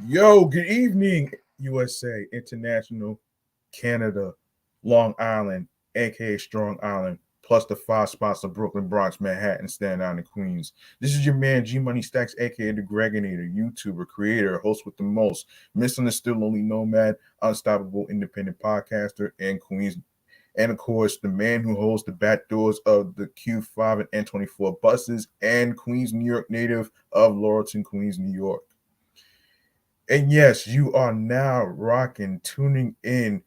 Yo, good evening, USA, International, Canada, Long Island, aka Strong Island, plus the five spots of Brooklyn, Bronx, Manhattan, Staten Island, and Queens. This is your man G Money Stacks, aka the Gregonator, YouTuber, creator, host with the most, misunderstood lonely nomad, unstoppable independent podcaster, and Queens. And of course, the man who holds the back doors of the Q5 and N24 buses, and Queens, New York native of Laurelton, Queens, New York. And yes, you are now rocking, tuning in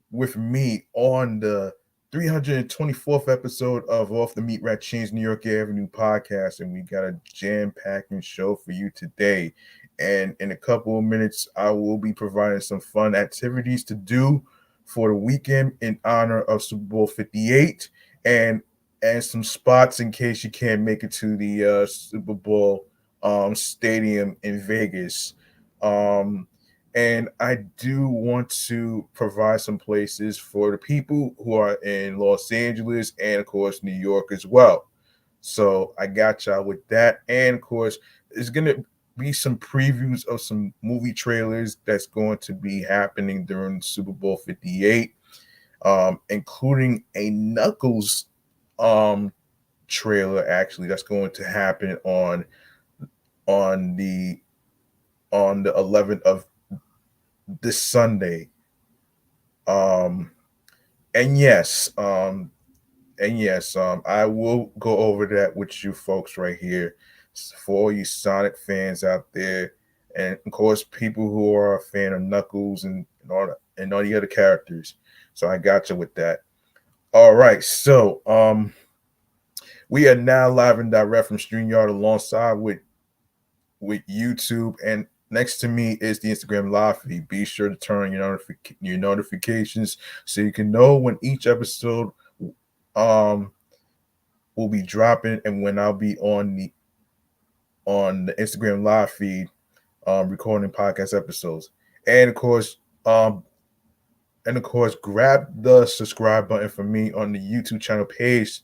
with me on the 324th episode of Off the Meat Rat Chainz New York Avenue podcast. And we got a jam-packing show for you today. And in a couple of minutes, I will be providing some fun activities to do for the weekend in honor of Super Bowl 58 and some spots in case you can't make it to the Super Bowl stadium in Vegas. And I do want to provide some places for the people who are in Los Angeles and, of course, New York as well. So I got y'all with that. And, of course, there's going to be some previews of some movie trailers that's going to be happening during Super Bowl 58, including a Knuckles trailer, actually, that's going to happen on the on the 11th of this Sunday. Um, and yes, I will go over that with you folks right here for all you Sonic fans out there, and of course people who are a fan of Knuckles and all the other characters. So I got you with that. All right, so we are now live and direct from StreamYard alongside with YouTube, and next to me is the Instagram live feed. Be sure to turn on your notifications so you can know when each episode um will be dropping and when I'll be on the Instagram live feed recording podcast episodes. And of course, um grab the subscribe button for me on the YouTube channel page,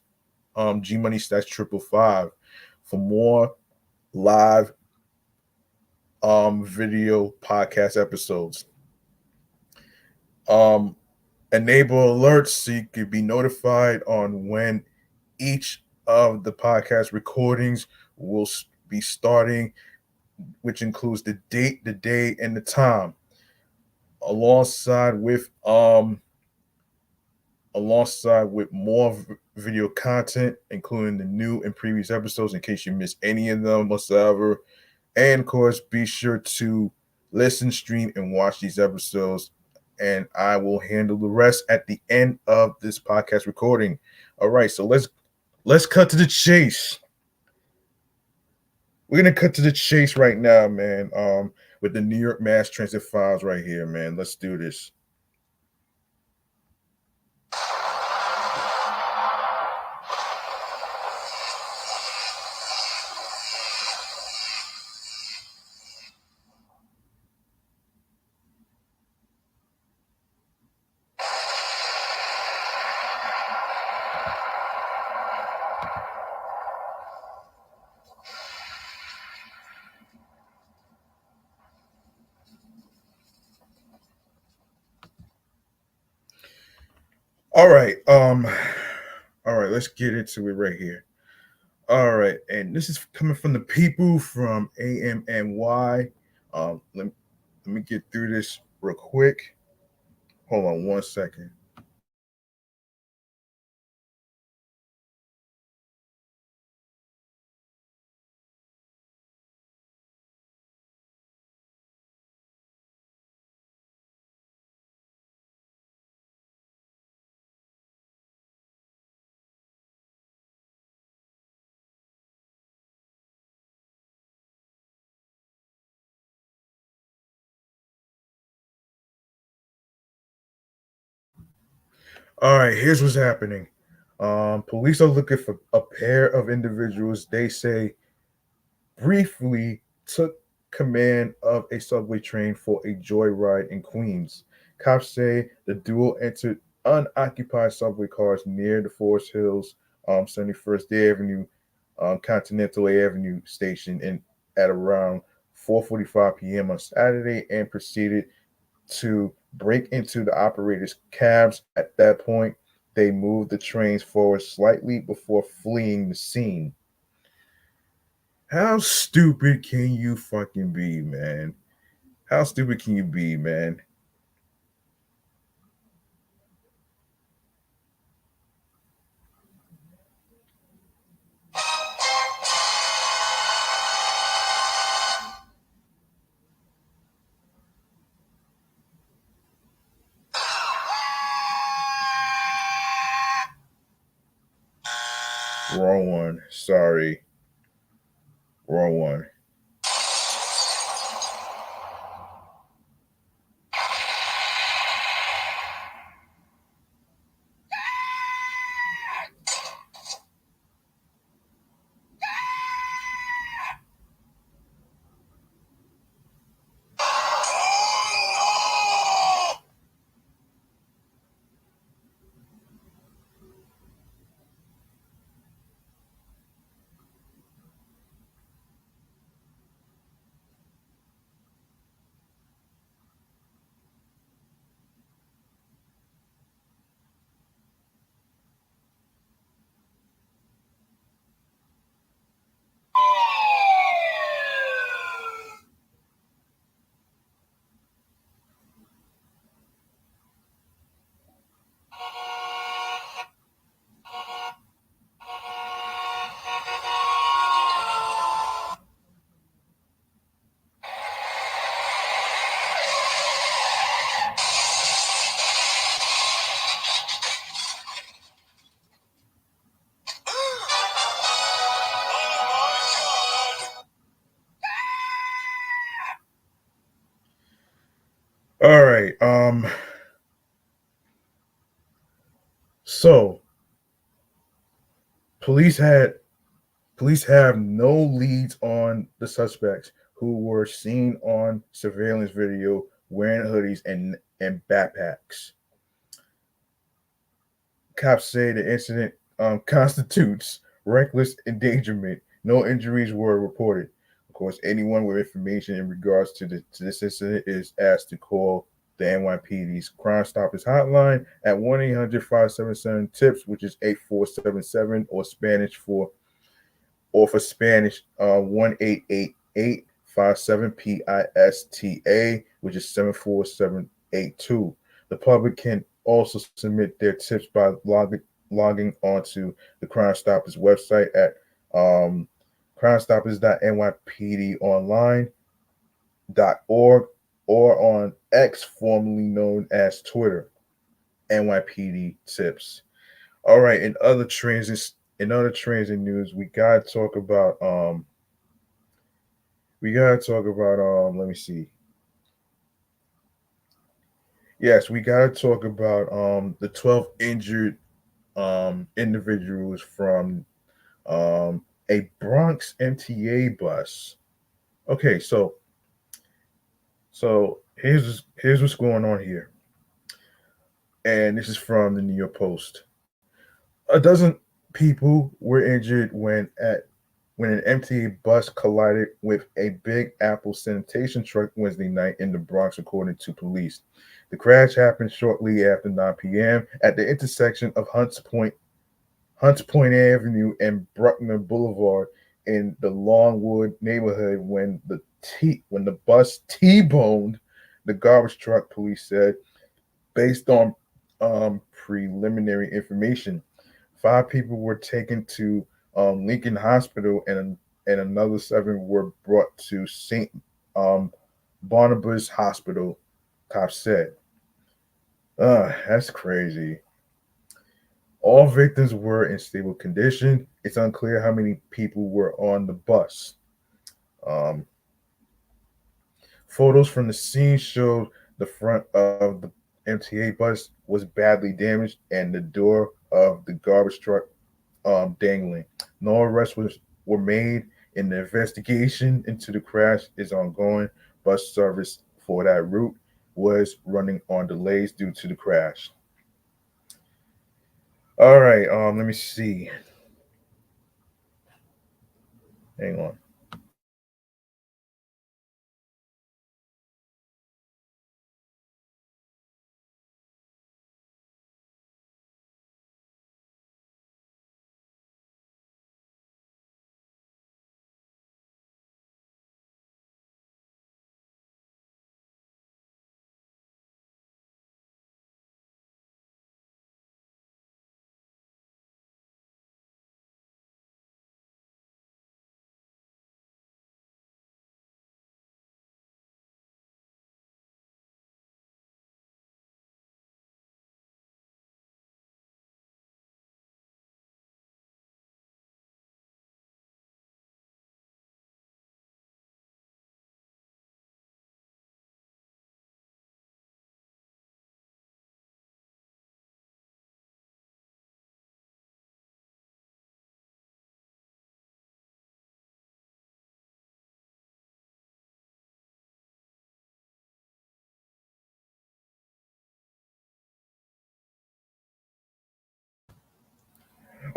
G Money Stacks 555, for more live video podcast episodes. Um Enable alerts so you can be notified on when each of the podcast recordings will be starting, which includes the date, the day, and the time, alongside with more video content, including the new and previous episodes in case you miss any of them whatsoever. And of course, be sure to listen, stream, and watch these episodes. And I will handle the rest at the end of this podcast recording. All right, so let's cut to the chase. We're gonna cut to the chase right now, man. With the New York Mass Transit files right here, man. Let's do this. All right. All right, let's get into it right here. All right, and this is coming from the people from AMNY. Let me get through this real quick. Hold on 1 second. All right, here's what's happening. Police are looking for a pair of individuals they say briefly took command of a subway train for a joyride in Queens. Cops say the duo entered unoccupied subway cars near the Forest Hills, 71st Avenue Continental Avenue station at around 4:45 p.m. on Saturday and proceeded to break into the operator's cabs. At that point, they moved the trains forward slightly before fleeing the scene. How stupid can you fucking be, man? How stupid can you be, man? Wrong one. Sorry. Wrong one. All right. So police had police have no leads on the suspects who were seen on surveillance video wearing hoodies and backpacks. Cops say the incident constitutes reckless endangerment. No injuries were reported. Of course, anyone with information in regards to this incident is asked to call the NYPD's Crime Stoppers hotline at 1-800-577-TIPS, which is 8477, for Spanish 1-888-57-PISTA, which is 74782. The public can also submit their tips by logging onto the Crime Stoppers website at crimestoppers.nypdonline.org or on X, formerly known as Twitter, NYPD Tips. All right, in other transit news, we gotta talk about let me see. Yes, we gotta talk about the 12 injured individuals from a Bronx MTA bus. Okay, so here's what's going on here, and this is from the New York Post. A dozen people were injured when an MTA bus collided with a Big Apple sanitation truck Wednesday night in the Bronx, according to police. The crash happened shortly after 9 p.m. at the intersection of Hunts Point Avenue and Bruckner Boulevard in the Longwood neighborhood when the bus T-boned the garbage truck. Police said, based on preliminary information, 5 people were taken to Lincoln Hospital, and another 7 were brought to St. Barnabas Hospital. Cops said, "That's crazy." All victims were in stable condition. It's unclear how many people were on the bus. Um, Photos from the scene showed the front of the MTA bus was badly damaged and the door of the garbage truck dangling. No were made, and the investigation into the crash is ongoing. Bus service for that route was running on delays due to the crash. All right, let me see. Hang on.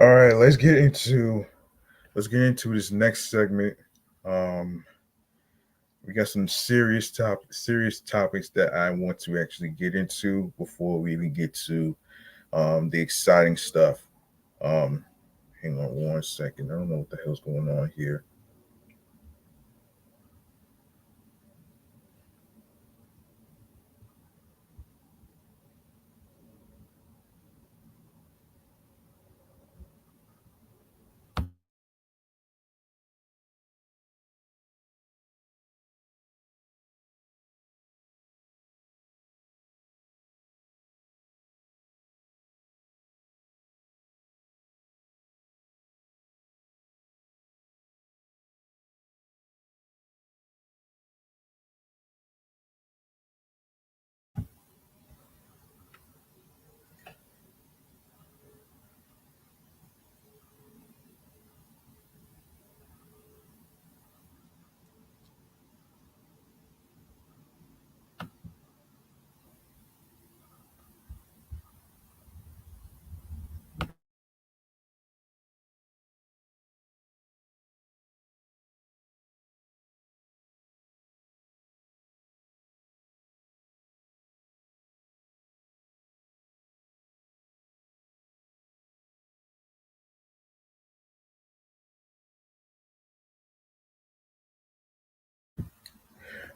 All right, let's get into this next segment. Um, we got some serious topics that I want to actually get into before we even get to the exciting stuff. Um, hang on 1 second. I don't know what the hell's going on here.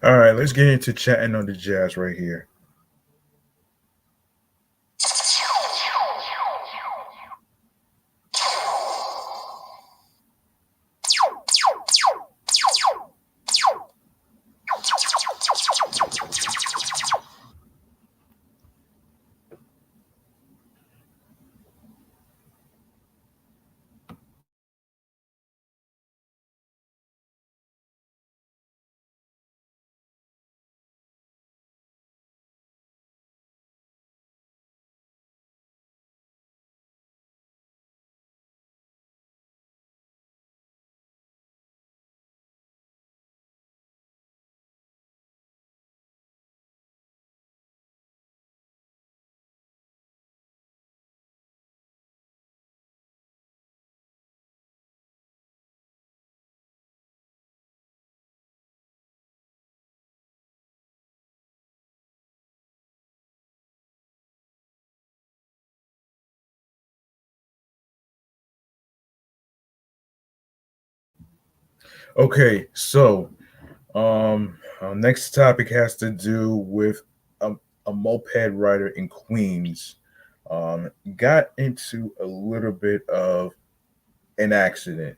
All right, let's get into chatting on the jazz right here. Okay, so our next topic has to do with a, a moped rider in Queens. Got into a little bit of an accident.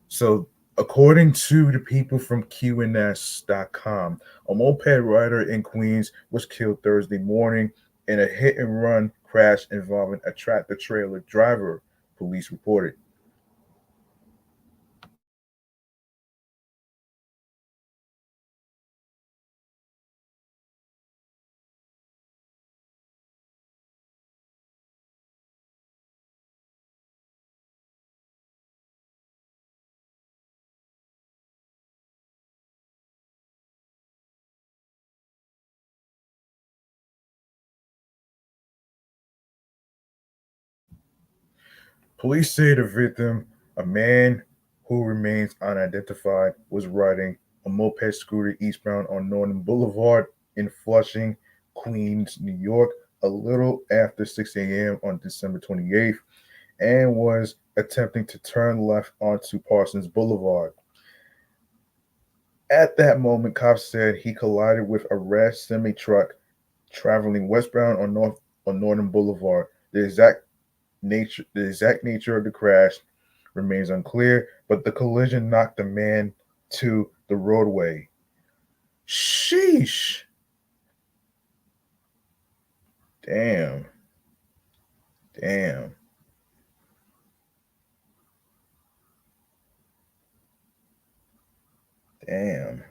So, according to the people from QNS.com, a moped rider in Queens was killed Thursday morning in a hit and run crash involving a tractor trailer driver, police reported. Police say the victim, a man who remains unidentified, was riding a moped scooter eastbound on Northern Boulevard in Flushing, Queens, New York, a little after 6 a.m. on December 28th, and was attempting to turn left onto Parsons Boulevard. At that moment, cops said he collided with a red semi truck traveling westbound on Northern Boulevard. The exact nature of the crash remains unclear, but the collision knocked the man to the roadway. Sheesh. Damn. Damn. Damn.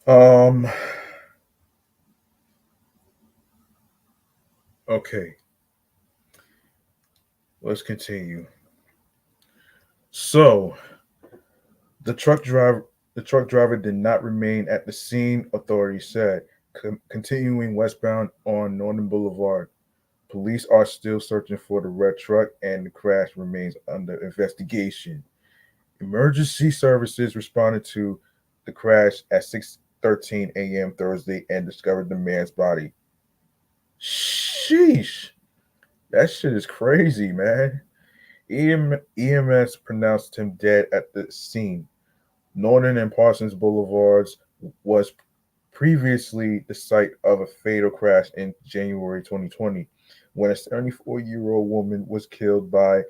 Um okay, let's continue. So, the truck driver the truck driver did not remain at the scene, authorities said, continuing westbound on Northern Boulevard. Police are still searching for the red truck and the crash remains under investigation. Emergency services responded to the crash at 6:13 a.m. Thursday and discovered the man's body. Sheesh. That shit is crazy, man. EMS pronounced him dead at the scene. Northern and Parsons Boulevards was previously the site of a fatal crash in January 2020 when a 74-year-old woman was killed by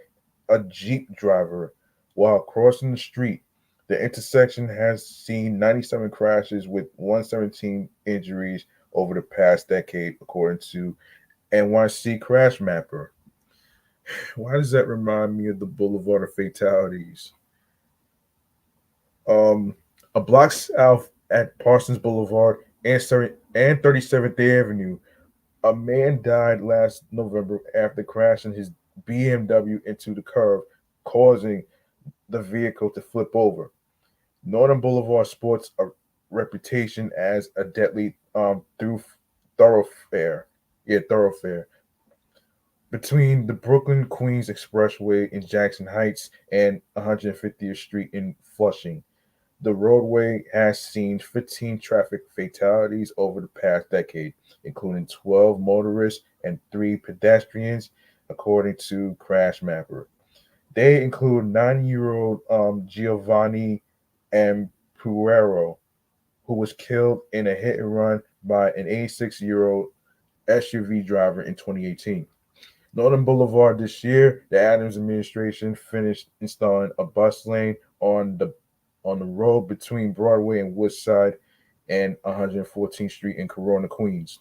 a Jeep driver while crossing the street. The intersection has seen 97 crashes with 117 injuries over the past decade, according to NYC Crash Mapper. Why does that remind me of the Boulevard of Fatalities? Um, a block south at Parsons Boulevard and 37th Avenue, a man died last November after crashing his BMW into the curb, causing the vehicle to flip over. Northern Boulevard sports a reputation as a deadly thoroughfare. Yeah, thoroughfare between the Brooklyn Queens Expressway in Jackson Heights and 150th Street in Flushing. The roadway has seen 15 traffic fatalities over the past decade, including 12 motorists and 3 pedestrians, according to Crash Mapper. They include 9-year-old Giovanni Ampuero, who was killed in a hit and run by an 86-year-old SUV driver in 2018. Northern Boulevard this year, the Adams administration finished installing a bus lane on the road between Broadway and Woodside and 114th Street in Corona, Queens.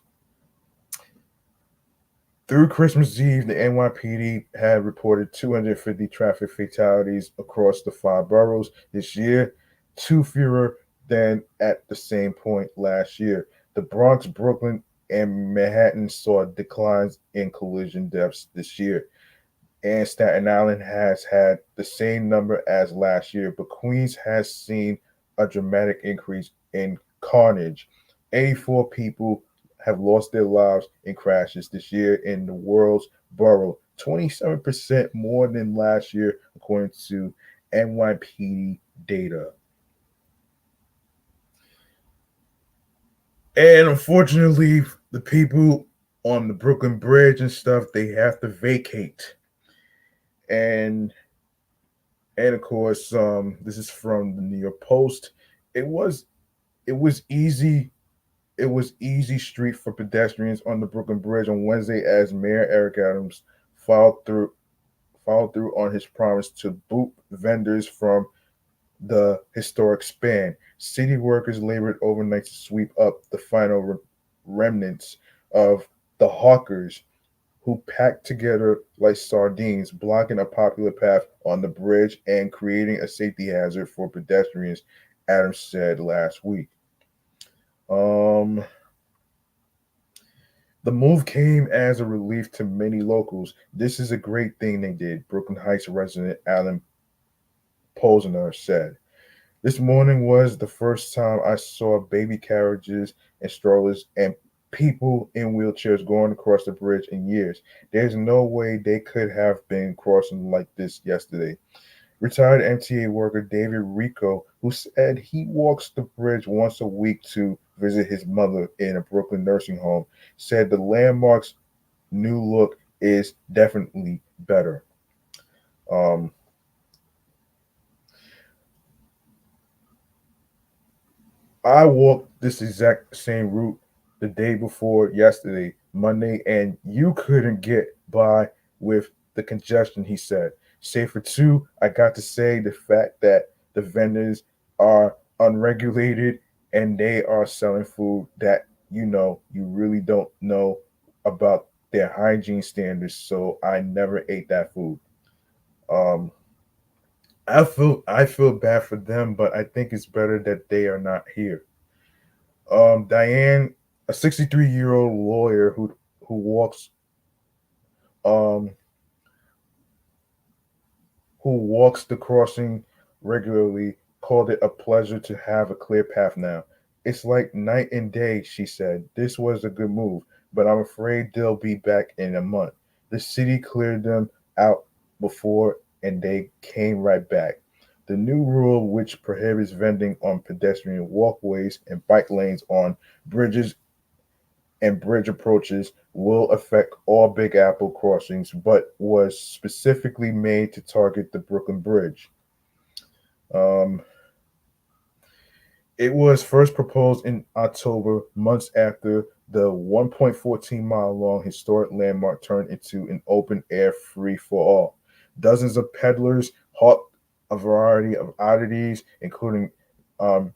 Through Christmas Eve, the NYPD had reported 250 traffic fatalities across the 5 boroughs this year, 2 fewer than at the same point last year. The Bronx, Brooklyn, and Manhattan saw declines in collision deaths this year, and Staten Island has had the same number as last year, but Queens has seen a dramatic increase in carnage. 84 people have lost their lives in crashes this year in the world's borough, 27% more than last year, according to NYPD data. And unfortunately, the people on the Brooklyn Bridge and stuff, they have to vacate. And and of course, this is from the New York Post. It was it was easy. It was easy street for pedestrians on the Brooklyn Bridge on Wednesday as Mayor Eric Adams followed through followed through on his promise to boot vendors from the historic span. City workers labored overnight to sweep up the final remnants of the hawkers who packed together like sardines, blocking a popular path on the bridge and creating a safety hazard for pedestrians, Adams said last week. Um, the move came as a relief to many locals. This is a great thing they did, Brooklyn Heights resident Alan Posner said. This morning was the first time I saw baby carriages and strollers and people in wheelchairs going across the bridge in years. There's no way they could have been crossing like this yesterday. Retired MTA worker David Rico, who said he walks the bridge once a week to visit his mother in a Brooklyn nursing home, said the landmark's new look is definitely better. Um, I walked this exact same route the day before yesterday, Monday, and you couldn't get by with the congestion, he said. Save for two, I got to say the fact that the vendors are unregulated and they are selling food that you really don't know about their hygiene standards. So I never ate that food. Um, I feel bad for them, but I think it's better that they are not here. Diane, a 63-year-old lawyer who walks um who walks the crossing regularly, called it a pleasure to have a clear path now. It's like night and day, she said. This was a good move, but I'm afraid they'll be back in a month. The city cleared them out before and they came right back. The new rule, which prohibits vending on pedestrian walkways and bike lanes on bridges and bridge approaches, will affect all Big Apple crossings, but was specifically made to target the Brooklyn Bridge. Um, it was first proposed in October, months after the 1.14-mile long historic landmark turned into an open air free for all. Dozens of peddlers hawked a variety of oddities, including um,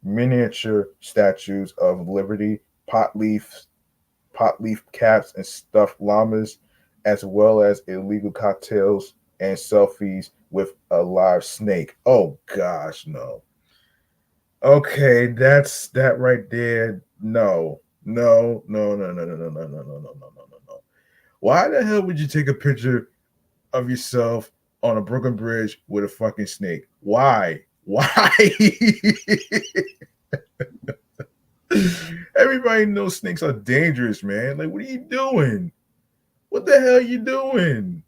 miniature statues of Liberty, pot leaf caps, and stuffed llamas, as well as illegal cocktails and selfies with a live snake. Oh gosh, no. Okay, that's that right there. No, no, no, no, no, no, no, no, no, no, no, no, no, no, no. Why the hell would you take a picture of yourself on a Brooklyn Bridge with a fucking snake? Why? Why? Everybody knows snakes are dangerous, man. Like, what are you doing? What the hell are you doing?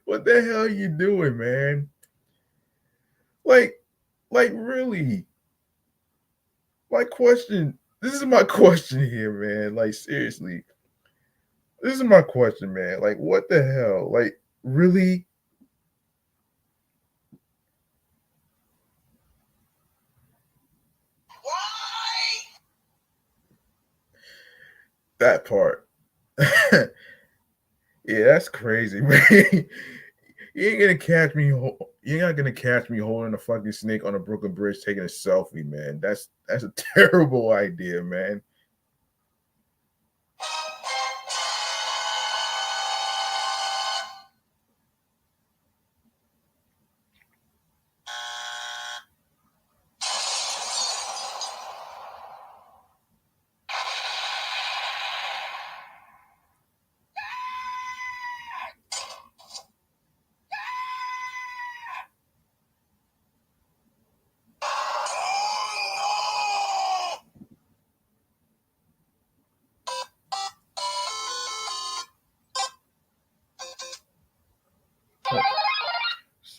What the hell are you doing, man? Like, like really? My question. This is my question here, man. Like, seriously, this is my question, man. Like, what the hell? Like, really? That part. Yeah, that's crazy, man. You ain't gonna catch me. You're not gonna catch me holding a fucking snake on a Brooklyn Bridge taking a selfie, man. That's a terrible idea, man.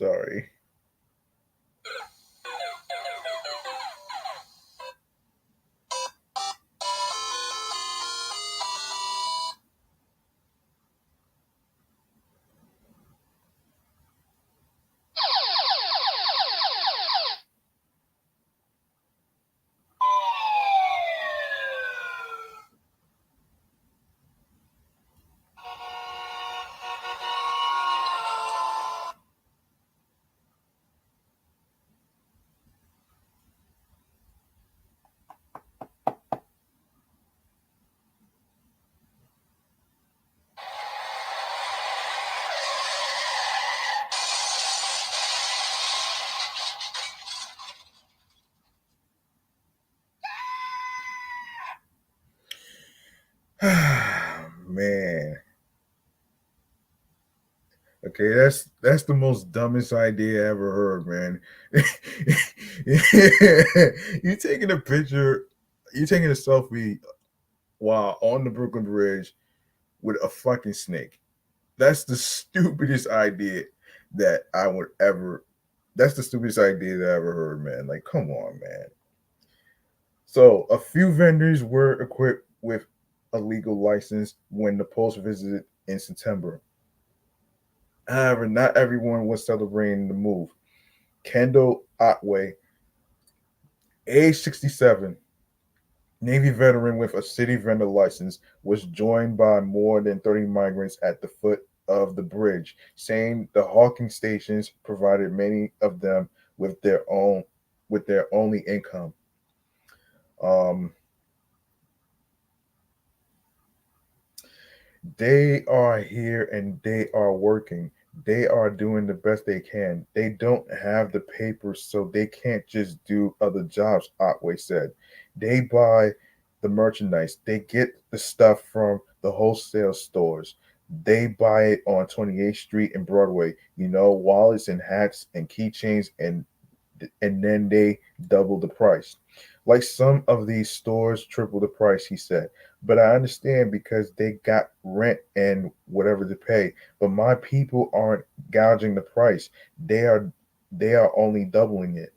Sorry. Man. Okay, that's the most dumbest idea I ever heard, man. you taking a picture, you taking a selfie while on the Brooklyn Bridge with a fucking snake. That's the stupidest idea that I would ever. That's the stupidest idea that I ever heard, man. Like, come on, man. So, a few vendors were equipped with a legal license when the Post visited in September. However, not everyone was celebrating the move. Kendall Otway, age 67, Navy veteran with a city vendor license, was joined by more than 30 migrants at the foot of the bridge, saying the hawking stations provided many of them with their only income. Um, They are here and they are working. They are doing the best they can. They don't have the papers, so they can't just do other jobs, Otway said. They buy the merchandise, they get the stuff from the wholesale stores. They buy it on 28th Street and Broadway, wallets and hats and keychains, and then they double the price. Like some of these stores triple the price, he said. But I understand because they got rent and whatever to pay. But my people aren't gouging the price. They are only doubling it.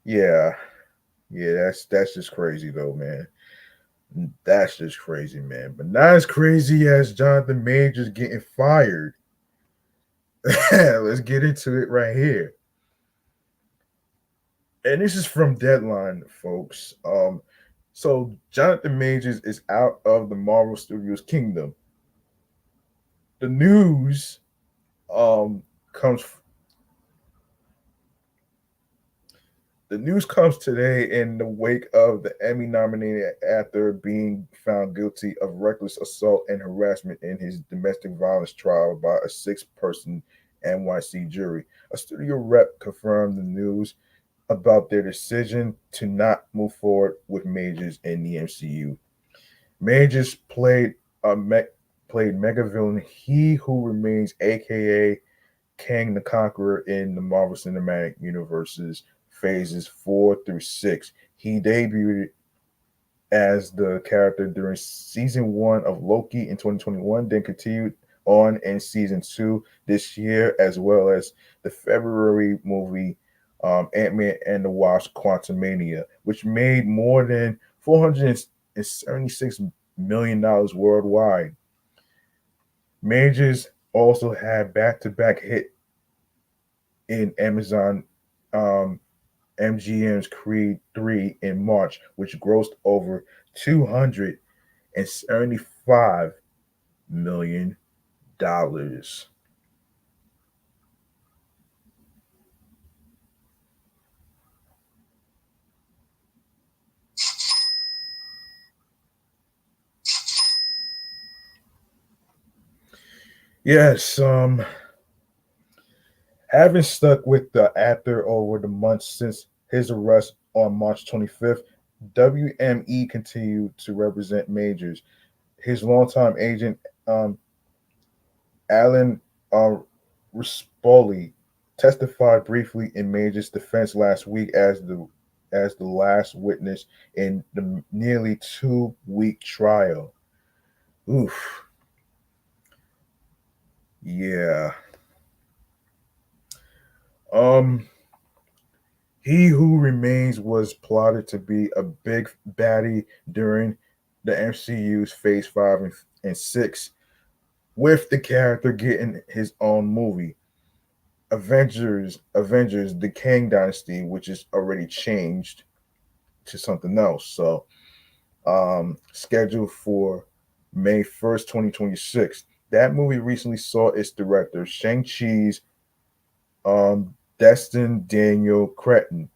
Yeah. Yeah, that's just crazy though, man. That's just crazy, man. But not as crazy as Jonathan Majors getting fired. Let's get into it right here. And this is from Deadline, folks. So Jonathan Majors is out of the Marvel Studios kingdom. The news um comes the news comes today in the wake of the Emmy nominated actor being found guilty of reckless assault and harassment in his domestic violence trial by a six-person NYC jury. A studio rep confirmed the news about their decision to not move forward with Majors in the MCU. Majors played mega villain He Who Remains, aka Kang the Conqueror, in the Marvel Cinematic Universe's phases 4 through 6. He debuted as the character during season 1 of Loki in 2021, then continued on in season 2 this year, as well as the February movie Ant-Man and the Wasp Quantumania, which made more than $476 million worldwide. Majors also had back-to-back hit in Amazon MGM's Creed 3 in March, which grossed over $275 million. Yes, having stuck with the actor over the months since his arrest on March 25th, WME continued to represent Majors. His longtime agent, Alan Rispoli, testified briefly in Major's defense last week as the last witness in the nearly 2 week trial. Oof. Yeah. Um, He Who Remains was plotted to be a big baddie during the MCU's Phase 5 and 6, with the character getting his own movie. Avengers, the Kang Dynasty, which is already changed to something else. So, scheduled for May 1st, 2026. That movie recently saw its director, Shang-Chi's Destin Daniel Cretton,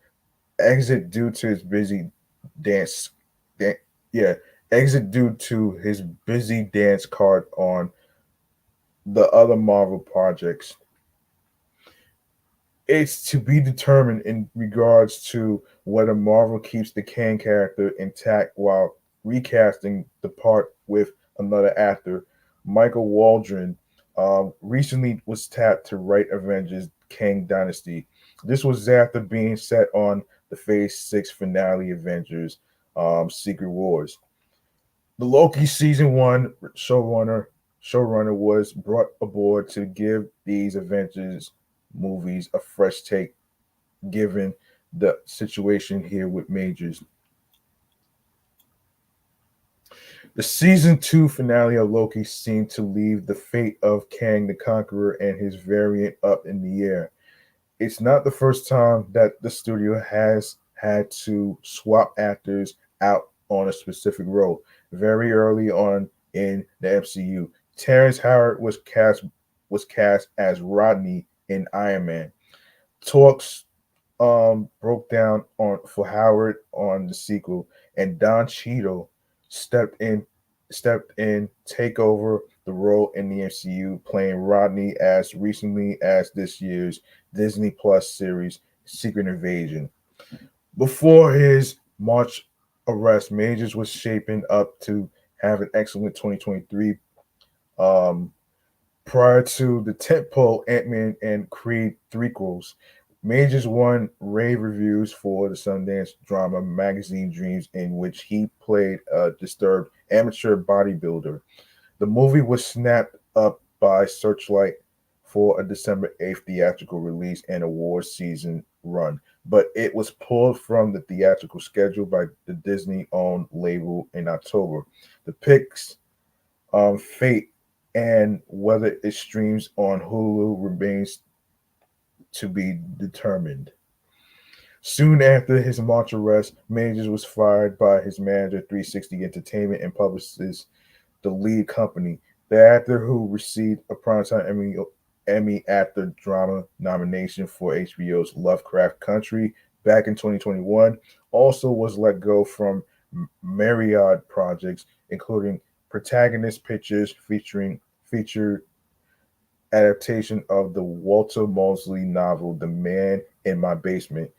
exit due to his busy dance. Dan- yeah, exit due to his busy dance card on the other Marvel projects. It's to be determined in regards to whether Marvel keeps the Kang character intact while recasting the part with another actor. Michael Waldron recently was tapped to write Avengers Kang Dynasty. This was after being set on the Phase 6 finale Avengers Secret Wars. The Loki season one showrunner was brought aboard to give these Avengers movies a fresh take, given the situation here with Majors. The season two finale of Loki seemed to leave the fate of Kang the Conqueror and his variant up in the air. It's not the first time that the studio has had to swap actors out on a specific role. Very early on in the MCU, Terrence Howard was cast as Rodney in Iron Man. Talks broke down on for Howard on the sequel, and Don Cheadle stepped in take over the role in the MCU, playing Rodney as recently as this year's Disney Plus series Secret Invasion. Before his March arrest, Majors was shaping up to have an excellent 2023. Um, Prior to the tentpole Ant-Man and Creed threequels, Majors won rave reviews for the Sundance drama magazine Dreams, in which he played a disturbed amateur bodybuilder. The movie was snapped up by Searchlight for a December 8th theatrical release and awards season run, but it was pulled from the theatrical schedule by the Disney-owned label in October. The picks, fate, and whether it streams on Hulu remains to be determined. Soon after his March arrest, Majors was fired by his manager, 360 Entertainment, and publicist, the lead company. The actor, who received a Primetime Emmy Actor Drama nomination for HBO's Lovecraft Country back in 2021, also was let go from myriad projects, including Protagonist Pictures featured adaptation of the Walter Mosley novel The Man in My Basement,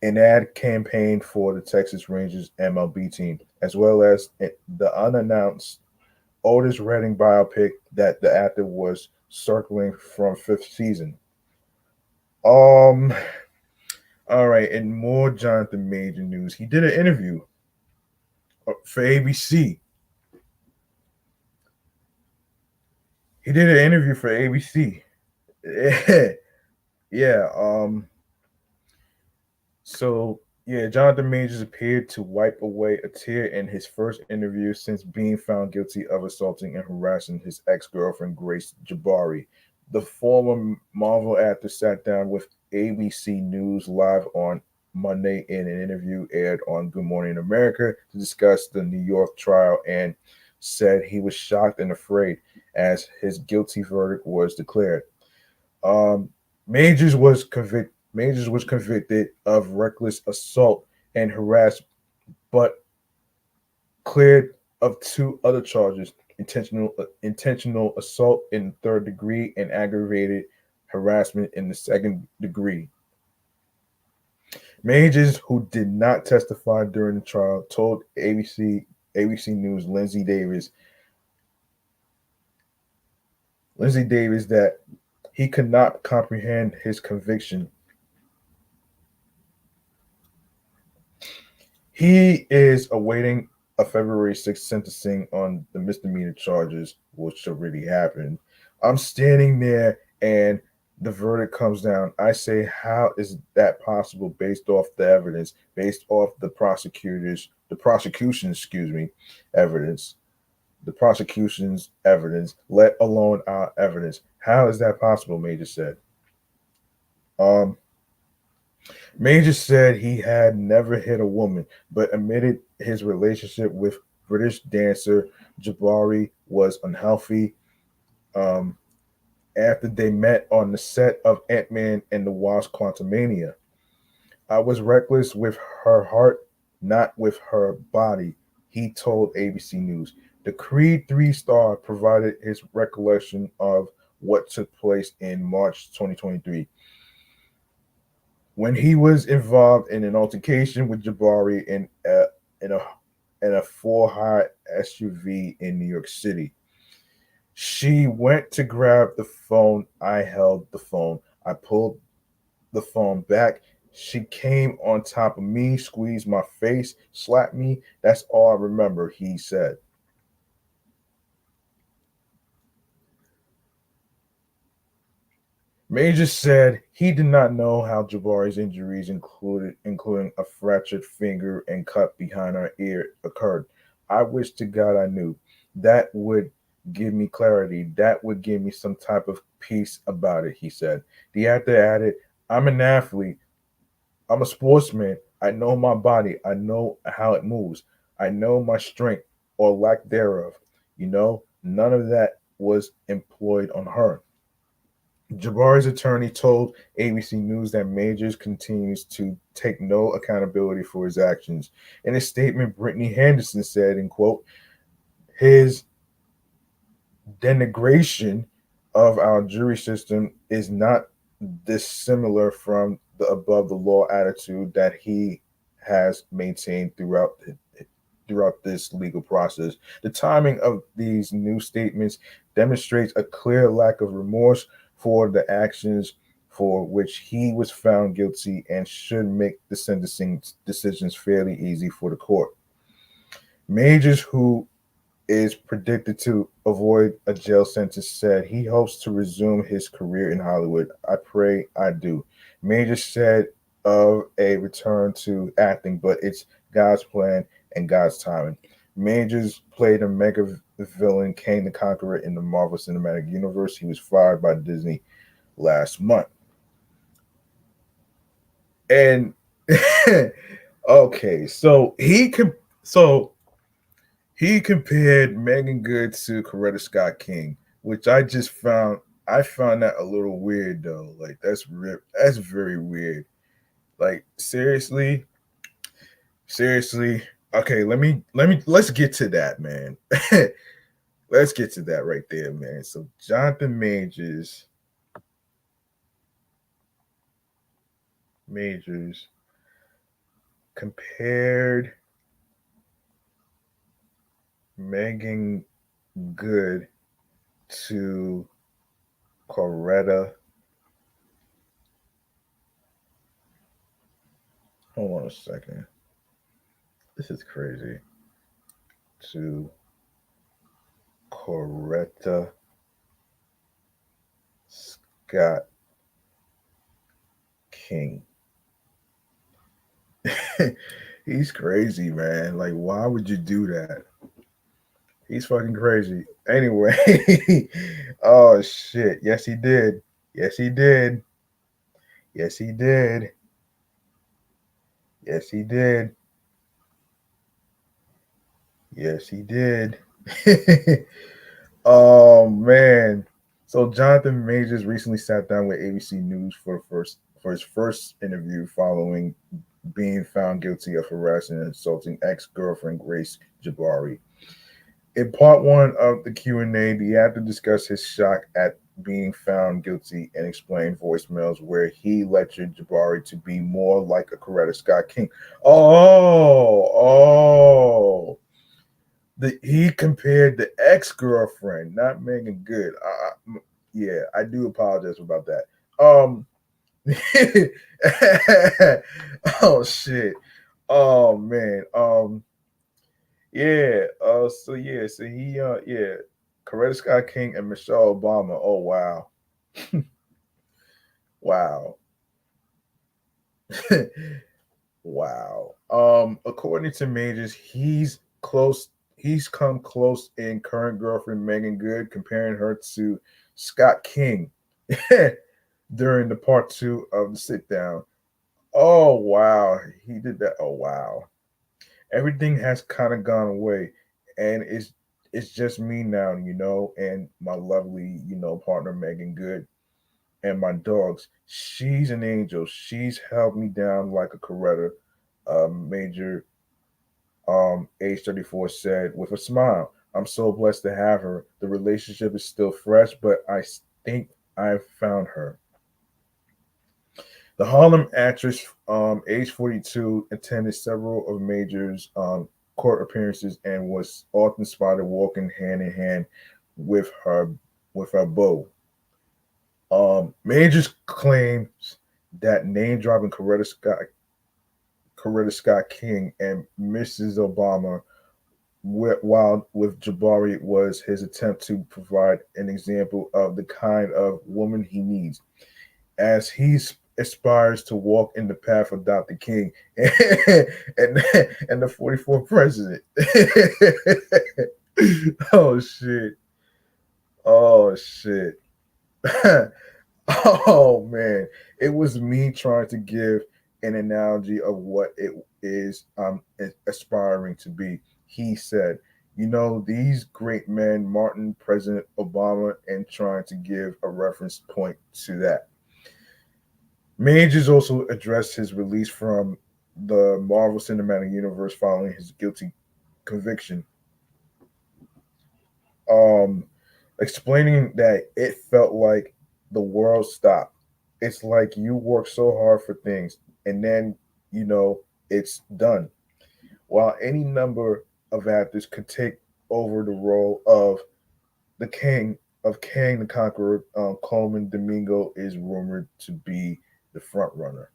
an ad campaign for the Texas Rangers MLB team, as well as the unannounced Otis Redding biopic that the actor was circling from fifth season. Um, all right, and more Jonathan Major news. He did an interview for ABC. He did an interview for ABC. Yeah. So yeah, Jonathan Majors appeared to wipe away a tear in his first interview since being found guilty of assaulting and harassing his ex-girlfriend Grace Jabari. The former Marvel actor sat down with ABC News Live on Monday in an interview aired on Good Morning America to discuss the New York trial, and said he was shocked and afraid as his guilty verdict was declared. Um, Majors was convicted of reckless assault and harassment, but cleared of two other charges: intentional assault in the third degree and aggravated harassment in the second degree. Majors, who did not testify during the trial, told ABC News Lindsay Davis that he could not comprehend his conviction. He is awaiting a February 6th sentencing on the misdemeanor charges, which already happened. I'm standing there, and The verdict comes down. I say, how is that possible based off the evidence, based off the prosecution, excuse me, evidence, the prosecution's evidence, let alone our evidence? How is that possible? Major said. Um, Major said he had never hit a woman, but admitted his relationship with British dancer Jabari was unhealthy. Um, After they met on the set of Ant-Man and the Wasp: Quantumania. I was reckless with her heart, not with her body, he told ABC News. The Creed 3 star provided his recollection of what took place in March 2023 when he was involved in an altercation with Jabari in a in a four-high SUV in New York City. She went to grab the phone. I held the phone. I pulled the phone back. She came on top of me, squeezed my face, slapped me. That's all I remember, he said. Major said he did not know how Jabari's injuries, including a fractured finger and cut behind her ear, occurred. I wish to God I knew. That would give me clarity. That would give me some type of peace about it, he said. The actor added, I'm an athlete. I'm a sportsman. I know my body. I know how it moves. I know my strength or lack thereof. None of that was employed on her. Jabari's attorney told ABC News that Majors continues to take no accountability for his actions. In a statement, Brittany Henderson said, in quote, his denigration of our jury system is not dissimilar from the above the law attitude that he has maintained throughout this legal process. The timing of these new statements demonstrates a clear lack of remorse for the actions for which he was found guilty and should make the sentencing decisions fairly easy for the court. Majors, who is predicted to avoid a jail sentence, said he hopes to resume his career in Hollywood. I pray I do. Major said of a return to acting, but it's God's plan and God's timing. Majors played a mega villain, Kang the Conqueror, in the Marvel Cinematic Universe. He was fired by Disney last month. And okay, he compared Megan Good to Coretta Scott King, which I found that a little weird though. Like that's very weird. Like seriously. Okay, let's get to that, man. Let's get to that right there, man. So Jonathan Majors compared Megan Good to Coretta. Hold on a second. This is crazy. To Coretta Scott King. He's crazy, man. Like, why would you do that? He's fucking crazy. Anyway, oh shit. Yes, he did. Yes, he did. Yes, he did. Yes, he did. Yes, he did. Oh man. So Jonathan Majors recently sat down with ABC News for his first interview following being found guilty of harassing and insulting ex-girlfriend Grace Jabari. In part one of the Q&A, the actor discussed his shock at being found guilty and explained voicemails where he lectured Jabari to be more like a Coretta Scott King. Oh, he compared the ex-girlfriend, not Megan Good. Yeah, I do apologize about that. Oh shit. Oh man. Yeah. So he Coretta Scott King and Michelle Obama. Oh wow. Wow. Wow. According to Majors, he's come close in current girlfriend Megan Good, comparing her to Scott King during the part two of the sit down. Oh wow. He did that. Oh wow. Everything has kind of gone away. And it's just me now, and my lovely, partner Megan Good and my dogs. She's an angel. She's held me down like a Coretta. Major age 34 said with a smile. I'm so blessed to have her. The relationship is still fresh, but I think I've found her. The Harlem actress, age 42, attended several of Major's court appearances and was often spotted walking hand in hand with her beau. Majors claims that name dropping Coretta Scott King and Mrs. Obama while with Jabari was his attempt to provide an example of the kind of woman he needs as he aspires to walk in the path of Dr. King and, and the 44th president. Oh shit. Oh shit. Oh man, it was me trying to give an analogy of what it is aspiring to be. He said, these great men, Martin, President Obama, and trying to give a reference point to that. Majors also addressed his release from the Marvel Cinematic Universe following his guilty conviction. Um, Explaining that it felt like the world stopped. It's like you work so hard for things and then, it's done. While any number of actors could take over the role of the king of Kang the Conqueror, Coleman Domingo is rumored to be the front runner.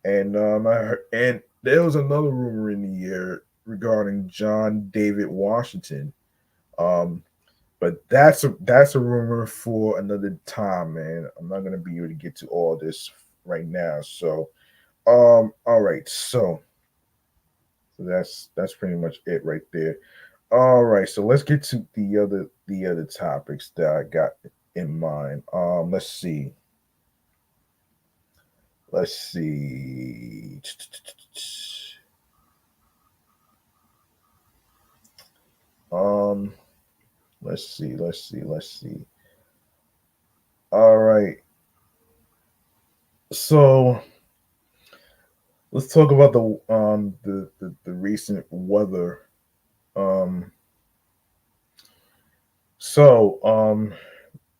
And I heard, and there was another rumor in the air regarding John David Washington. Um, but that's a rumor for another time, man. I'm not gonna be able to get to all this right now. So, all right. So that's pretty much it right there. All right. So let's get to the other topics that I got in mind. Let's see. Let's see. Um, let's see. All right. So let's talk about the recent weather. Um, so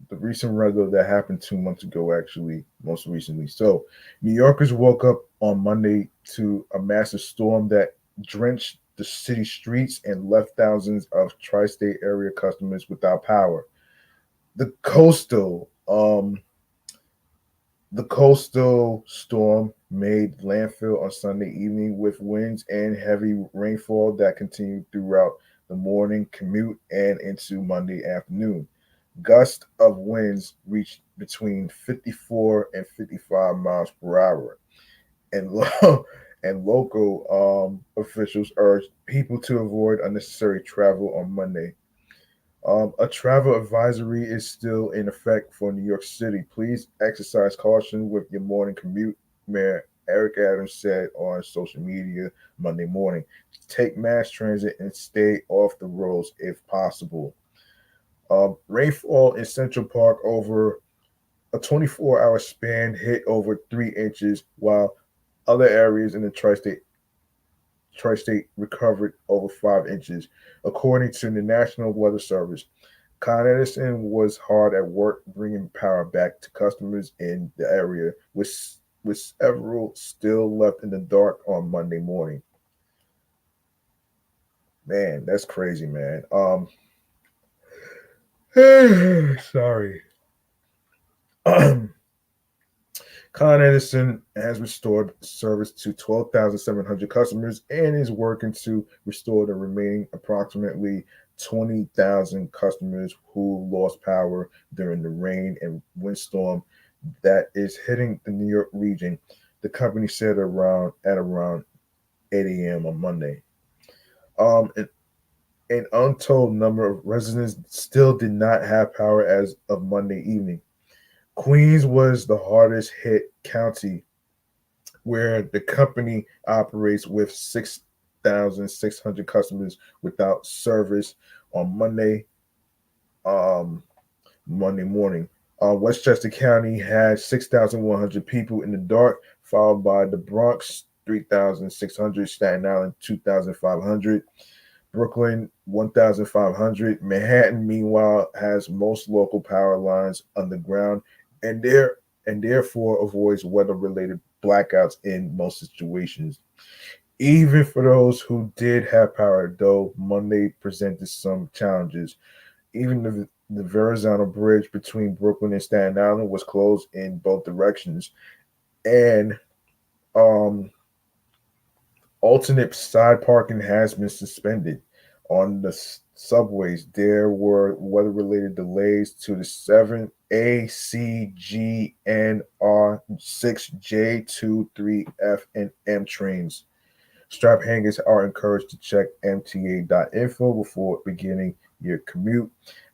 the recent weather that happened 2 months ago, actually, most recently. So New Yorkers woke up on Monday to a massive storm that drenched the city streets and left thousands of tri-state area customers without power. The coastal um The coastal storm made landfall on Sunday evening with winds and heavy rainfall that continued throughout the morning commute and into Monday afternoon. Gusts of winds reached between 54 and 55 miles per hour, and and local officials urged people to avoid unnecessary travel on Monday. A travel advisory is still in effect for New York City. Please exercise caution with your morning commute, Mayor Eric Adams said on social media Monday morning. Take mass transit and stay off the roads if possible. Rainfall in Central Park over a 24-hour span hit over 3 inches, while other areas in the tri-state recovered over 5 inches, according to the National Weather Service. Con Edison was hard at work bringing power back to customers in the area, with several still left in the dark on Monday morning. Man, that's crazy, man. Sorry. Con Edison has restored service to 12,700 customers and is working to restore the remaining approximately 20,000 customers who lost power during the rain and windstorm that is hitting the New York region. The company said around 8 a.m. on Monday. An untold number of residents still did not have power as of Monday evening. Queens was the hardest hit county where the company operates with 6,600 customers without service on um, Monday morning. Westchester County had 6,100 people in the dark, followed by the Bronx, 3,600, Staten Island, 2,500, Brooklyn, 1,500. Manhattan, meanwhile, has most local power lines underground and there and therefore avoids weather-related blackouts in most situations. Even for those who did have power, though, Monday presented some challenges. Even the Verrazano Bridge between Brooklyn and Staten Island was closed in both directions, and um, alternate side parking has been suspended on the subways. There were weather related delays to the 7 ACGNR6J23F and M trains. Strap hangers are encouraged to check MTA.info before beginning your commute,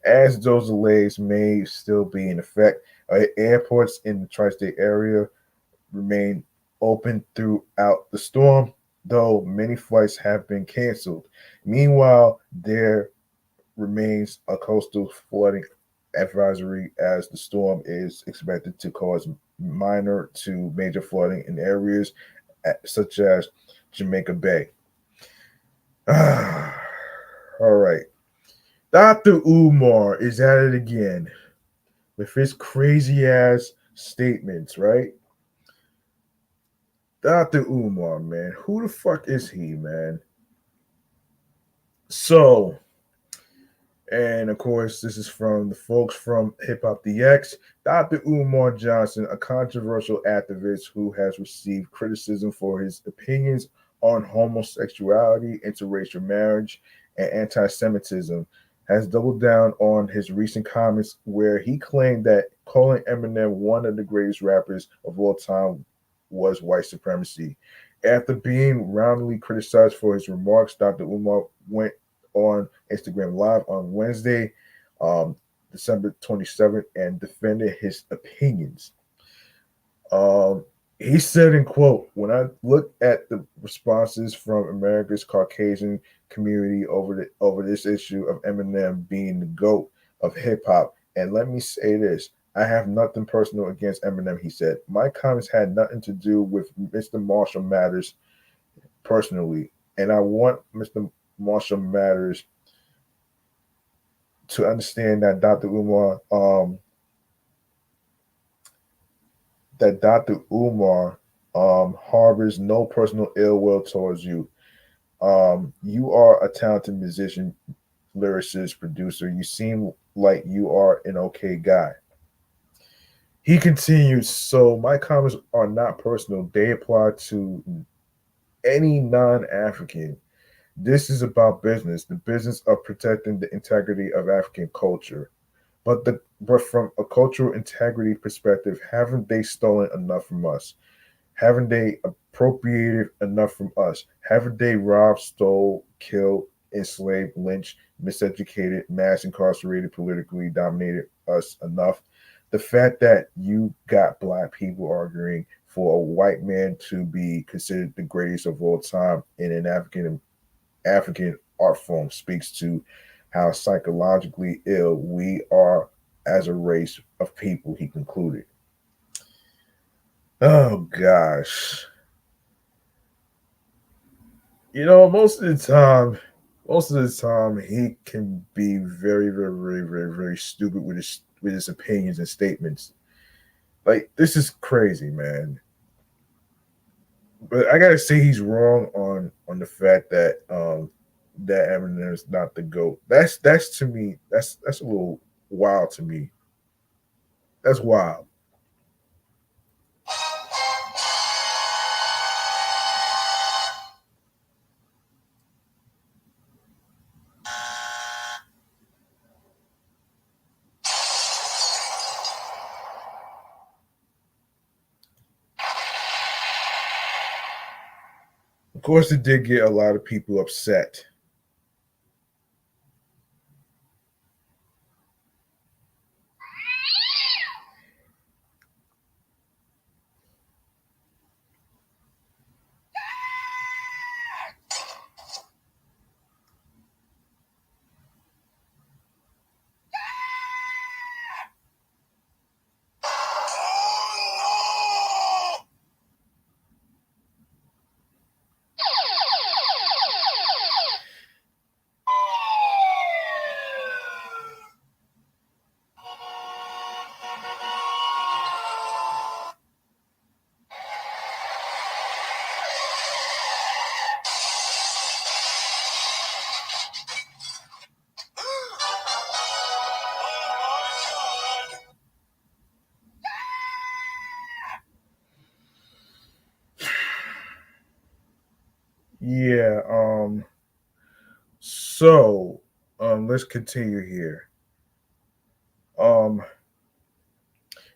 as those delays may still be in effect. Airports in the tri state area remain open throughout the storm, though many flights have been canceled. Meanwhile, there remains a coastal flooding advisory as the storm is expected to cause minor to major flooding in areas such as Jamaica Bay. All right. Dr. Umar is at it again with his crazy ass statements, right? Dr. Umar, man. Who the fuck is he, man? So, and of course, this is from the folks from Hip Hop DX. Dr. Umar Johnson, a controversial activist who has received criticism for his opinions on homosexuality, interracial marriage, and anti Semitism, has doubled down on his recent comments where he claimed that calling Eminem one of the greatest rappers of all time was white supremacy. After being roundly criticized for his remarks, Dr. Umar went on Instagram Live on Wednesday, um, December 27th, and defended his opinions. Um, he said, in quote, when I look at the responses from America's Caucasian community over this issue of Eminem being the GOAT of hip hop, and let me say this, I have nothing personal against Eminem, he said. My comments had nothing to do with Mr. Marshall Matters personally, and I want Mr. Marshall Matters to understand that Dr. Umar harbors no personal ill will towards you. You are a talented musician, lyricist, producer. You seem like you are an okay guy. He continues, so my comments are not personal. They apply to any non-African. This is about business, the business of protecting the integrity of African culture. But from a cultural integrity perspective, haven't they stolen enough from us? Haven't they appropriated enough from us? Haven't they robbed, stole, killed, enslaved, lynched, miseducated, mass incarcerated, politically dominated us enough? The fact that you got black people arguing for a white man to be considered the greatest of all time in an African art form speaks to how psychologically ill we are as a race of people, he concluded. Oh gosh. You know, most of the time he can be very, very, very, very, very stupid with his opinions and statements. Like this is crazy, man. But I gotta say he's wrong on the fact that that Eminem is not the GOAT. That's to me, that's a little wild to me. That's wild. Of course, it did get a lot of people upset. Yeah. So, let's continue here. Um,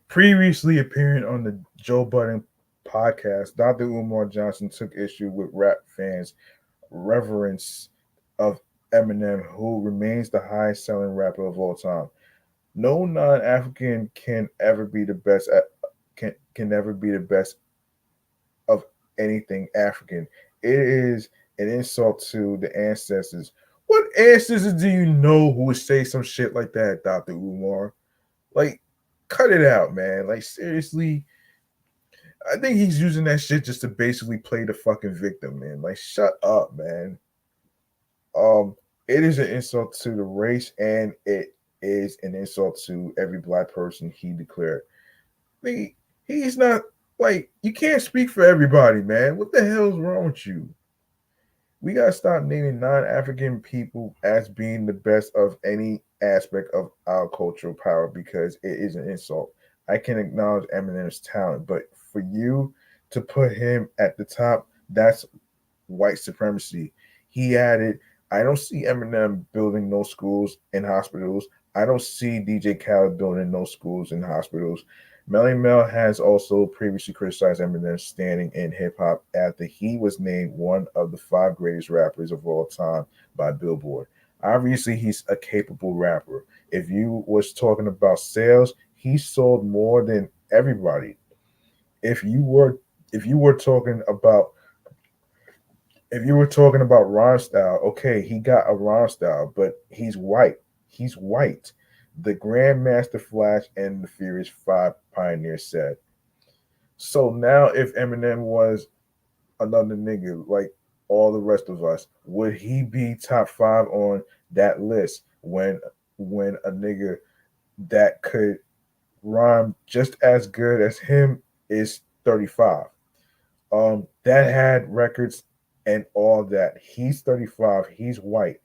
Previously appearing on the Joe Budden podcast, Dr. Umar Johnson took issue with rap fans' reverence of Eminem, who remains the highest selling rapper of all time. No non-African can ever be the best at can never be the best of anything African. It is an insult to the ancestors. What ancestors do you know who would say some shit like that, Dr. Umar? Like, cut it out, man. Like, seriously, I think he's using that shit just to basically play the fucking victim, man. Like, shut up, man. It is an insult to the race, and it is an insult to every black person he declared. He's not like you can't speak for everybody, man. What the hell's wrong with you? We gotta stop naming non-African people as being the best of any aspect of our cultural power because it is an insult. I can acknowledge Eminem's talent, but for you to put him at the top, that's white supremacy. He added, I don't see Eminem building no schools and hospitals. I don't see DJ Khaled building no schools and hospitals. Melly Mel has also previously criticized Eminem's standing in hip hop after he was named one of the five greatest rappers of all time by Billboard. Obviously, he's a capable rapper. If you was talking about sales, he sold more than everybody. If you were if you were talking about if you were talking about rhyme style, okay, he got a rhyme style, but he's white. He's white. The Grandmaster Flash and the Furious Five pioneers said. So now, if Eminem was another nigga like all the rest of us, would he be top five on that list when a nigga that could rhyme just as good as him is 35? That had records and all that. He's 35, he's white.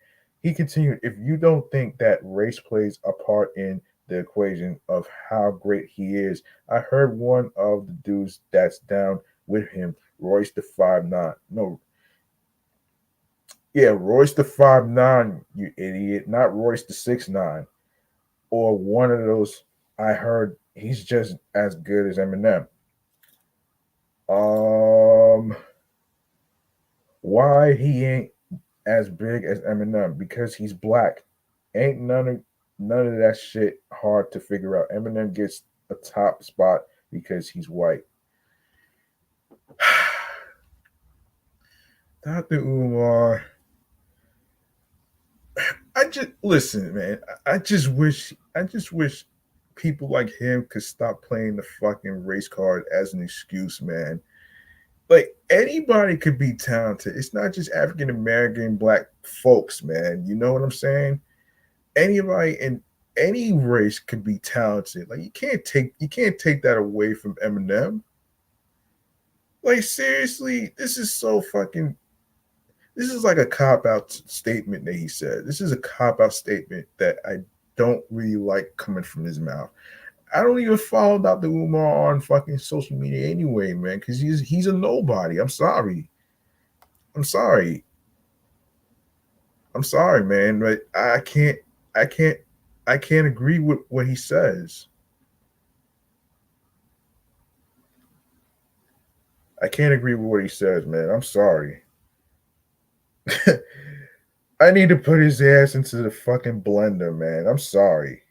He continued, if you don't think that race plays a part in the equation of how great he is, I heard one of the dudes that's down with him, Royce the 5'9". No, yeah, Royce the 5'9", you idiot, not Royce the 6'9", or one of those. I heard he's just as good as Eminem. Um, why he ain't as big as Eminem? Because he's black. Ain't none of that shit hard to figure out. Eminem gets a top spot because he's white. Dr. Umar, I just listen, man. I just wish people like him could stop playing the fucking race card as an excuse, man. Like anybody could be talented. It's not just African American black folks, man. You know what I'm saying? Anybody in any race could be talented. Like you can't take that away from Eminem. Like seriously, this is like a cop out statement that he said. This is a cop out statement that I don't really like coming from his mouth. I don't even follow Dr. Umar on fucking social media anyway, man, because he's a nobody. I'm sorry. I'm sorry. I'm sorry, man, but I can't I can't agree with what he says. I can't agree with what he says, man. I'm sorry. I need to put his ass into the fucking blender, man. I'm sorry.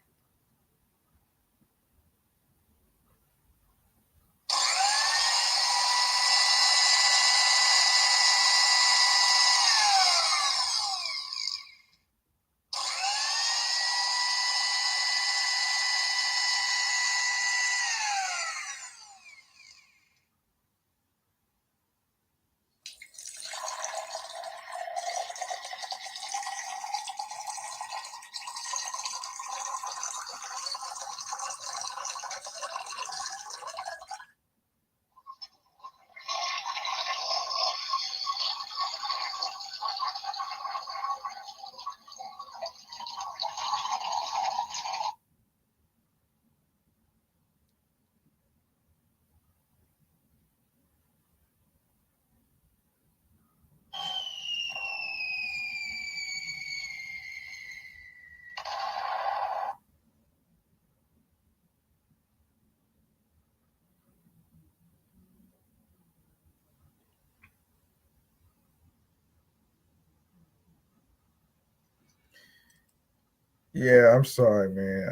Yeah, I'm sorry, man.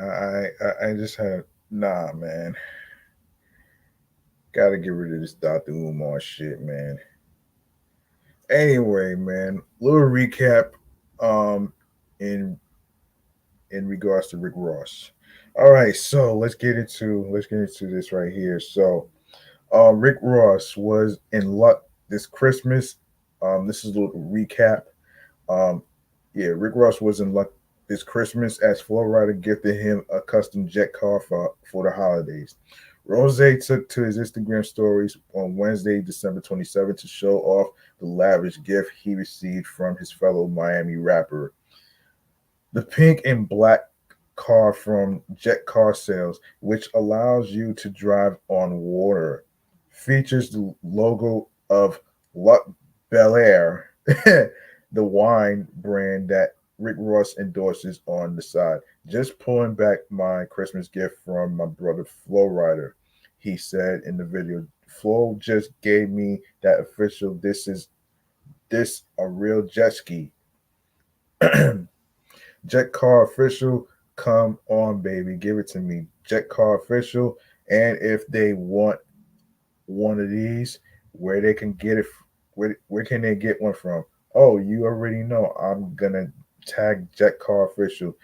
I just had nah, man. Gotta get rid of this Dr. Umar shit, man. Anyway, man, little recap um in regards to Rick Ross. All right, so let's get into this right here. So Rick Ross was in luck this Christmas. This is a little recap. Um yeah, Rick Ross was in luck this Christmas as Flo Rida gifted him a custom jet car for the holidays. Rose took to his Instagram stories on Wednesday, December 27th, to show off the lavish gift he received from his fellow Miami rapper. The pink and black car from Jet Car Sales, which allows you to drive on water, features the logo of Luck Bel Air, the wine brand that Rick Ross endorses on the side. Just pulling back my Christmas gift from my brother Flo Rida, he said in the video. Flo just gave me that official. This a real jet ski. Jet Car Official, come on, baby, give it to me. Jet Car Official, and if they want one of these, where they can get it, where can they get one from? Oh, you already know. I'm gonna tag Jet Car Official.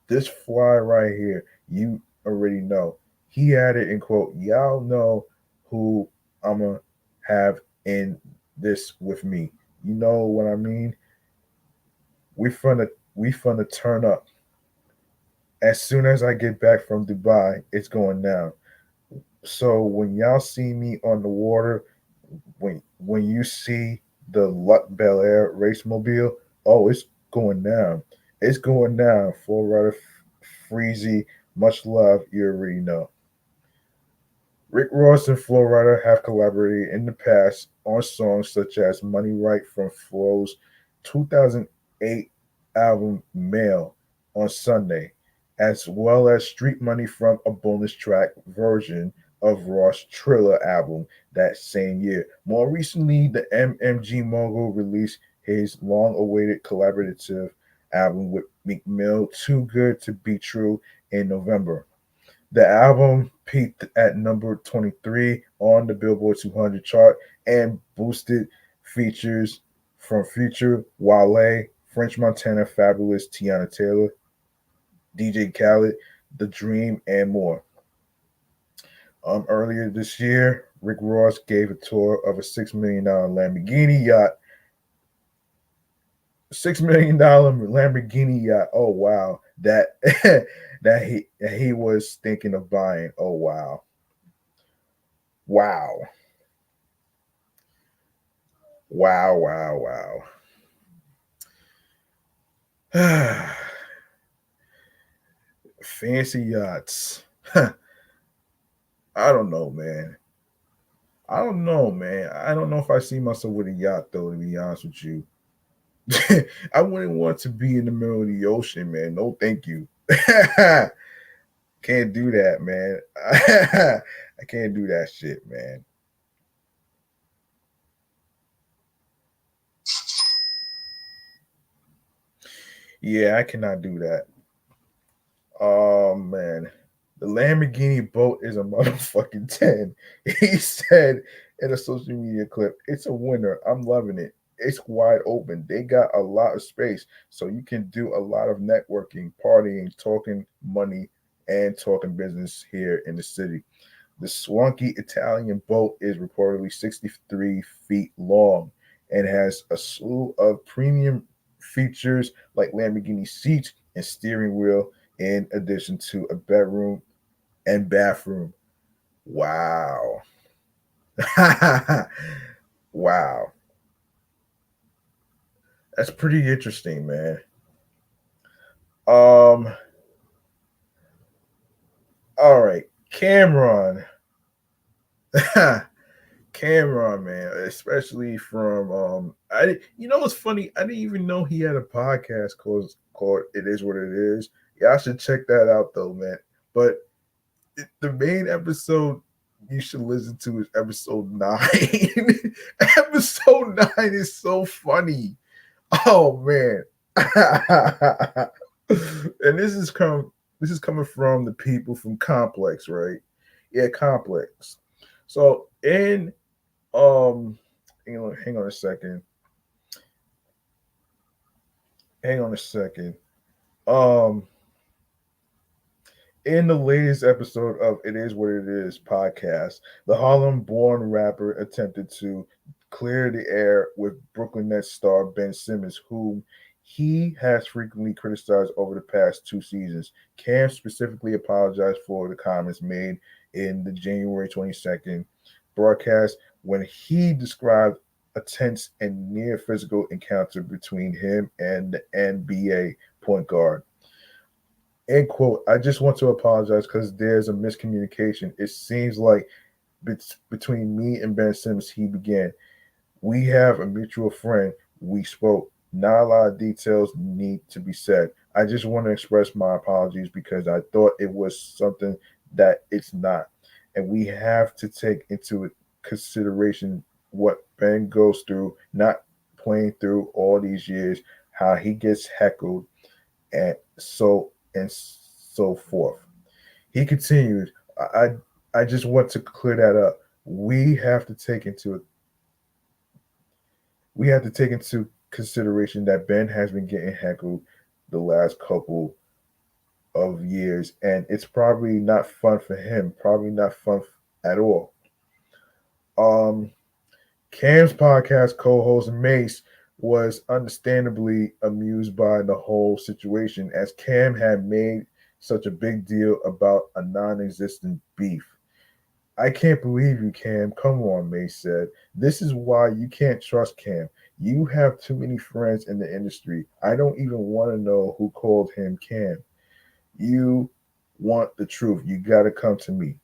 This fly right here, you already know. He had it in quote. Y'all know who I'ma have in this with me. You know what I mean? We finna turn up. As soon as I get back from Dubai, it's going down. So when y'all see me on the water, when you see the Luck Bel Air race mobile, oh, it's going down. It's going down. Full Rider Freezy, much love. You already know. Rick Ross and Flo Rida have collaborated in the past on songs such as Money Right from Flo's 2008 album Mail on Sunday, as well as Street Money from a bonus track version of Ross' Triller album that same year. More recently, the MMG mogul released his long awaited collaborative album with Meek Mill, Too Good to Be True, in November. The album peaked at number 23 on the Billboard 200 chart and boosted features from Future, Wale, French Montana, Fabulous, Tiana Taylor, DJ Khaled, The Dream, and more. Earlier this year, Rick Ross gave a tour of a $6 million Lamborghini yacht. $6 million Lamborghini yacht. Oh wow, that that he was thinking of buying. Oh wow. Wow. Wow, wow, wow. Fancy yachts. I don't know, man. I don't know, man. I don't know if I see myself with a yacht, though, to be honest with you. I wouldn't want to be in the middle of the ocean, man. No, thank you. Can't do that, man. I can't do that shit, man. Yeah, I cannot do that. Oh man. The Lamborghini boat is a motherfucking 10. He said in a social media clip, it's a winner. I'm loving it. It's wide open. They got a lot of space. So you can do a lot of networking, partying, talking money, and talking business here in the city. The swanky Italian boat is reportedly 63 feet long and has a slew of premium features like Lamborghini seats and steering wheel, in addition to a bedroom and bathroom. Wow. Wow. That's pretty interesting, man. Um, all right. Cameron. Cameron, man, especially from you know what's funny? I didn't even know he had a podcast called It Is What It Is. Yeah, I should check that out though, man. But the main episode you should listen to is episode 9. Episode 9 is so funny. Oh man. And this is coming from the people from Complex, right? Yeah, Complex. So in um, hang on a second. Hang on a second. Um, in the latest episode of It Is What It Is podcast, the Harlem born rapper attempted to clear the air with Brooklyn Nets star Ben Simmons, whom he has frequently criticized over the past 2 seasons. Cam specifically apologized for the comments made in the January 22nd broadcast when he described a tense and near physical encounter between him and the NBA point guard. End quote. I just want to apologize because there's a miscommunication. It seems like between me and Ben Simmons, he began. We have a mutual friend. We spoke. Not a lot of details need to be said. I just want to express my apologies because I thought it was something that it's not. And we have to take into consideration what Ben goes through, not playing through all these years, how he gets heckled, and so forth. He continued, I I just want to clear that up. We have to take into we have to take into consideration that Ben has been getting heckled the last couple of years, and it's probably not fun for him. Probably not fun at all. Um, Cam's podcast co-host Mace was understandably amused by the whole situation, as Cam had made such a big deal about a non-existent beef. I can't believe you, Cam. Come on, Mace said. This is why you can't trust Cam. You have too many friends in the industry. I don't even want to know who called him Cam. You want the truth. You got to come to me.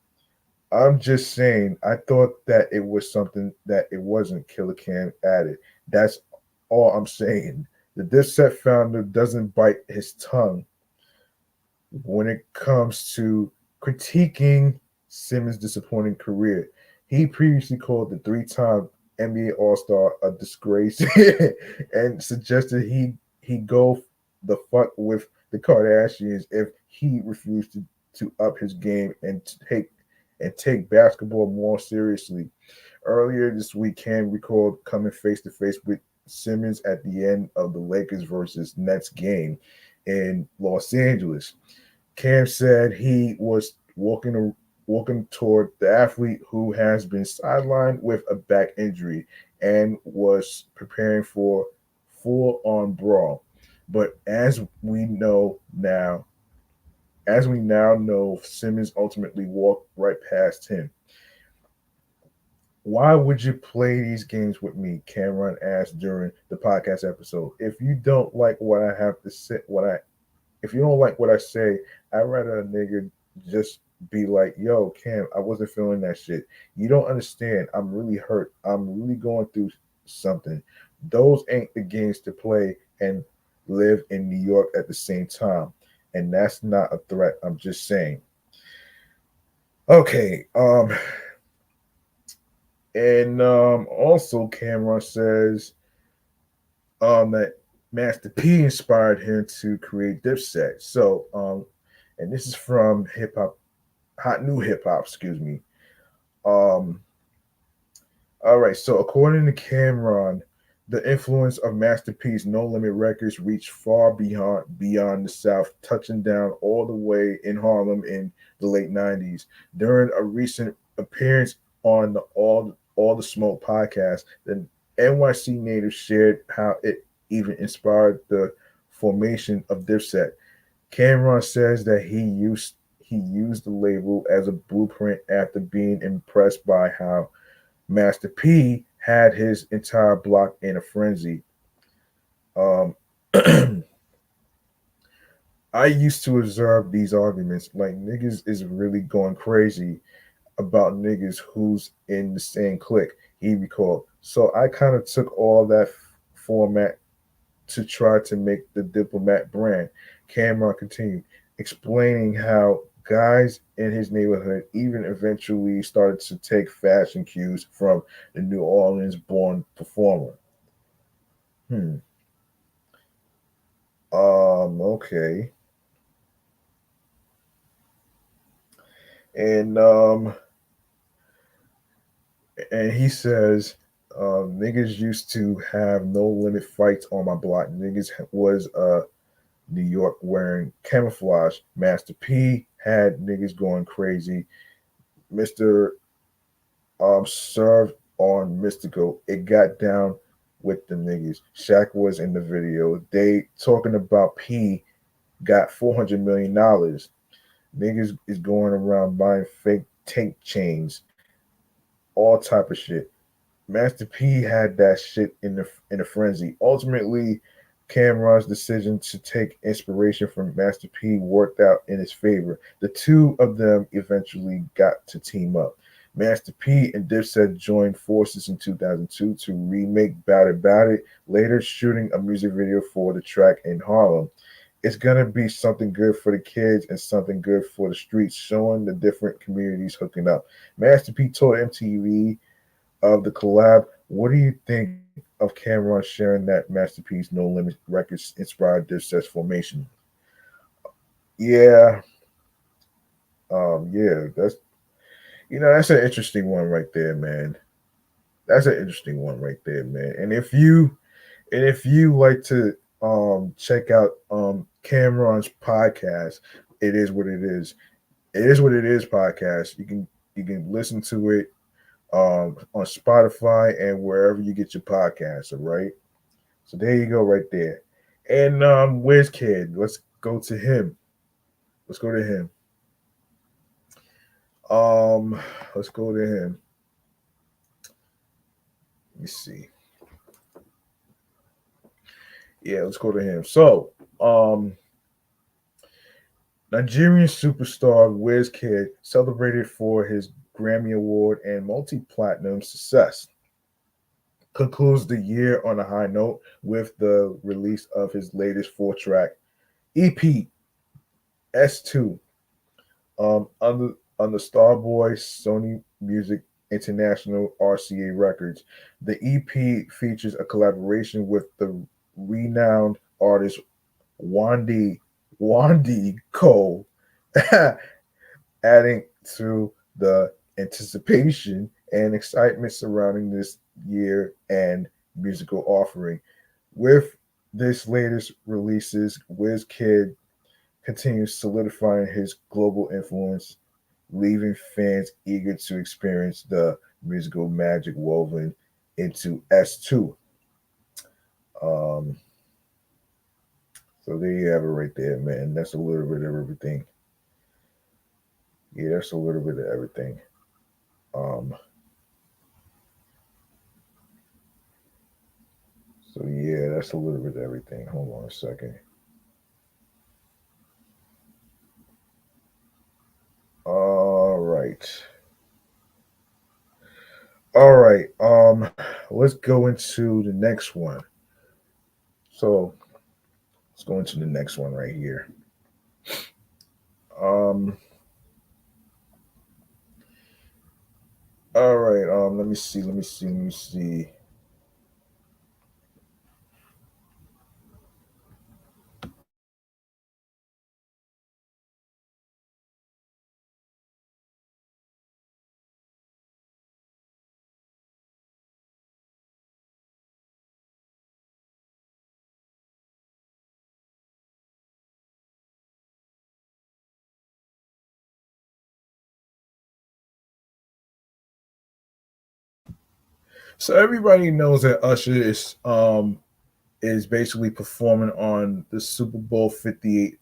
I'm just saying, I thought that it was something that it wasn't, Killer Cam added. That's all I'm saying. The Dipset founder doesn't bite his tongue when it comes to critiquing Simmons' disappointing career. He previously called the three-time NBA All-Star a disgrace and suggested he go the fuck with the Kardashians if he refused to up his game and take basketball more seriously. Earlier this week, Cam recalled coming face to face with Simmons at the end of the Lakers versus Nets game in Los Angeles. Cam said he was walking toward the athlete who has been sidelined with a back injury and was preparing for full on brawl. But as we now know, Simmons ultimately walked right past him. Why would you play these games with me? Cameron asked during the podcast episode. If you don't like what I say, I'd rather a nigga just be like, yo, Cam, I wasn't feeling that shit. You don't understand. I'm really hurt. I'm really going through something. Those ain't the games to play and live in New York at the same time. And that's not a threat. I'm just saying. Okay. And also Cameron says that Master P inspired him to create Dipset. So, and this is from hip hop, hot new hip hop, excuse me. Um, all right. So, according to Cameron, the influence of Master P's No Limit Records reached far beyond the South, touching down all the way in Harlem in the late '90s. During a recent appearance on the All the Smoke podcast, the NYC native shared how it even inspired the formation of Dipset. Cameron says that he used the label as a blueprint after being impressed by how Master P had his entire block in a frenzy. Um, I used to observe these arguments like niggas is really going crazy about niggas who's in the same clique, he recalled. So I kind of took all that format to try to make the Diplomat brand. Cameron continued, explaining how guys in his neighborhood even eventually started to take fashion cues from the New Orleans born performer. Hmm. Okay. And he says, niggas used to have no limit fights on my block. Niggas was New York wearing camouflage. Master P had niggas going crazy. Mr. Served on Mystical. It got down with the niggas. Shaq was in the video. They talking about P got $400 million. Niggas is going around buying fake tank chains, all type of shit. Master P had that shit in a frenzy. Ultimately, Cameron's decision to take inspiration from Master P worked out in his favor. The two of them eventually got to team up. Master P and Dipset joined forces in 2002 to remake Bout It, later shooting a music video for the track in Harlem. It's gonna be something good for the kids and something good for the streets, showing the different communities hooking up. Master P told MTV of the collab. What do you think of Cameron sharing that masterpiece, No Limit Records, inspired Dipset's formation? Yeah, yeah, that's an interesting one right there, man. That's an interesting one right there, man. And if you like to check out Cameron's podcast, it is what it is. It is what it is podcast. You can listen to it on Spotify and wherever you get your podcasts. All right. So there you go, right there. And Wizkid, let's go to him. Let's go to him. Um, let's go to him. Let me see. Yeah, let's go to him. So, Nigerian superstar Wizkid celebrated for his Grammy Award and multi-platinum success. Concludes the year on a high note with the release of his latest four-track EP S2 on the Starboy Sony Music International RCA Records. The EP features a collaboration with the renowned artist Wandi Cole, adding to the anticipation and excitement surrounding this year and musical offering. With this latest releases, Wizkid continues solidifying his global influence, leaving fans eager to experience the musical magic woven into S2. Um, so there you have it right there, man. That's a little bit of everything. Yeah, that's a little bit of everything. Um, so yeah, that's a little bit of everything. Hold on a second. All right. All right. Let's go into the next one. So let's go into the next one right here. Um, all right. Let me see. Let me see. Let me see. So everybody knows that Usher is basically performing on the Super Bowl 58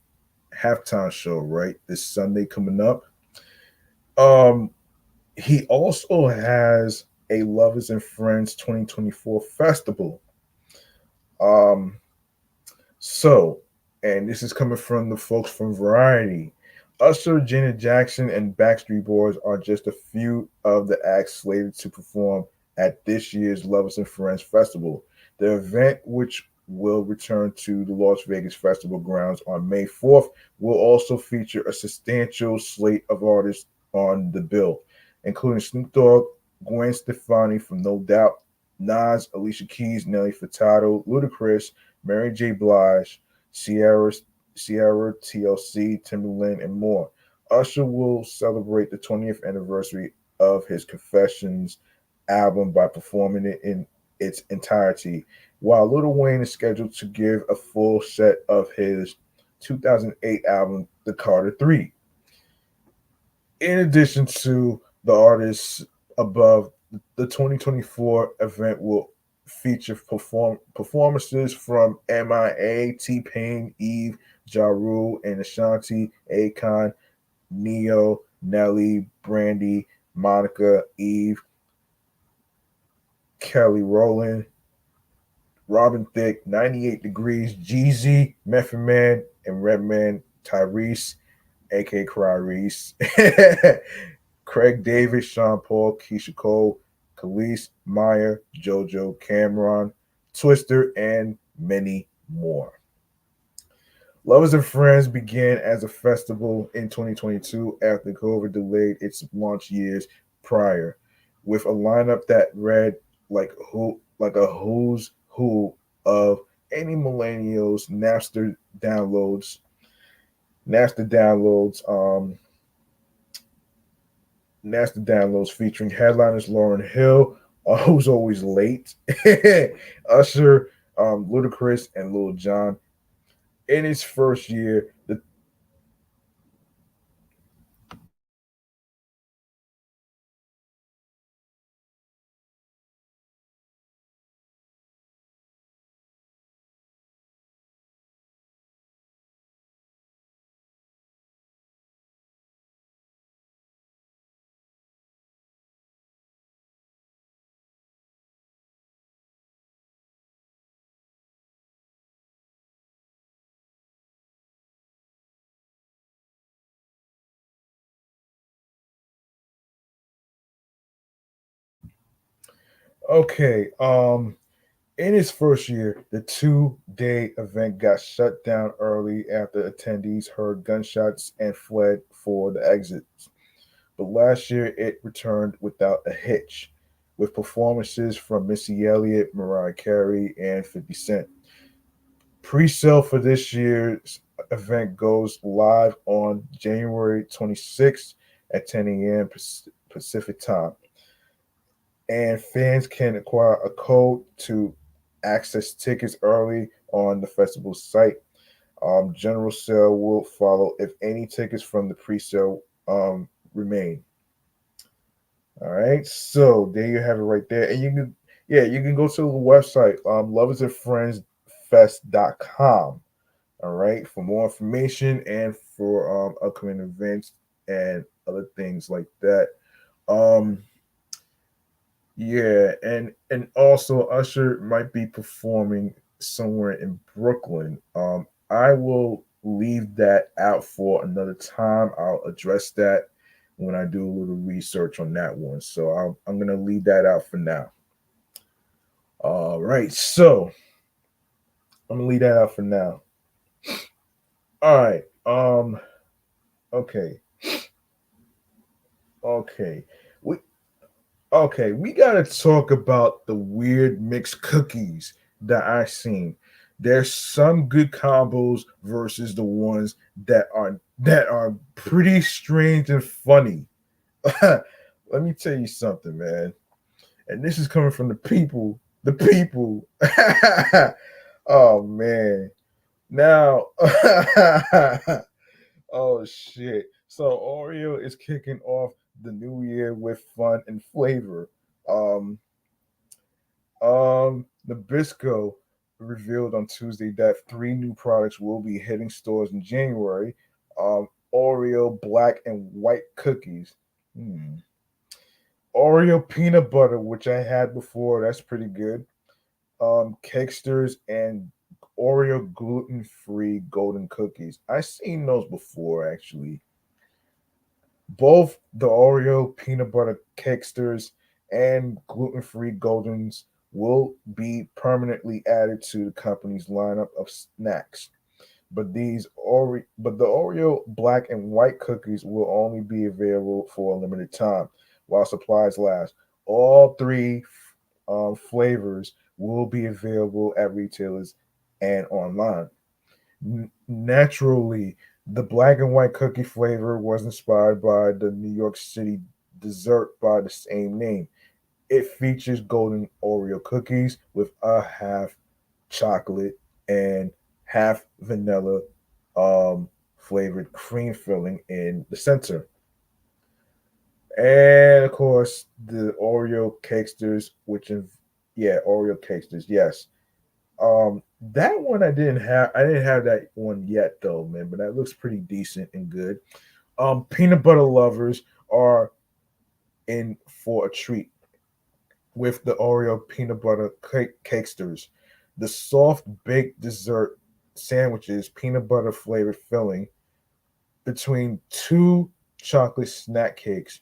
halftime show, right? This Sunday coming up. Um, he also has a Lovers and Friends 2024 festival. Um, So, and this is coming from the folks from Variety. Usher, Janet Jackson, and Backstreet Boys are just a few of the acts slated to perform at this year's Lovers and Friends Festival. The event, which will return to the Las Vegas Festival grounds on May 4th, will also feature a substantial slate of artists on the bill, including Snoop Dogg, Gwen Stefani from No Doubt, Nas, Alicia Keys, Nelly Furtado, Ludacris, Mary J. Blige, Sierra, Sierra, TLC, Timberland, and more. Usher will celebrate the 20th anniversary of his Confessions album by performing it in its entirety, while Lil Wayne is scheduled to give a full set of his 2008 album, The Carter 3. In addition to the artists above, the 2024 event will feature performances from MIA, T Pain, Eve, Ja Rule, and Ashanti, Akon, Neo, Nelly, Brandy, Monica, Eve, Kelly Rowland, Robin Thicke, 98 Degrees, Jeezy, Method Man, and Redman, Tyrese, aka Clarice, Craig David, Sean Paul, Keisha Cole, Khalees, Meyer, JoJo, Cameron, Twister, and many more. Lovers and Friends began as a festival in 2022 after COVID delayed its launch years prior, with a lineup that read like a who's who of any millennials Napster downloads, Napster downloads featuring headliners Lauren Hill, who's always late, Usher, Ludacris, and Lil Jon. In its first year, the okay, in its first year, the 2-day event got shut down early after attendees heard gunshots and fled for the exits. But last year, it returned without a hitch, with performances from Missy Elliott, Mariah Carey, and 50 Cent. Pre-sale for this year's event goes live on January 26th at 10 a.m. Pacific time, and fans can acquire a code to access tickets early on the festival site. General sale will follow if any tickets from the pre-sale remain. All right, so there you have it right there, and you can go to the website loversandfriendsfest.com. All right, for more information and for upcoming events and other things like that. Um, yeah, and also Usher might be performing somewhere in Brooklyn. I will leave that out for another time. I'll address that when I do a little research on that one. So I'm gonna leave that out for now. All right, so I'm gonna leave that out for now. All right. Okay. Okay. We we gotta talk about the weird mixed cookies that I've seen. There's some good combos versus the ones that are pretty strange and funny. Let me tell you something, man. And this is coming from the people. The people. Oh man. Now oh shit. So Oreo is kicking off the new year with fun and flavor. Um Nabisco revealed on Tuesday that three new products will be hitting stores in January. Oreo black and white cookies. Hmm. Oreo peanut butter, which I had before. That's pretty good. Cakesters and Oreo gluten-free golden cookies. I seen those before actually. Both the Oreo peanut butter cakesters and gluten-free goldens will be permanently added to the company's lineup of snacks. But the Oreo black and white cookies will only be available for a limited time while supplies last. All three flavors will be available at retailers and online. Naturally, the black and white cookie flavor was inspired by the New York City dessert by the same name. It features golden Oreo cookies with a half chocolate and half vanilla flavored cream filling in the center. And of course, the Oreo cakesters, Oreo cakesters, yes. That one I didn't have. I didn't have that one yet though, man. But that looks pretty decent and good. Peanut butter lovers are in for a treat with the Oreo peanut butter cakesters. The soft baked dessert sandwiches, peanut butter flavored filling between two chocolate snack cakes.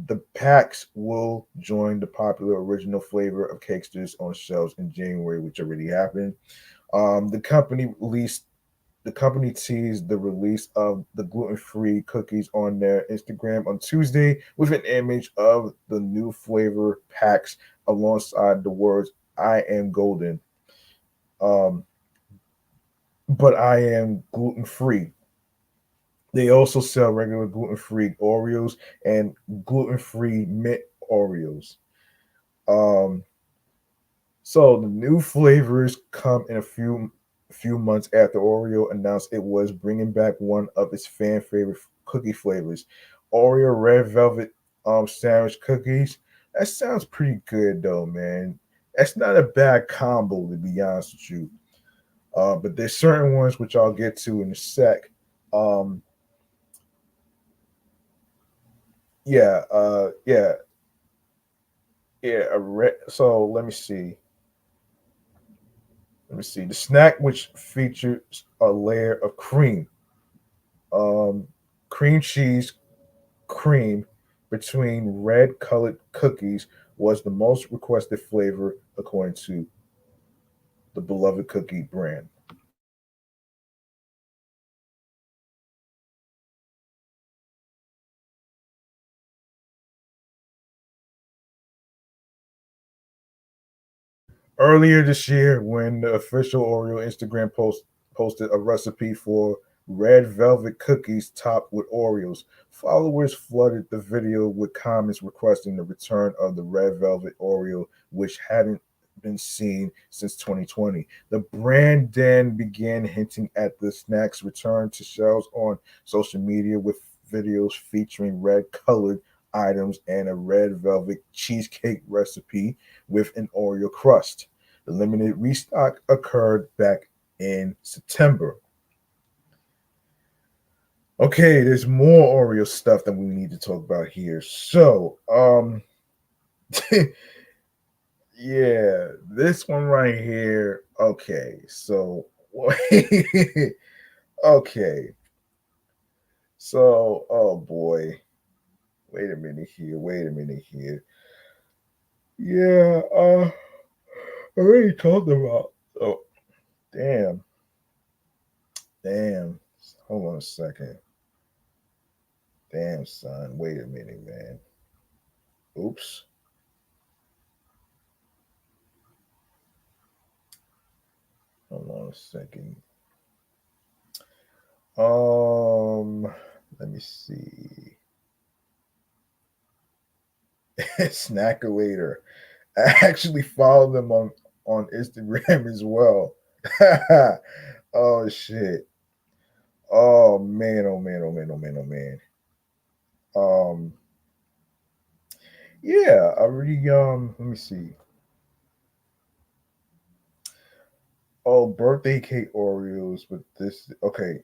The packs will join the popular original flavor of cakesters on shelves in January, which already happened. The company released the company teased the release of the gluten-free cookies on their Instagram on Tuesday with an image of the new flavor packs alongside the words "I am golden," um, but I am gluten-free. They also sell regular gluten-free Oreos and gluten-free mint Oreos. Um, So the new flavors come in a few months after Oreo announced it was bringing back one of its fan favorite cookie flavors, Oreo red velvet sandwich cookies. That sounds pretty good though, man. That's not a bad combo to be honest with you. But there's certain ones which I'll get to in a sec. Um, yeah, yeah. So let me see. Let me see. The snack which features a layer of um, cream cheese cream between red colored cookies was the most requested flavor according to the beloved cookie brand. Earlier this year, when the official Oreo Instagram posted a recipe for red velvet cookies topped with Oreos, followers flooded the video with comments requesting the return of the red velvet Oreo, which hadn't been seen since 2020. The brand then began hinting at the snack's return to shelves on social media with videos featuring red colored items and a red velvet cheesecake recipe with an Oreo crust. The limited restock occurred back in September. Okay, there's more Oreo stuff that we need to talk about here. So, yeah, this one right here. Okay, so, okay, so, oh boy, wait a minute here. Wait a minute here. Yeah, I already talked about. Oh, damn, damn. Hold on a second. Damn, son. Wait a minute, man. Oops. Hold on a second. Um, Let me see. Snackulator. I actually follow them on Instagram as well. Oh shit. Oh man. Oh man. Oh man. Oh man. Oh man. Um. Yeah. I really. Let me see. Oh, birthday cake Oreos, but this okay.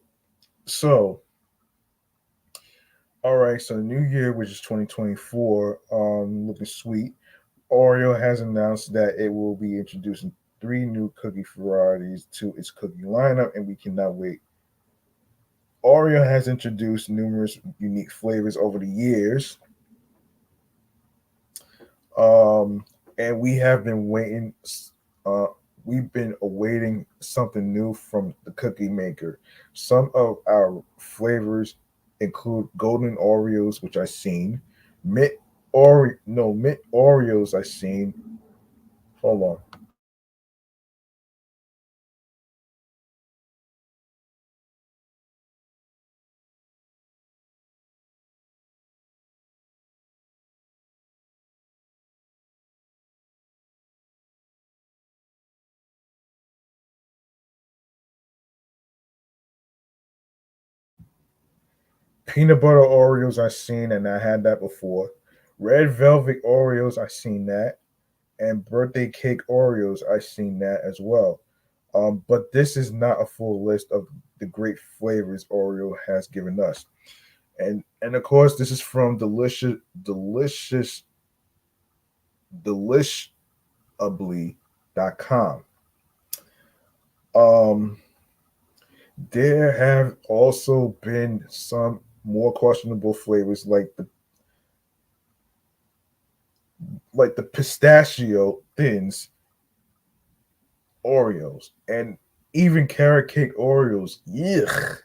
So, all right, so New Year, which is 2024, looking sweet. Oreo has announced that it will be introducing three new cookie varieties to its cookie lineup, and we cannot wait. Oreo has introduced numerous unique flavors over the years, and we have been waiting. Uh, we've been awaiting something new from the cookie maker. Some of our flavors include golden Oreos, which I've seen, mint Oreos I've seen. Hold on. Peanut butter Oreos I've seen, and I had that before. Red velvet Oreos I've seen that, and birthday cake Oreos I've seen that as well. But this is not a full list of the great flavors Oreo has given us. And of course, this is from deliciously.com. Um, there have also been some more questionable flavors like the pistachio thins Oreos and even carrot cake Oreos. Yuck.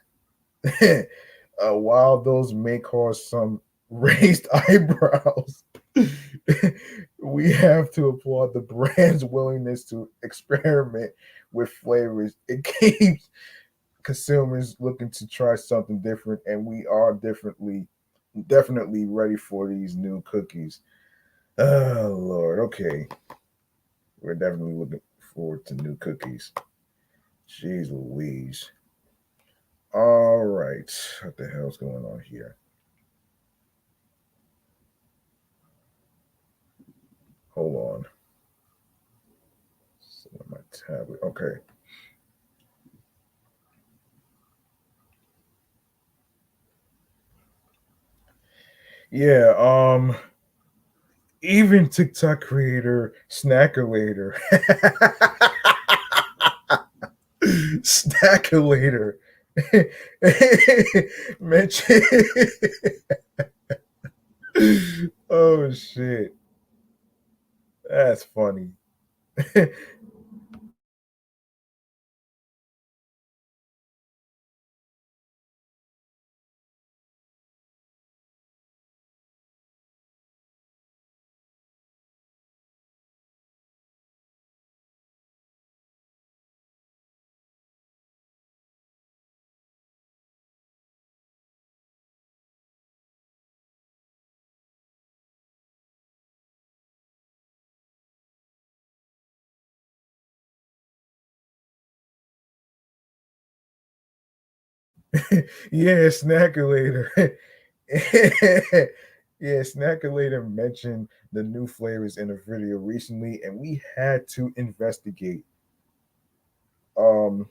While those may cause some raised eyebrows, we have to applaud the brand's willingness to experiment with flavors. It keeps consumers looking to try something different, and we are definitely ready for these new cookies. Oh Lord, okay, we're definitely looking forward to new cookies. Jeez Louise. All right, what the hell's going on here? Hold on. So my tablet. Okay. Yeah. Even TikTok creator Snackulator, Snackulator, mentioned. Oh shit, that's funny. Yeah, Snackulator. Yeah, Snackulator mentioned the new flavors in a video recently, and we had to investigate. Um,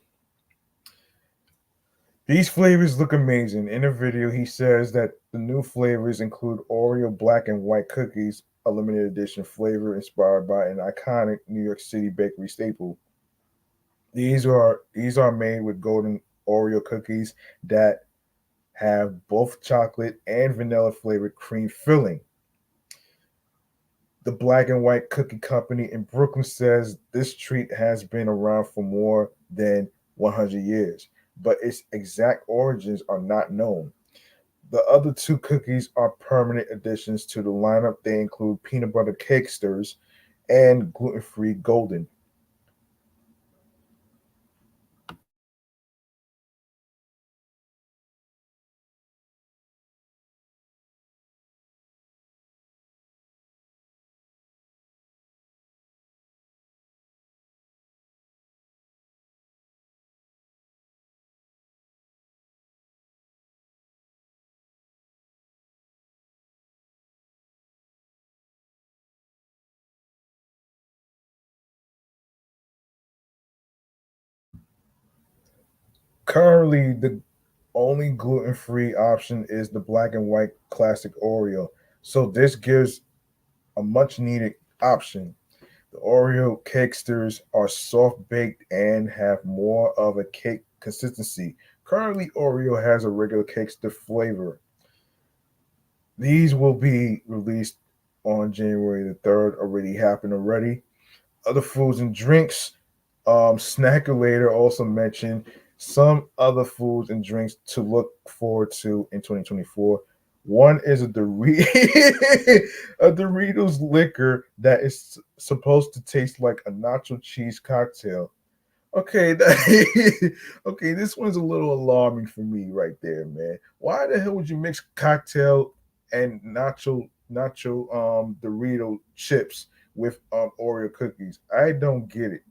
these flavors look amazing. In a video, he says that the new flavors include Oreo black and white cookies, a limited edition flavor inspired by an iconic New York City bakery staple. These are made with golden Oreo cookies that have both chocolate and vanilla flavored cream filling. The Black and White Cookie Company in Brooklyn says this treat has been around for more than 100 years, but its exact origins are not known. The other two cookies are permanent additions to the lineup. They include peanut butter cakesters and gluten free golden. Currently, the only gluten-free option is the black and white classic Oreo. So this gives a much needed option. The Oreo cakesters are soft baked and have more of a cake consistency. Currently, Oreo has a regular cakester flavor. These will be released on January the 3rd, already happened already. Other foods and drinks. Snackulator also mentioned some other foods and drinks to look forward to in 2024. One is a Doritos liquor that is supposed to taste like a nacho cheese cocktail. Okay, okay, this one's a little alarming for me right there, man. Why the hell would you mix cocktail and nacho Dorito chips with Oreo cookies? I don't get it.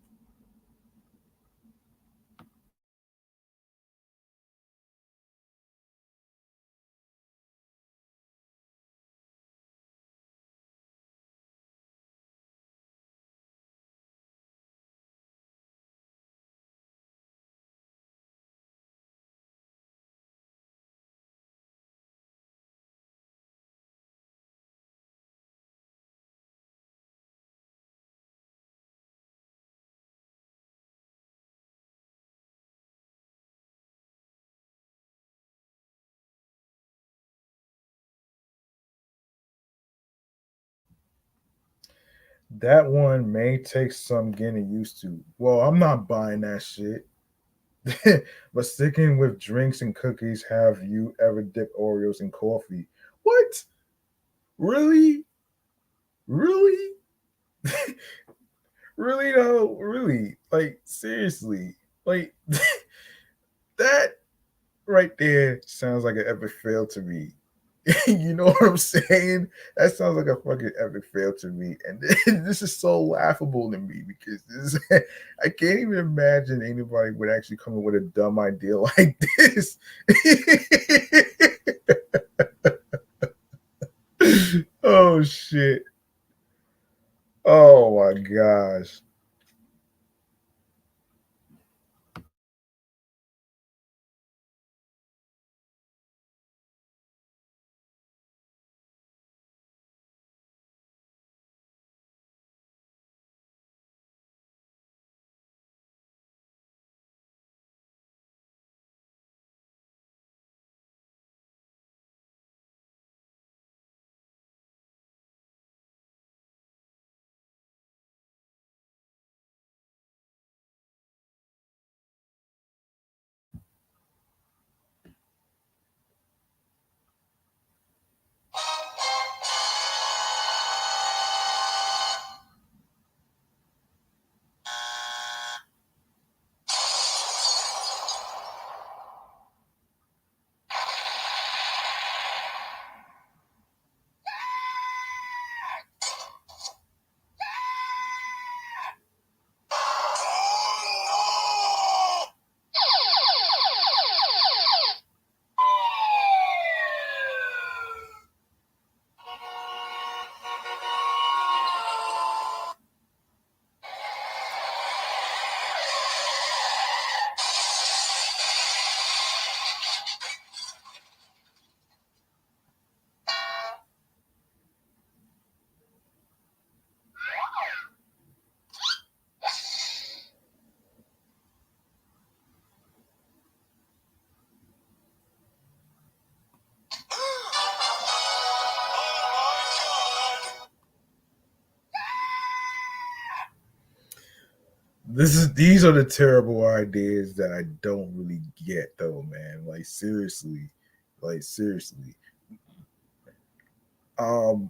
That one may take some getting used to. Well, I'm not buying that shit. But sticking with drinks and cookies, have you ever dipped Oreos in coffee? What? Really? Really? Really though? Really? Like seriously? Like that right there sounds like an epic fail to me. You know what I'm saying? That sounds like a fucking epic fail to me. And this is so laughable to me because I can't even imagine anybody would actually come up with a dumb idea like this. Oh shit. Oh my gosh. These are the terrible ideas that I don't really get though, man. Like seriously. Like seriously. Um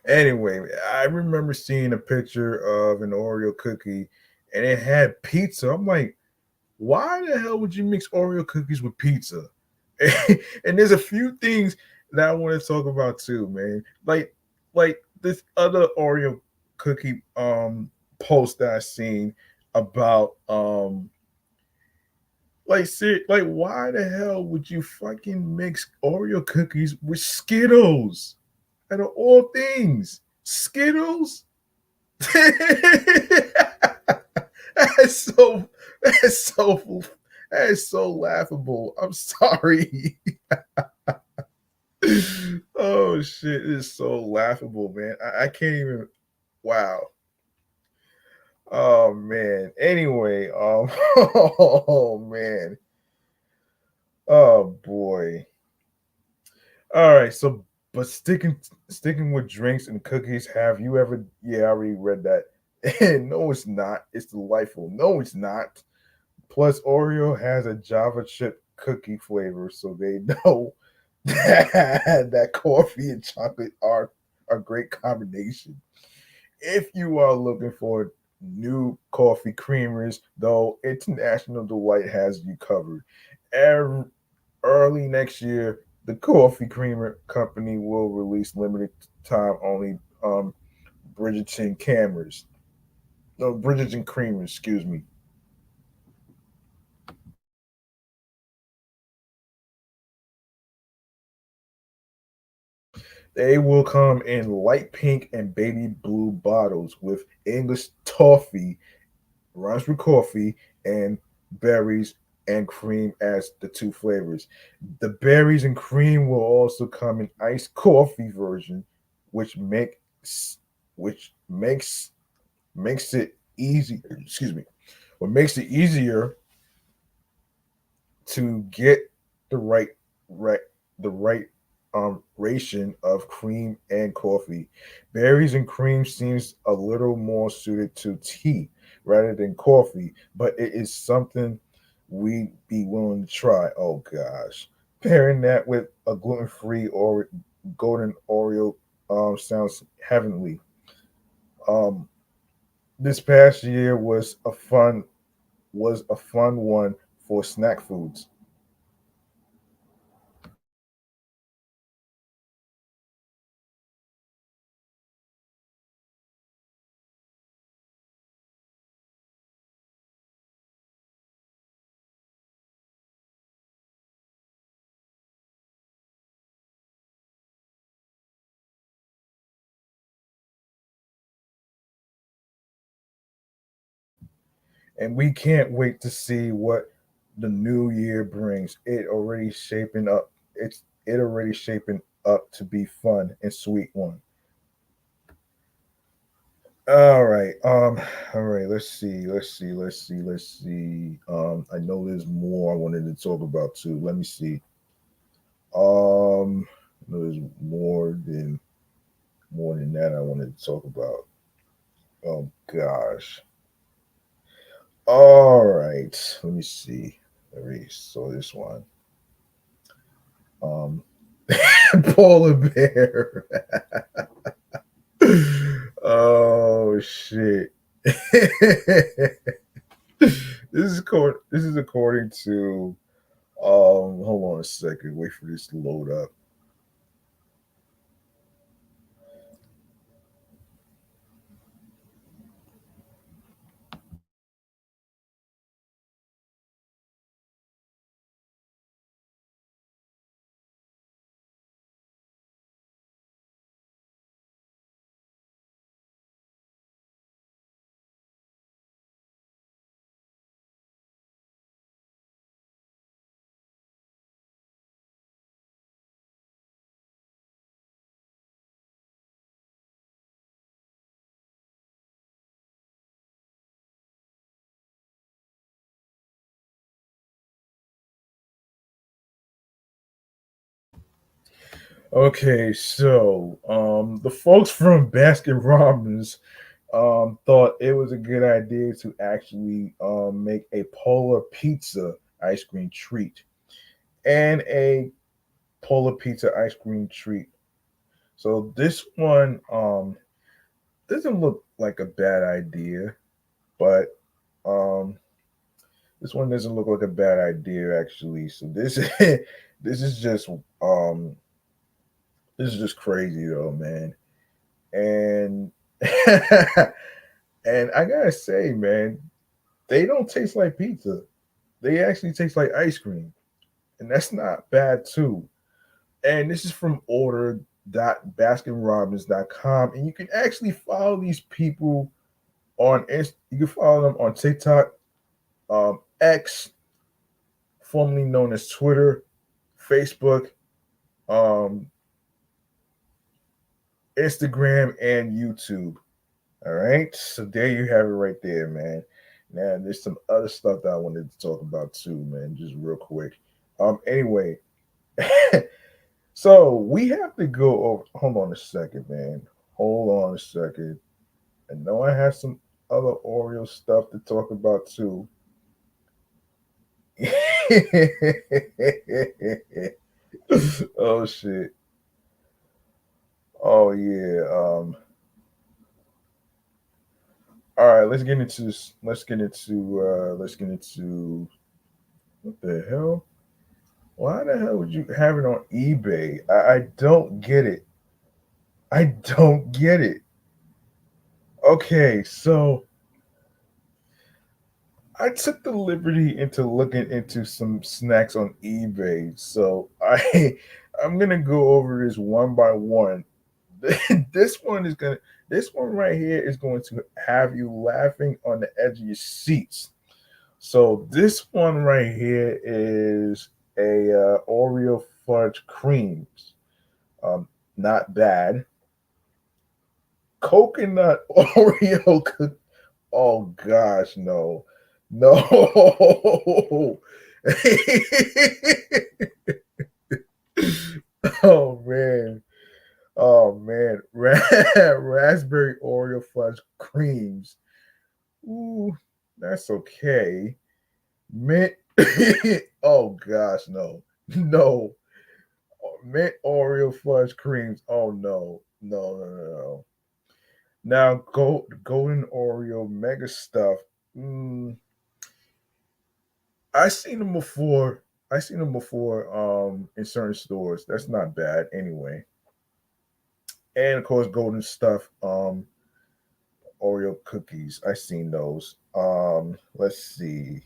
anyway, I remember seeing a picture of an Oreo cookie and it had pizza. I'm like, why the hell would you mix Oreo cookies with pizza? And there's a few things that I want to talk about too, man. Like this other Oreo cookie post that I seen about like why the hell would you fucking mix Oreo cookies with Skittles? Out of all things, Skittles. That's so that's so that is so laughable. I'm sorry. Oh shit, it's so laughable, man. I can't even. Wow. Oh man. Anyway, oh man. Oh boy. All right. So, but sticking with drinks and cookies, have you ever? Yeah, I already read that. And no, it's not. It's delightful. No, it's not. Plus, Oreo has a Java chip cookie flavor, so they know that coffee and chocolate are a great combination. If you are looking for new coffee creamers, though, International Delight has you covered. Every, early next year, the coffee creamer company will release limited time only Bridgerton cameras. No, Bridgerton creamers, excuse me. They will come in light pink and baby blue bottles with English toffee, rhymes with coffee, and berries and cream as the two flavors. The berries and cream will also come in iced coffee version, which which makes it easy. Excuse me. What makes it easier to get the right the right ration of cream and coffee. Berries and cream seems a little more suited to tea rather than coffee, but it is something we'd be willing to try. Oh gosh. Pairing that with a gluten-free or golden Oreo sounds heavenly. Um this past year was a fun one for snack foods. And we can't wait to see what the new year brings. It already shaping up to be fun and sweet one. All right. All right, let's see. I know there's more I wanted to talk about too. Let me see. I know there's more than that I wanted to talk about. Oh gosh. All right. Let me see. Let me saw this one. Um, Polar bear. Oh shit. This is according to hold on a second, wait for this to load up. Okay, so the folks from Baskin Robbins thought it was a good idea to actually make a polar pizza ice cream treat and a polar pizza ice cream treat. So this one doesn't look like a bad idea, but um this one doesn't look like a bad idea actually. So this this is just um this is just crazy though, man. And and I gotta say, man, they don't taste like pizza. They actually taste like ice cream, and that's not bad too. And this is from order.baskinrobbins.com, and you can actually follow these people You can follow them on TikTok, X, formerly known as Twitter, Facebook, um, Instagram, and YouTube. All right, so there you have it right there, man. Now there's some other stuff that I wanted to talk about too, man, just real quick. Anyway, so we have to go over. Hold on a second, man. Hold on a second. I know I have some other Oreo stuff to talk about too. Oh shit. Oh yeah. All right, let's get into what the hell? Why the hell would you have it on eBay? I don't get it. I don't get it. Okay, so I took the liberty into looking into some snacks on eBay. So I'm gonna go over this one by one. this one is gonna this one right here is going to have you laughing on the edge of your seats. So this one right here is a Oreo fudge creams. Not bad. Coconut Oreo cook. Oh gosh, no, no. Oh man, oh man. Raspberry Oreo fudge creams. Ooh, that's okay. Mint. Oh gosh, no, no. Mint Oreo fudge creams. Oh no, no, no, no, no. Now, golden Oreo mega stuff. Mm, I seen them before. I seen them before. In certain stores. That's not bad anyway. And of course, golden stuff. Oreo cookies. I seen those. Let's see.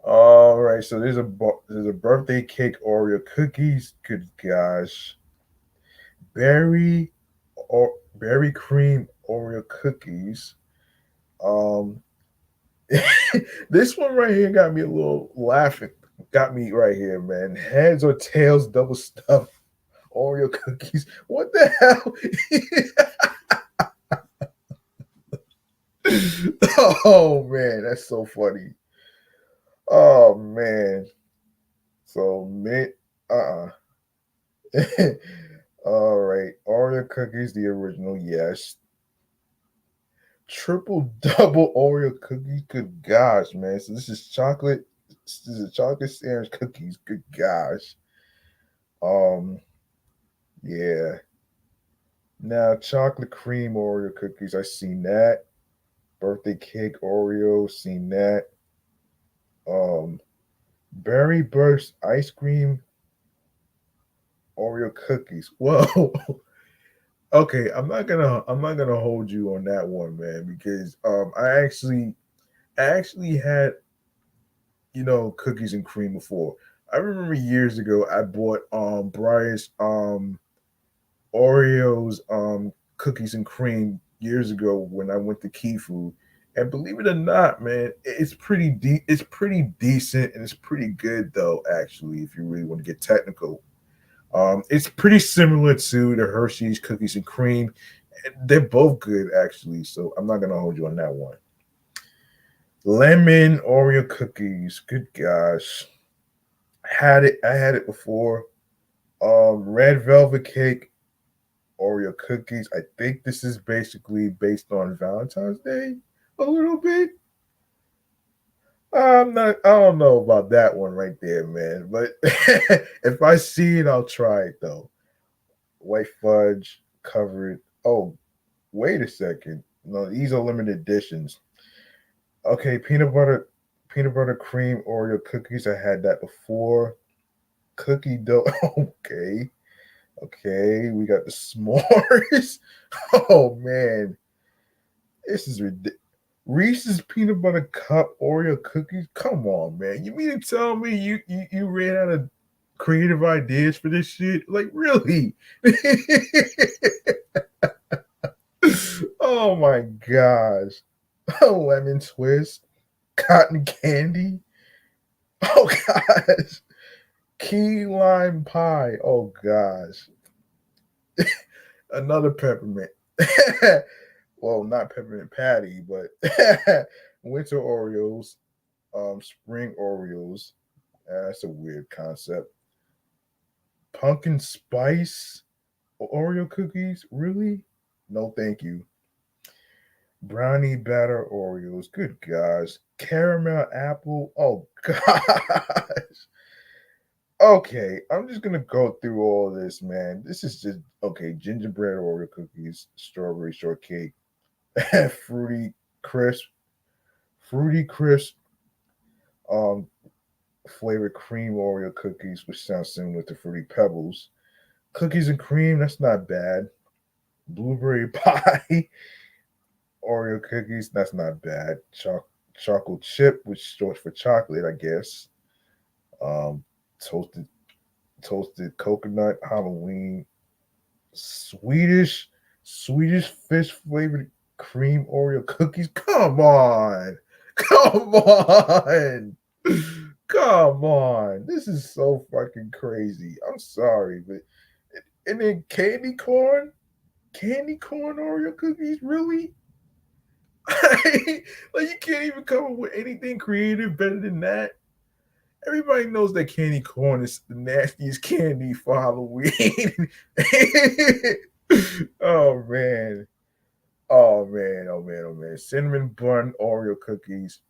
All right. So there's a birthday cake Oreo cookies. Good gosh. Berry or berry cream Oreo cookies. Um, this one right here got me a little laughing. Got me right here, man. Heads or tails, double stuffed Oreo cookies. What the hell? Oh man, that's so funny. Oh man. So mint. All right. Oreo cookies, the original, yes. Triple double Oreo cookies. Good gosh, man. So this is chocolate. This is chocolate sandwich cookies. Good gosh. Um, yeah. Now chocolate cream Oreo cookies. I seen that. Birthday cake Oreo. Seen that. Um, berry burst ice cream Oreo cookies. Whoa. Okay, I'm not gonna hold you on that one, man, because I actually had cookies and cream before. I remember years ago I bought Briar's Oreos cookies and cream years ago when I went to Key Food. And believe it or not, man, it's pretty decent and it's pretty good though, actually, if you really want to get technical. It's pretty similar to the Hershey's cookies and cream. They're both good actually, so I'm not gonna hold you on that one. Lemon Oreo cookies. Good gosh. I had it before. Red velvet cake Oreo cookies. I think this is basically based on Valentine's Day a little bit. I don't know about that one right there, man. But if I see it, I'll try it though. White fudge covered. Oh, wait a second. No, these are limited editions. Okay, peanut butter cream Oreo cookies. I had that before. Cookie dough. Okay. Okay. We got the s'mores. Oh man. This is ridiculous. Reese's peanut butter cup Oreo cookies. Come on, man. You mean to tell me you ran out of creative ideas for this shit? Like really? Oh my gosh. Lemon twist, cotton candy. Oh gosh. Key lime pie. Oh gosh. Another peppermint. Well, not peppermint patty, but winter Oreos, spring Oreos. That's a weird concept. Pumpkin spice Oreo cookies? Really? No, thank you. Brownie batter Oreos. Good gosh. Caramel apple. Oh gosh. Okay, I'm just gonna go through all this, man. This is just okay. Gingerbread Oreo cookies, strawberry shortcake, fruity crisp, fruity crisp, um, flavored cream Oreo cookies, which sounds similar to fruity pebbles. Cookies and cream, that's not bad. Blueberry pie, Oreo cookies, that's not bad. Chocolate chip, which short for chocolate, I guess. Um, toasted toasted coconut Halloween, Swedish Swedish fish flavored cream Oreo cookies. Come on, come on, come on. This is so fucking crazy. I'm sorry, but and then candy corn Oreo cookies, really? Like you can't even come up with anything creative better than that. Everybody knows that candy corn is the nastiest candy for Halloween. Oh man. Oh man. Oh man. Oh man. Cinnamon bun Oreo cookies.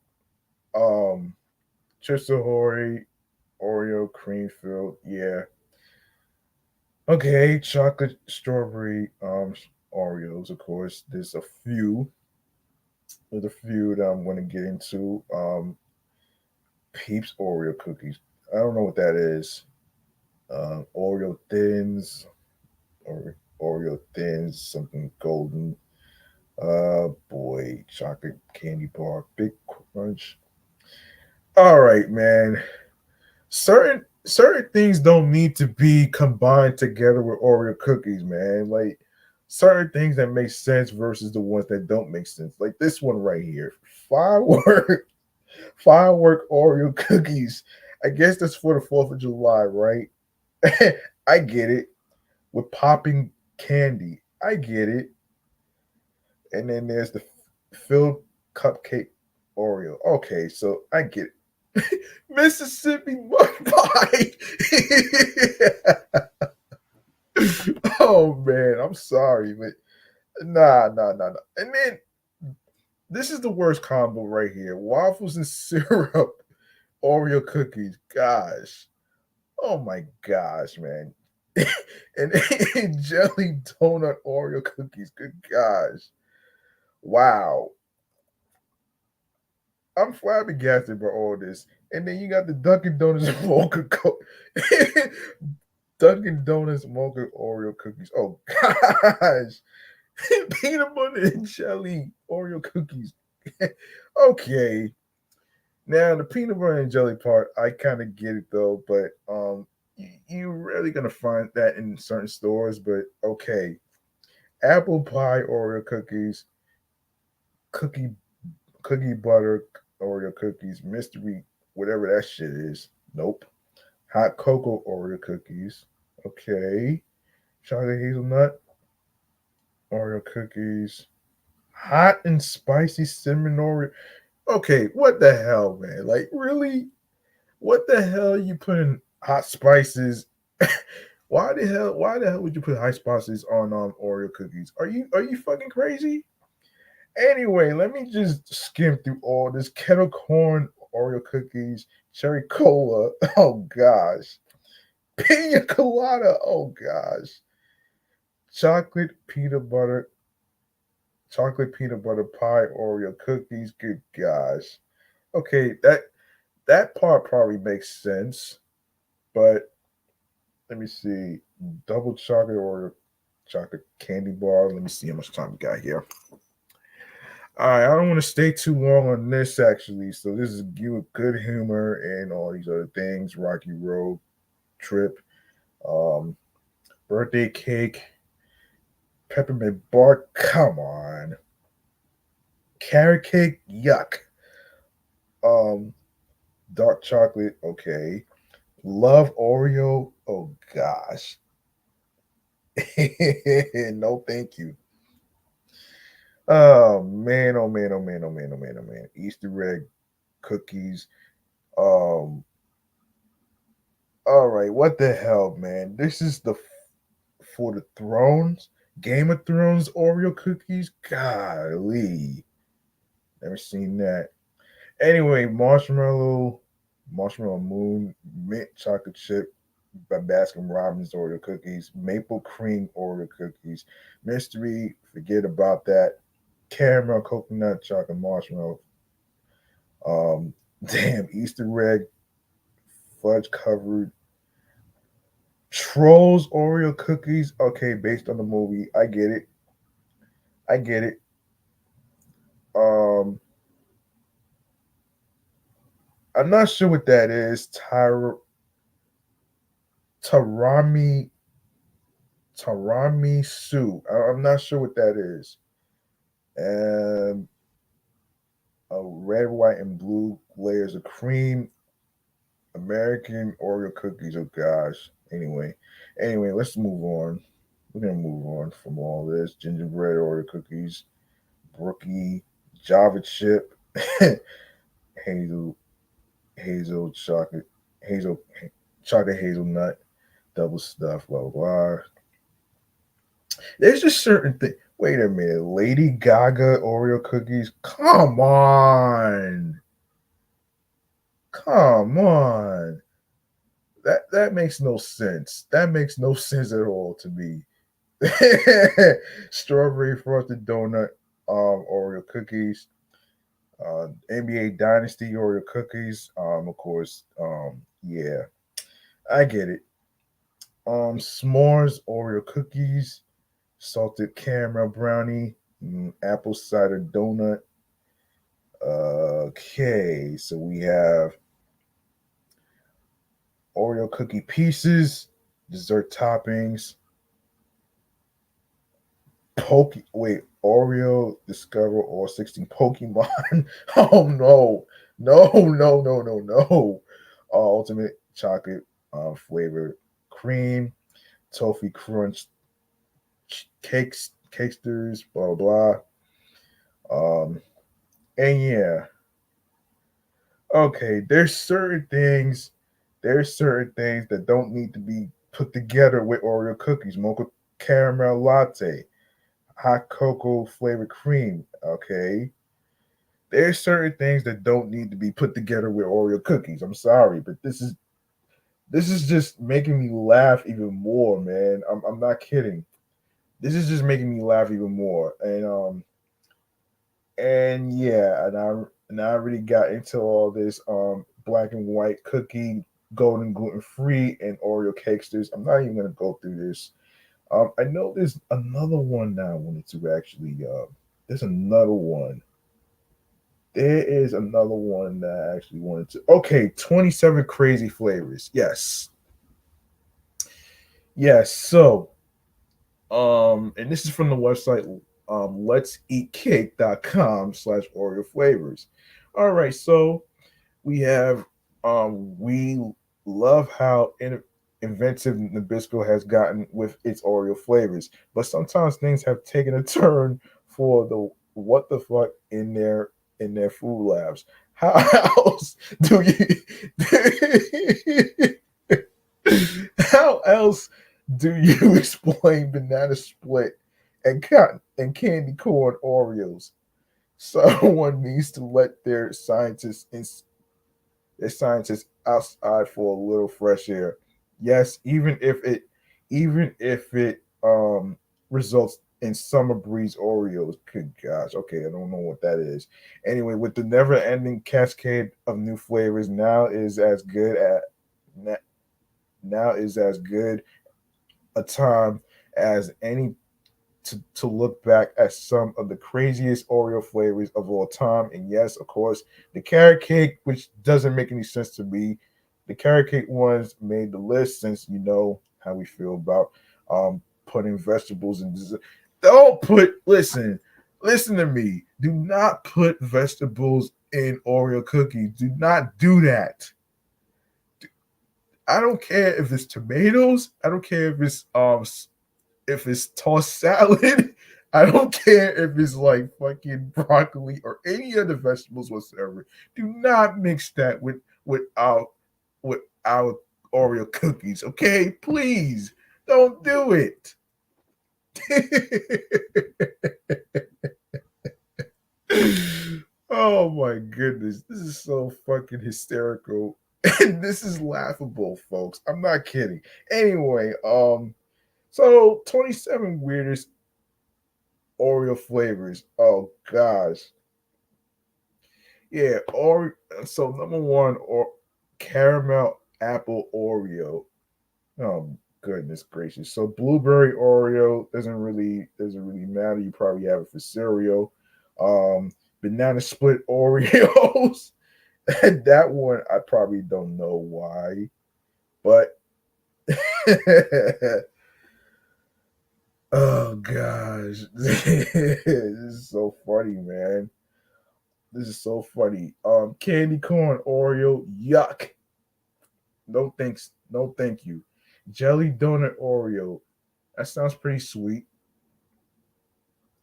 Um Chips Ahoy Oreo cream filled. Yeah. Okay. Chocolate strawberry Oreos, of course. There's a few. There's a few that I'm gonna get into. Peeps Oreo cookies. I don't know what that is. Oreo thins, or Oreo thins, something golden. Boy, chocolate candy bar, big crunch. All right, man. Certain things don't need to be combined together with Oreo cookies, man. Like certain things that make sense versus the ones that don't make sense. Like this one right here, firework Oreo cookies. I guess that's for the 4th of July, right? I get it. With popping candy. I get it. And then there's the filled cupcake Oreo. Okay, so I get it. Mississippi mud pie. Oh man, I'm sorry, but nah. And then this is the worst combo right here: waffles and syrup Oreo cookies. Gosh, oh my gosh, man. and, and jelly donut Oreo cookies. Good gosh. Wow. I'm flabbergasted by all this. And then you got the Dunkin' Donuts mocha Dunkin' Donuts mocha Oreo cookies. Oh gosh. Peanut butter and jelly Oreo cookies. Okay. Now the peanut butter and jelly part, I kind of get it though, but you're rarely gonna find that in certain stores. But okay, apple pie Oreo cookies, cookie cookie butter Oreo cookies, mystery whatever that shit is. Nope. Hot cocoa Oreo cookies. Okay. Chocolate hazelnut Oreo cookies. Hot and spicy cinnamon Oreo. Okay, what the hell, man? Like, really? What the hell you putting hot spices? Why the hell would you put hot spices on Oreo cookies? Are you fucking crazy? Anyway, let me just skim through all this kettle corn Oreo cookies, cherry cola. Oh gosh. Pina colada. Oh gosh. Chocolate peanut butter, chocolate peanut butter pie Oreo cookies. Good gosh. Okay, that part probably makes sense, but let me see. Double chocolate or chocolate candy bar. Let me see how much time we got here. All right, I don't want to stay too long on this actually. So this is you with good humor and all these other things. Rocky Road trip, um, birthday cake, peppermint bark. Come on. Carrot cake, yuck. Um, dark chocolate, okay. Love Oreo, oh gosh. No, thank you. Oh man, oh man, oh man, oh man, oh man, oh man. Easter egg cookies. Um, all right, what the hell, man? This is the for the Thrones, Game of Thrones Oreo cookies. Golly, never seen that. Anyway, marshmallow moon, mint chocolate chip, Baskin Robbins Oreo cookies, maple cream Oreo cookies, mystery. Forget about that. Caramel coconut chocolate marshmallow. Um, damn Easter egg fudge covered Trolls Oreo cookies. Okay, based on the movie, I get it. I get it. Um, I'm not sure what that is. Tarami Tiramisu. I'm not sure what that is. And red, white, and blue layers of cream. American Oreo cookies. Oh gosh. Anyway, let's move on. We're gonna move on from all this. Gingerbread Oreo cookies, Brookie, Java chip, hazel, hazel chocolate, hazel chocolate hazelnut, double stuff, blah blah blah. There's just certain things. Wait a minute, Lady Gaga Oreo cookies. Come on. That makes no sense. That makes no sense at all to me. Strawberry frosted donut, Oreo cookies, NBA Dynasty Oreo cookies. Of course, yeah, I get it. S'mores Oreo cookies, salted caramel brownie, apple cider donut. Okay, so we have Oreo cookie pieces, dessert toppings, Oreo Discover all 16 Pokemon. Oh no. No. Ultimate chocolate flavor cream, toffee crunch cakesters, blah blah. Um and yeah. Okay, there's certain things that don't need to be put together with Oreo cookies. Mocha caramel latte, hot cocoa flavored cream. Okay, there's certain things that don't need to be put together with Oreo cookies. I'm sorry, but this is just making me laugh even more, man. I'm not kidding. This is just making me laugh even more, and yeah, and I already got into all this black and white cookie, golden gluten free, and Oreo cakesters. I'm not even gonna go through this. I know there's another one that I wanted to actually. There's another one. There is another one that I actually wanted to. Okay, 27 crazy flavors. Yes. So, and this is from the website let'seatcake.com/Oreo flavors. All right, so we love how inventive Nabisco has gotten with its Oreo flavors, but sometimes things have taken a turn for the what the fuck in their food labs. How else do you how else do you explain banana split and cotton and candy corn Oreos? Someone needs to let their scientists outside for a little fresh air. Yes, even if it results in summer breeze Oreos. Good gosh. Okay, I don't know what that is. Anyway, with the never ending cascade of new flavors, now is as good a time as any to look back at some of the craziest Oreo flavors of all time. And yes, of course, the carrot cake, which doesn't make any sense to me. The carrot cake ones made the list since you know how we feel about putting vegetables in dessert. Don't put listen. Listen to me. Do not put vegetables in Oreo cookies. Do not do that. I don't care if it's tomatoes. I don't care if it's tossed salad. I don't care if it's like fucking broccoli or any other vegetables whatsoever. Do not mix that with our Oreo cookies, okay? Please don't do it. Oh my goodness, this is so fucking hysterical. And this is laughable, folks. I'm not kidding. Anyway, so 27 weirdest Oreo flavors. Oh gosh. Yeah, so number one, or caramel apple Oreo. Oh goodness gracious. So blueberry Oreo doesn't really matter. You probably have it for cereal. Banana split Oreos. That one I probably don't know why, but oh gosh, this is so funny, man. This is so funny. Candy corn Oreo, yuck. No thanks, no thank you. Jelly donut Oreo, that sounds pretty sweet.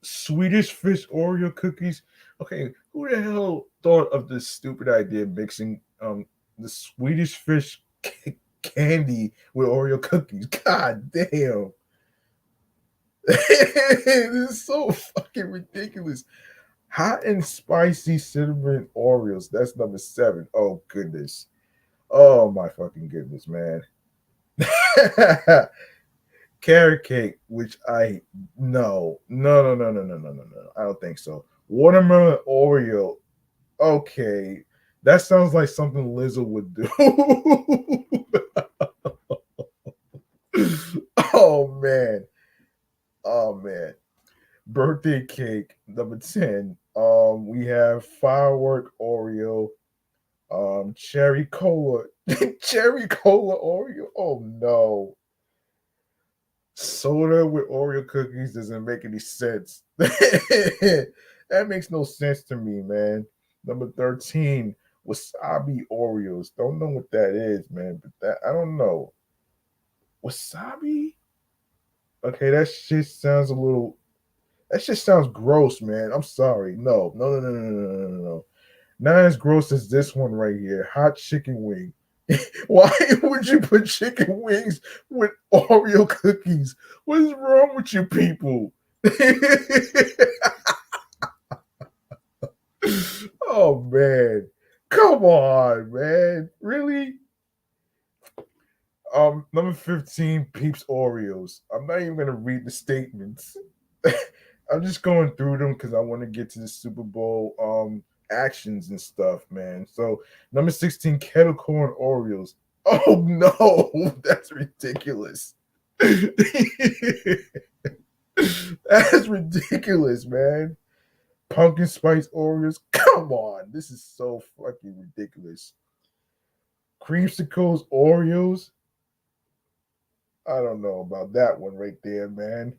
Swedish fish Oreo cookies. Okay, who the hell thought of this stupid idea of mixing the Swedish fish candy with Oreo cookies? God damn. This is so fucking ridiculous. Hot and spicy cinnamon Oreos. That's number 7. Oh goodness. Oh my fucking goodness, man. Carrot cake, which I no. I don't think so. Watermelon Oreo. Okay. That sounds like something Lizzo would do. Oh man. Oh man. Birthday cake, number 10. We have firework Oreo, cherry cola, cherry cola Oreo. Oh no. Soda with Oreo cookies doesn't make any sense. That makes no sense to me, man. Number 13, wasabi Oreos. Don't know what that is, man, but that I don't know. Wasabi? Okay, that shit sounds gross, man. I'm sorry. No. Not as gross as this one right here. Hot chicken wing. Why would you put chicken wings with Oreo cookies? What is wrong with you people? Oh man. Come on, man. Really? Number 15, Peeps Oreos. I'm not even gonna read the statements. I'm just going through them because I want to get to the Super Bowl actions and stuff, man. So number 16, kettle corn Oreos. Oh no, that's ridiculous. That's ridiculous, man. Pumpkin spice Oreos. Come on, this is so fucking ridiculous. Creamsicles Oreos. I don't know about that one right there, man.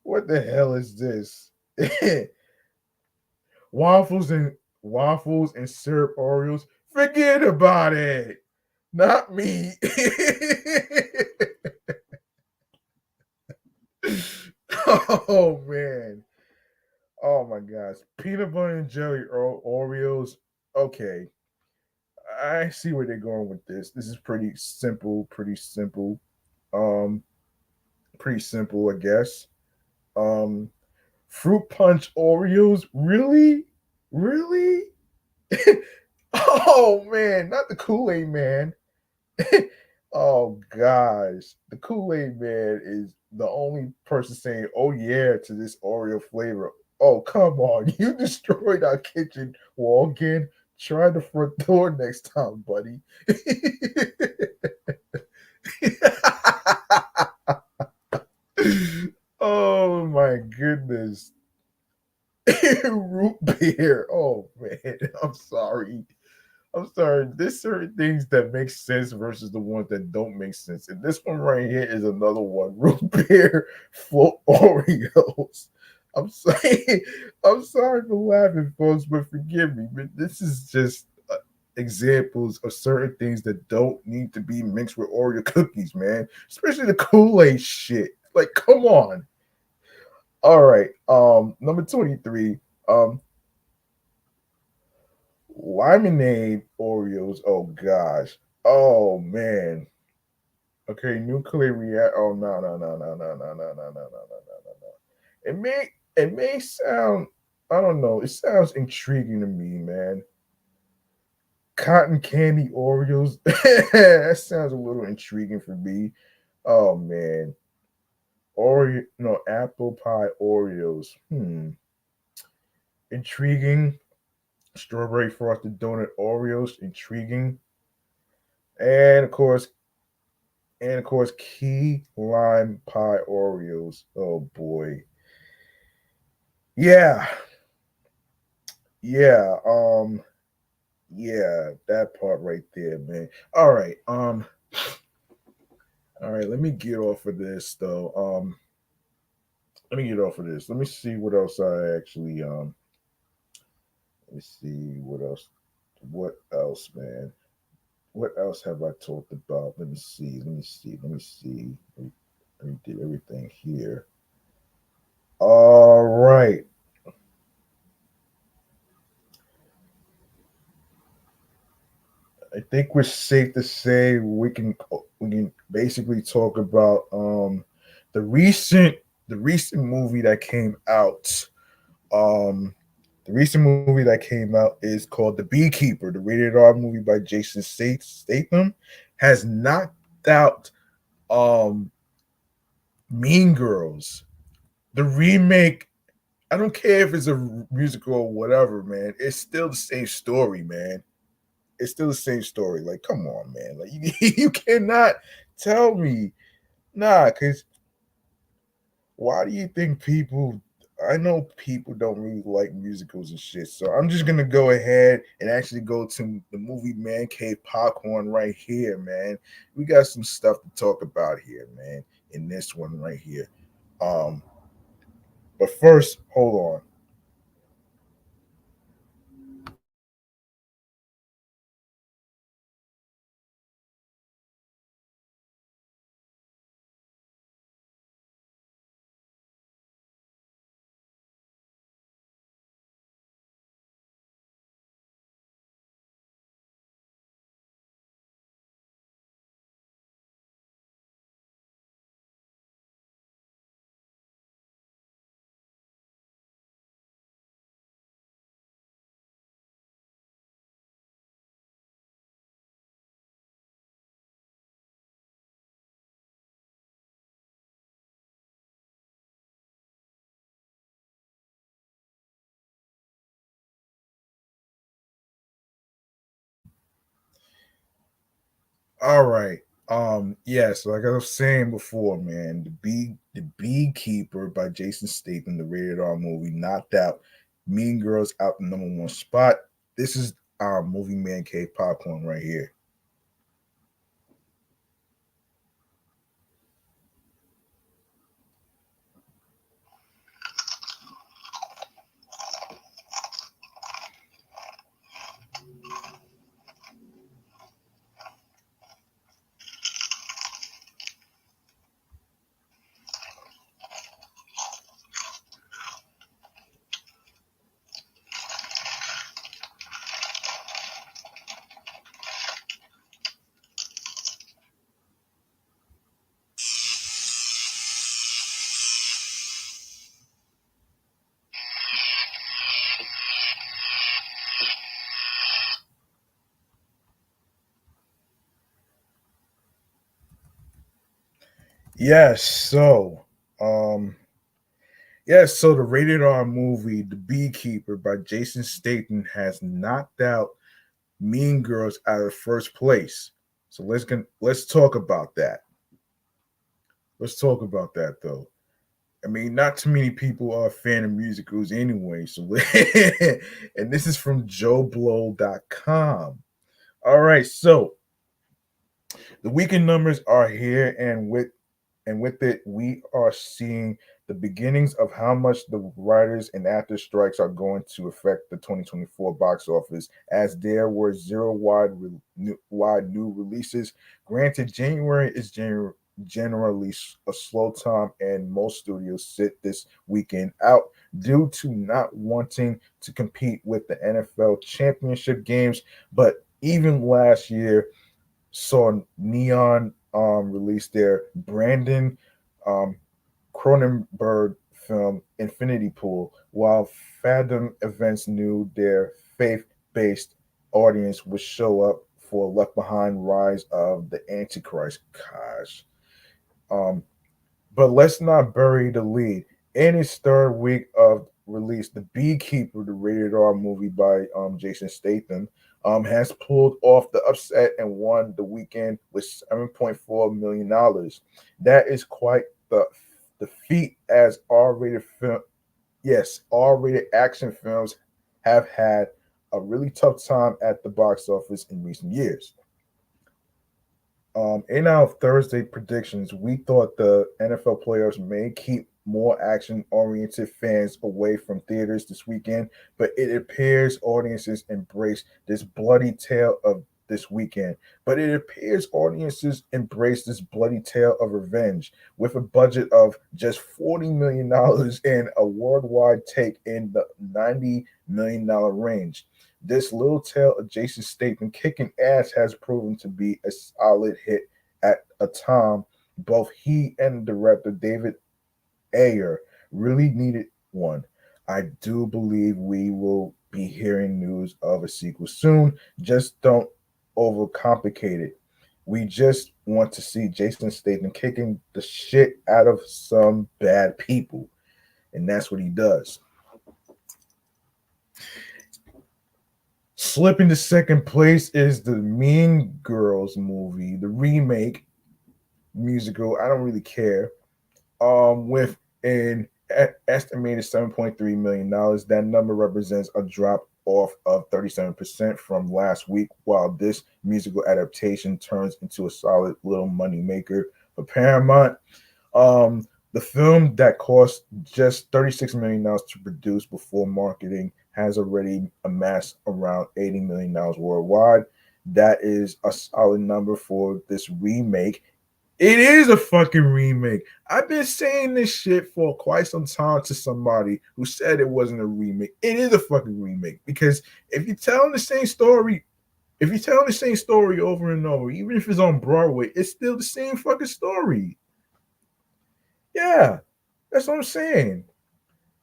What the hell is this? waffles and syrup Oreos. Forget about it. Not me. Oh man. Oh my gosh. Peanut butter and jelly Oreos. Okay. I see where they're going with this. This is pretty simple, Um, pretty simple, I guess. Um, fruit punch Oreos? Really? Really? Oh man, not the Kool-Aid man. Oh gosh. The Kool-Aid man is the only person saying, oh yeah, to this Oreo flavor. Oh, come on. You destroyed our kitchen wall again. Try the front door next time, buddy. Oh my goodness. Root beer. Oh man, I'm sorry. I'm sorry. There's certain things that make sense versus the ones that don't make sense. And this one right here is another one. Root beer float Oreos. I'm sorry. I'm sorry for laughing, folks, but forgive me. But this is just examples of certain things that don't need to be mixed with Oreo cookies, man. Especially the Kool-Aid shit. Like, come on. All right. Number 23. Um, Lemonade Oreos. Oh gosh. Oh man. Okay, nuclear react. Oh no no no no no no no no no no no no no. It may sound, I don't know. It sounds intriguing to me, man. Cotton candy Oreos. That sounds a little intriguing for me. Oh man. Oreo, no, apple pie Oreos. Intriguing. Strawberry frosted donut Oreos. Intriguing. And of course, key lime pie Oreos. Oh boy. Yeah. Yeah. Yeah, that part right there, man. All right. All right, let me get off of this though. Let me get off of this. Let me see what else I actually let me see what else. What else, man? What else have I talked about? Let me see. Let me see. Let me see. Let me get everything here. All right. I think we're safe to say we can basically talk about the recent the recent movie that came out. Um the recent movie that came out is called The Beekeeper, the rated R movie by Jason Statham, has knocked out um Mean Girls. The remake, I don't care if it's a musical or whatever, man. It's still the same story, man. It's still the same story. Like, come on, man. Like, you cannot tell me, nah. Because why do you think people? I know people don't really like musicals and shit. So I'm just gonna go ahead and actually go to the movie Man Cave Popcorn right here, man. We got some stuff to talk about here, man. In this one right here. Um, but first, hold on. All right. Yes, like I was saying before, man, the Beekeeper by Jason Statham, the rated R movie, knocked out Mean Girls out the number one spot. This is our movie Man Cave Popcorn right here. Yes, so um yes, so the rated R movie, The Beekeeper by Jason Statham, has knocked out Mean Girls out of first place. So let's talk about that. Let's talk about that though. I mean, not too many people are a fan of musicals anyway. So, and this is from JoeBlow.com. All right, so the weekend numbers are here, and with it, we are seeing the beginnings of how much the writers and actors strikes are going to affect the 2024 box office, as there were zero wide new releases. Granted, January is generally a slow time, and most studios sit this weekend out due to not wanting to compete with the NFL championship games. But even last year saw Neon release their Brandon um, Cronenberg film Infinity Pool, while Fathom Events knew their faith-based audience would show up for Left Behind: Rise of the Antichrist. Gosh. Um, but let's not bury the lead. In its third week of release, The Beekeeper, the rated R movie by Jason Statham, has pulled off the upset and won the weekend with $7.4 million. That is quite the feat, as R-rated film. Yes, R-rated action films have had a really tough time at the box office in recent years. In our Thursday predictions, we thought the NFL players may keep more action oriented fans away from theaters this weekend, but it appears audiences embrace this bloody tale of this weekend. But it appears audiences embrace this bloody tale of revenge with a budget of just $40 million and a worldwide take in the $90 million range. This little tale of Jason Statham kicking ass has proven to be a solid hit at a time both he and director David Ayer really needed one. I do believe we will be hearing news of a sequel soon. Just don't overcomplicate it. We just want to see Jason Statham kicking the shit out of some bad people. And that's what he does. Slipping to second place is the Mean Girls movie, the remake musical. I don't really care. With an estimated $7.3 million, that number represents a drop off of 37% from last week. While this musical adaptation turns into a solid little money maker for Paramount, the film that cost just $36 million to produce before marketing has already amassed around $80 million worldwide. That is a solid number for this remake. It is a fucking remake. I've been saying this shit for quite some time to somebody who said it wasn't a remake. It is a fucking remake, because if you're telling the same story, over and over, even if it's on Broadway, it's still the same fucking story. Yeah, that's what I'm saying.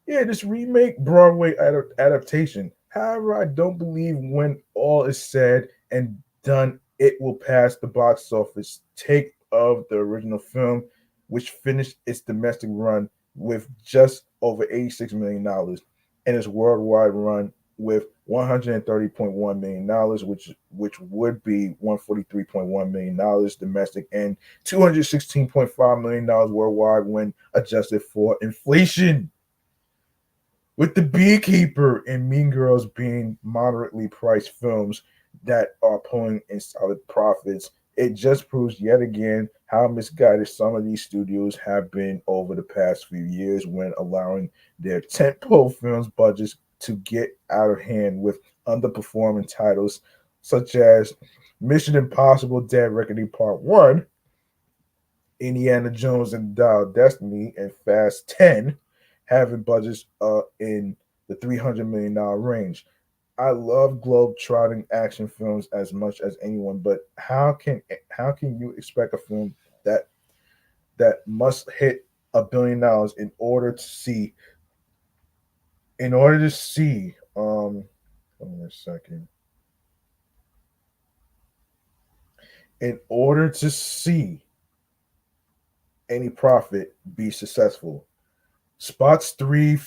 Yeah, this remake Broadway adaptation. However, I don't believe when all is said and done, it will pass the box office take of the original film, which finished its domestic run with just over $86 million, and its worldwide run with $130.1 million, which would be $143.1 million domestic and $216.5 million worldwide when adjusted for inflation. With The Beekeeper and Mean Girls being moderately priced films that are pulling in solid profits, it just proves yet again how misguided some of these studios have been over the past few years when allowing their tentpole films budgets to get out of hand with underperforming titles such as Mission Impossible: Dead Reckoning Part 1, Indiana Jones and the Dial of Destiny, and Fast 10 having budgets in the $300 million range. I love globe-trotting action films as much as anyone, but how can you expect a film that must hit $1 billion in order to see hold on a second, in order to see any profit be successful? Spots through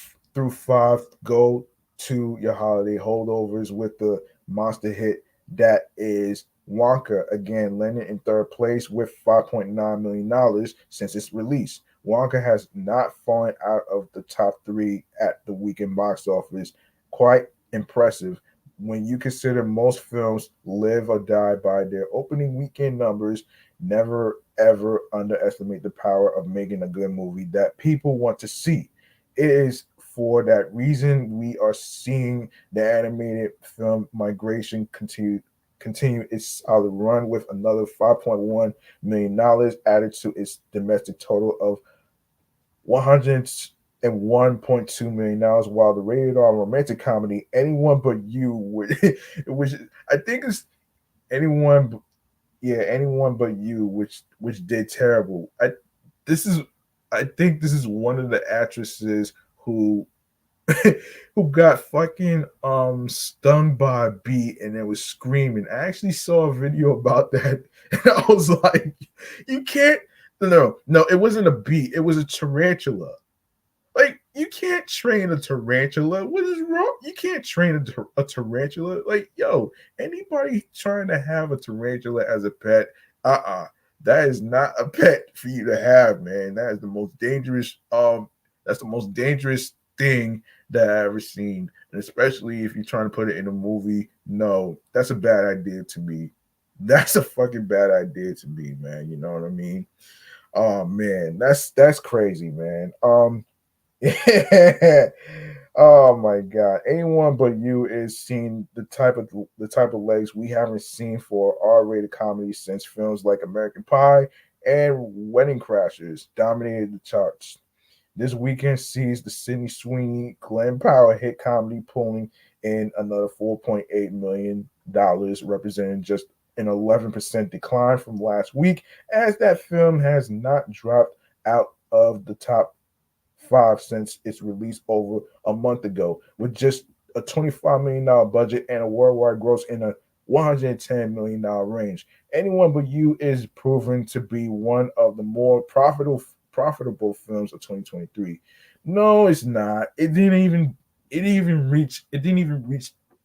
five go to your holiday holdovers, with the monster hit that is Wonka, again landing in third place with $5.9 million since its release. Wonka has not fallen out of the top three at the weekend box office. Quite impressive. when you consider most films live or die by their opening weekend numbers, never ever underestimate the power of making a good movie that people want to see. It is for that reason we are seeing the animated film migration continue its solid run with another $5.1 million added to its domestic total of $101.2 million, while the rated R romantic comedy Anyone But You, which I think is anyone, yeah, Anyone But You, which did terrible. This is, I think this is one of the actresses who who got fucking stung by a bee and then was screaming. I actually saw a video about that, and I was like, you can't. No, it wasn't a bee. It was a tarantula. Like, you can't train a tarantula. What is wrong? You can't train a tarantula. Like, yo, anybody trying to have a tarantula as a pet, that is not a pet for you to have, man. That is the most dangerous. That's the most dangerous thing that I ever seen, and especially if you're trying to put it in a movie. No, that's a bad idea to me. That's a fucking bad idea to me, man. You know what I mean? Oh man, that's crazy, man. Yeah. Oh my God. Anyone But You is seeing the type of legs we haven't seen for R-rated comedy since films like American Pie and Wedding Crashers dominated the charts. This weekend sees the Sydney Sweeney Glenn Powell hit comedy pulling in another $4.8 million, representing just an 11% decline from last week, as that film has not dropped out of the top five since its release over a month ago, with just a $25 million budget and a worldwide gross in a $110 million range. Anyone But You is proven to be one of the more profitable films of 2023. No, it's not. It didn't even reach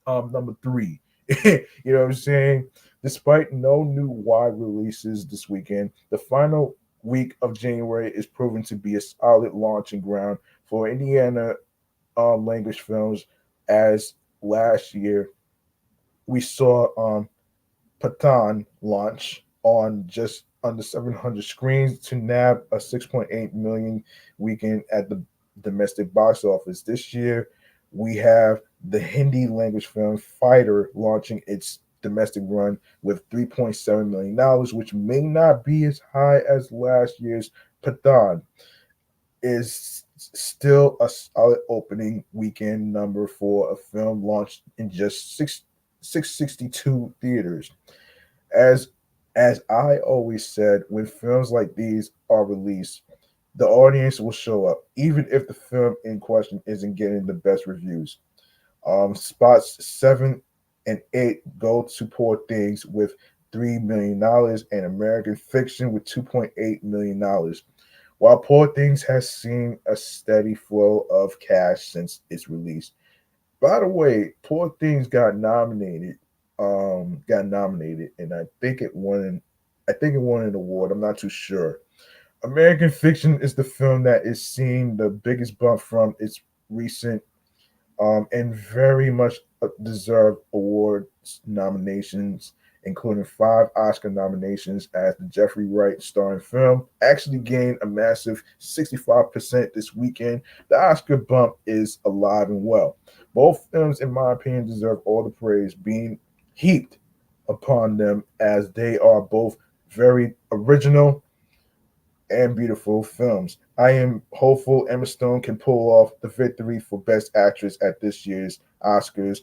number three. You know what I'm saying? Despite no new wide releases this weekend, the final week of January is proven to be a solid launching ground for Indiana language films, as last year we saw Patan launch on just under 700 screens to nab a 6.8 million weekend at the domestic box office. This year, we have the Hindi language film Fighter launching its domestic run with $3.7 million, which may not be as high as last year's Patan. Is still a solid opening weekend number for a film launched in just 662 theaters. As as I always said, when films like these are released, the audience will show up, even if the film in question isn't getting the best reviews. Spots 7 and 8 go to Poor Things with $3 million and American Fiction with $2.8 million. While Poor Things has seen a steady flow of cash since its release. By the way, Poor Things got nominated, and I think it won an award. I'm not too sure. American Fiction is the film that is seeing the biggest bump from its recent and very much deserved awards nominations, including 5 Oscar nominations, as the Jeffrey Wright starring film actually gained a massive 65% this weekend. The Oscar bump is alive and well. Both films, in my opinion, deserve all the praise being heaped upon them, as they are both very original and beautiful films. I am hopeful Emma Stone can pull off the victory for Best Actress at this year's Oscars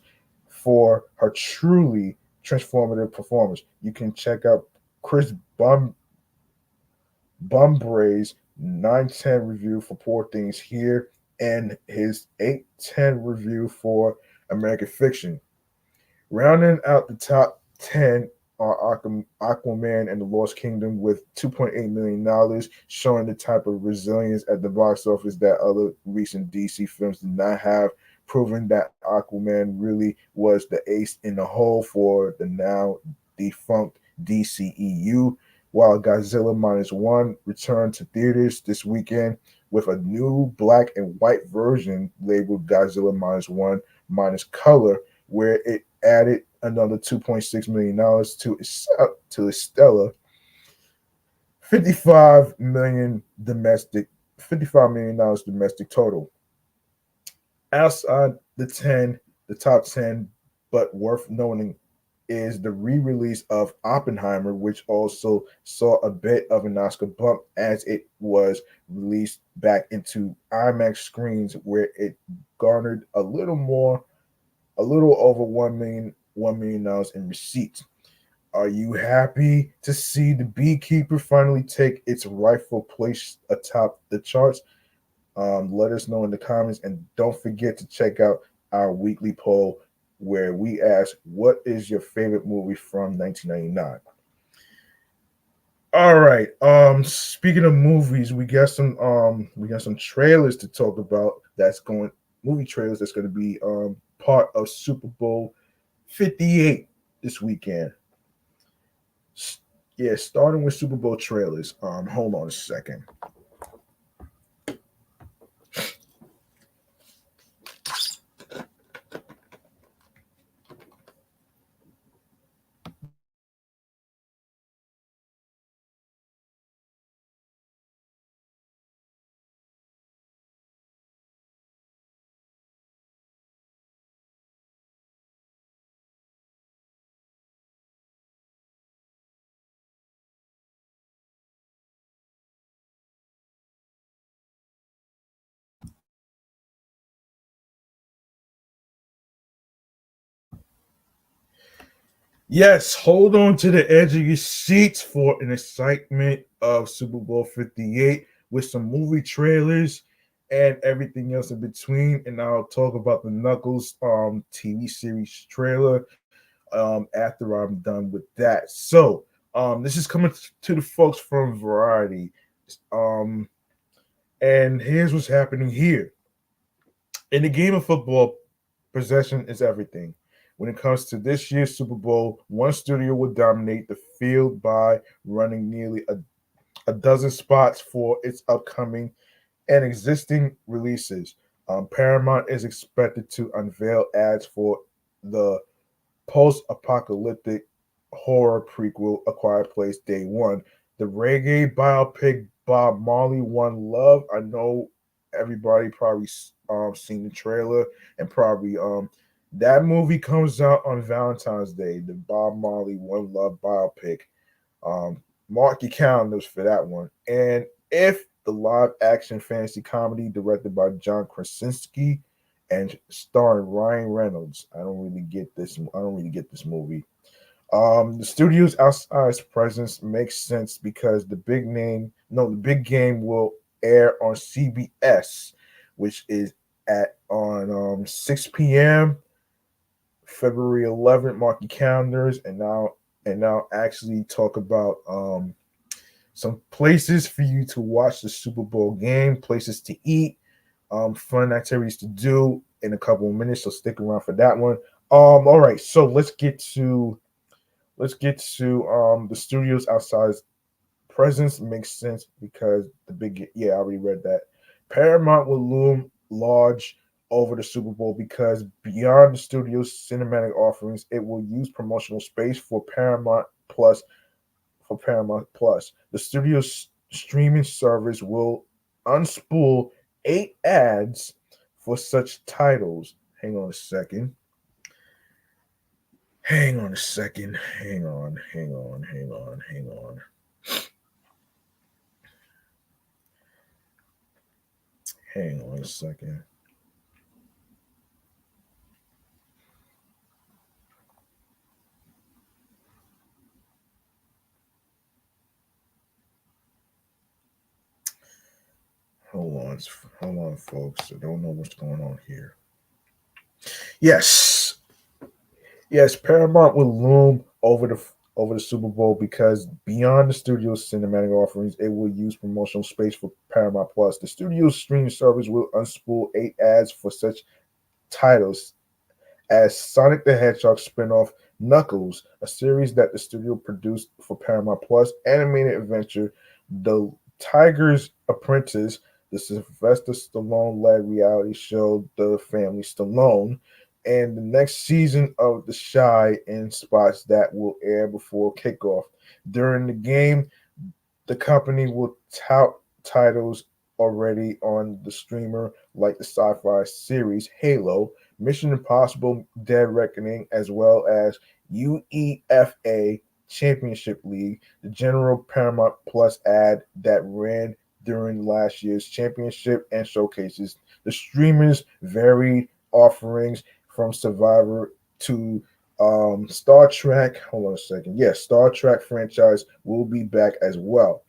for her truly transformative performance. You can check out Chris Bumbray's 9/10 review for Poor Things here, and his 8/10 review for American Fiction. Rounding out the top 10 are Aquaman and the Lost Kingdom with $2.8 million, showing the type of resilience at the box office that other recent DC films did not have, proving that Aquaman really was the ace in the hole for the now defunct DCEU. While Godzilla Minus One returned to theaters this weekend with a new black and white version labeled Godzilla Minus One Minus Color, where it added another $2.6 million to its stellar 55 million domestic, $55 million domestic total. Outside the top 10, but worth noting is the re-release of Oppenheimer, which also saw a bit of an Oscar bump as it was released back into IMAX screens, where it garnered a little over $1 million in receipts. Are you happy to see the Beekeeper finally take its rightful place atop the charts? Let us know in the comments, and don't forget to check out our weekly poll where we ask, what is your favorite movie from 1999? All right. Speaking of movies, we got some trailers to talk about. Movie trailers that's going to be part of Super Bowl 58 this weekend. Yeah, starting with Super Bowl trailers. Hold on a second. Yes, hold on to the edge of your seats for an excitement of Super Bowl 58 with some movie trailers and everything else in between. And I'll talk about the Knuckles TV series trailer after I'm done with that. So this is coming to the folks from Variety. Um, and here's what's happening here. In the game of football, possession is everything. When it comes to this year's Super Bowl, one studio will dominate the field by running nearly a dozen spots for its upcoming and existing releases. Paramount is expected to unveil ads for the post-apocalyptic horror prequel A Quiet Place Day One, the reggae biopic Bob Marley One Love. I know everybody probably seen the trailer, and probably that movie comes out on Valentine's Day. The Bob Marley One Love biopic. Mark your calendars for that one. And if the live action fantasy comedy directed by John Krasinski and starring Ryan Reynolds. I don't really get this. I don't really get this movie. The studio's outsized presence makes sense because the big game will air on CBS, which is at on 6 p.m. February 11th. Mark your calendars, and now actually talk about some places for you to watch the Super Bowl game, places to eat, fun activities to do in a couple of minutes. So stick around for that one. All right, so the studios outside presence makes sense because I already read that. Paramount will loom large over the Super Bowl because beyond the studio's cinematic offerings, it will use promotional space for Paramount Plus. The studio's streaming service will unspool 8 ads for such titles. Hang on a second. Hang on a second. Hang on. Hang on. Hang on. Hang on. Hang on a second. Hold on. Hold on, folks. I don't know what's going on here. Yes. Yes, Paramount will loom over the Super Bowl because beyond the studio's cinematic offerings, it will use promotional space for Paramount Plus. The studio's streaming service will unspool 8 ads for such titles as Sonic the Hedgehog spinoff Knuckles, a series that the studio produced for Paramount Plus, animated adventure The Tiger's Apprentice, the Sylvester Stallone-led reality show The Family Stallone, and the next season of the Shy in spots that will air before kickoff. During the game, the company will tout titles already on the streamer, like the sci-fi series Halo, Mission Impossible: Dead Reckoning, as well as UEFA Championship League, the general Paramount Plus ad that ran during last year's championship and showcases the streamers' varied offerings from Survivor to Star Trek. Hold on a second. Yes, Star Trek franchise will be back as well.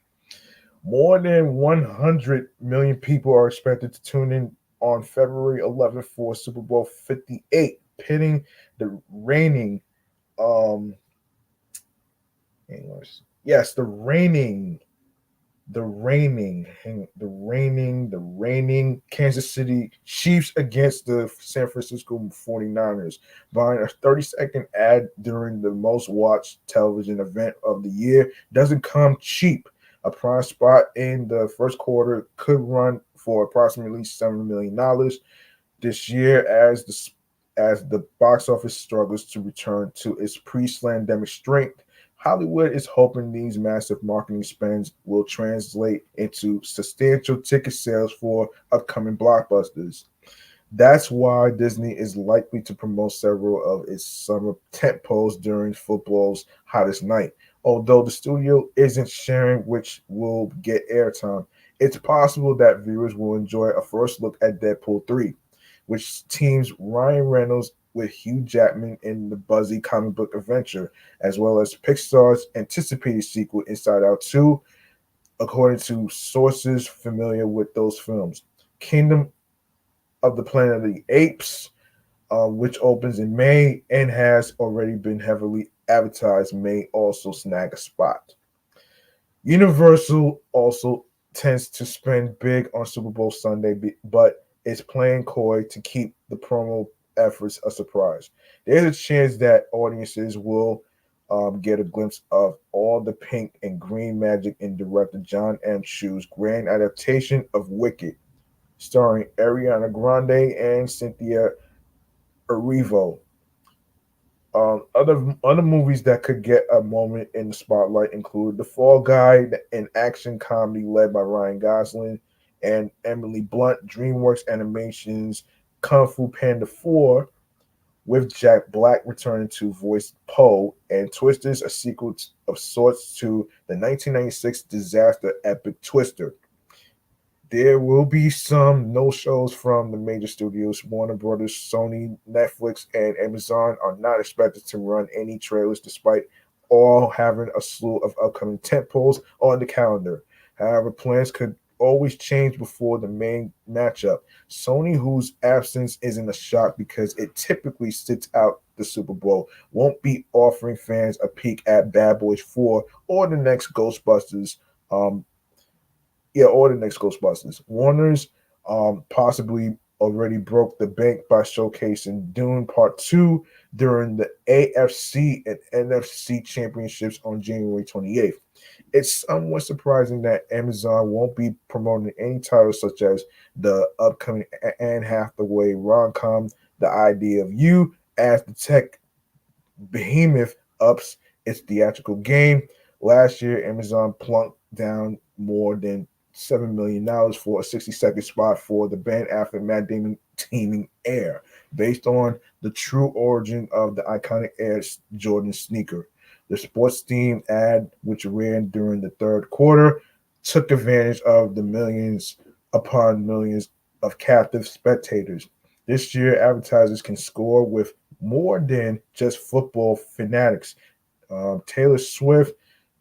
More than 100 million people are expected to tune in on February 11th for Super Bowl 58, pitting the reigning, um, yes, the reigning Kansas City Chiefs against the San Francisco 49ers, buying a 30-second ad during the most watched television event of the year doesn't come cheap. A prime spot in the first quarter could run for approximately $7 million this year as the box office struggles to return to its pre-slandemic strength. Hollywood is hoping these massive marketing spends will translate into substantial ticket sales for upcoming blockbusters. That's why Disney is likely to promote several of its summer tentpoles during football's hottest night. Although the studio isn't sharing which will get airtime, it's possible that viewers will enjoy a first look at Deadpool 3, which teams Ryan Reynolds with Hugh Jackman in the buzzy comic book adventure, as well as Pixar's anticipated sequel Inside Out 2, according to sources familiar with those films. Kingdom of the Planet of the Apes, which opens in May and has already been heavily advertised, may also snag a spot. Universal also tends to spend big on Super Bowl Sunday, but is playing coy to keep the promo efforts a surprise. There's a chance that audiences will get a glimpse of all the pink and green magic in director John M. Chu's grand adaptation of Wicked, starring Ariana Grande and Cynthia Erivo. Other movies that could get a moment in the spotlight include The Fall Guy, an action comedy led by Ryan Gosling and Emily Blunt, DreamWorks Animation's Kung Fu Panda 4, with Jack Black returning to voice Poe, and Twisters, a sequel of sorts to the 1996 disaster epic Twister. There will be some no shows from the major studios. Warner Brothers, Sony, Netflix, and Amazon are not expected to run any trailers despite all having a slew of upcoming tentpoles on the calendar. However, plans could always change before the main matchup. Sony, whose absence isn't a shock because it typically sits out the Super Bowl, won't be offering fans a peek at Bad Boys 4 or the next Ghostbusters or the next Ghostbusters. Warner's possibly already broke the bank by showcasing Dune Part 2 during the AFC and NFC championships on January 28th. It's somewhat surprising that Amazon won't be promoting any titles such as the upcoming Anne Hathaway rom-com The Idea of You, as the tech behemoth ups its theatrical game. Last year, Amazon plunked down more than $7 million for a 60-second spot for the Ben Affleck Matt Damon teaming Air, based on the true origin of the iconic Air Jordan sneaker. The sports themed ad, which ran during the third quarter, took advantage of the millions upon millions of captive spectators. This year, advertisers can score with more than just football fanatics. Taylor Swift,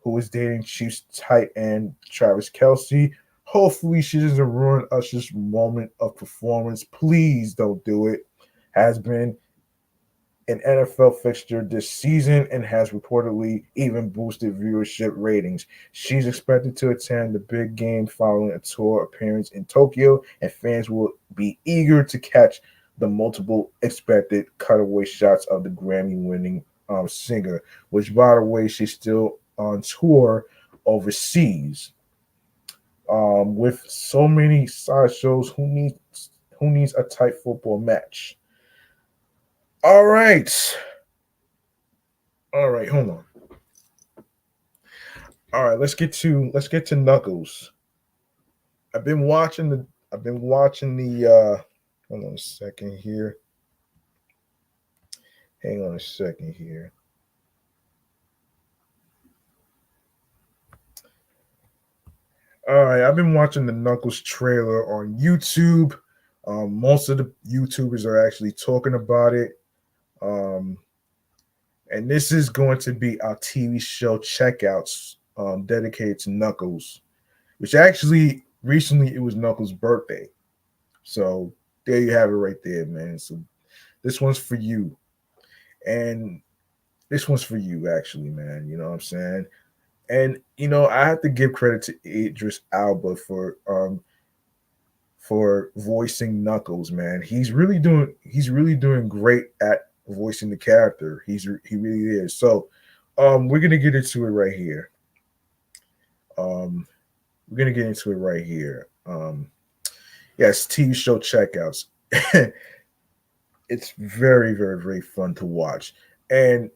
who is dating Chiefs tight end Travis Kelce. Hopefully, she doesn't ruin Usher's moment of performance. Please don't do it. Has been an NFL fixture this season and has reportedly even boosted viewership ratings. She's expected to attend the big game following a tour appearance in Tokyo, and fans will be eager to catch the multiple expected cutaway shots of the Grammy-winning singer, which, by the way, she's still on tour overseas. With so many sideshows, who needs a tight football match? All right. All right, hold on. All right, let's get to Knuckles. I've been watching the hold on a second here. Hang on a second here. All right, I've been watching the Knuckles trailer on YouTube. Most of the YouTubers are actually talking about it. Um, and this is going to be our TV show checkouts dedicated to Knuckles, which actually recently it was Knuckles' birthday. So there you have it right there, man. So this one's for you. And this one's for you, actually, man. You know what I'm saying? And I have to give credit to Idris Alba for voicing Knuckles, man. He's really doing great at voicing the character. He really is. So we're gonna get into it right here. Um we're gonna get into it right here. Yes, TV show checkouts. It's very, very, very fun to watch. And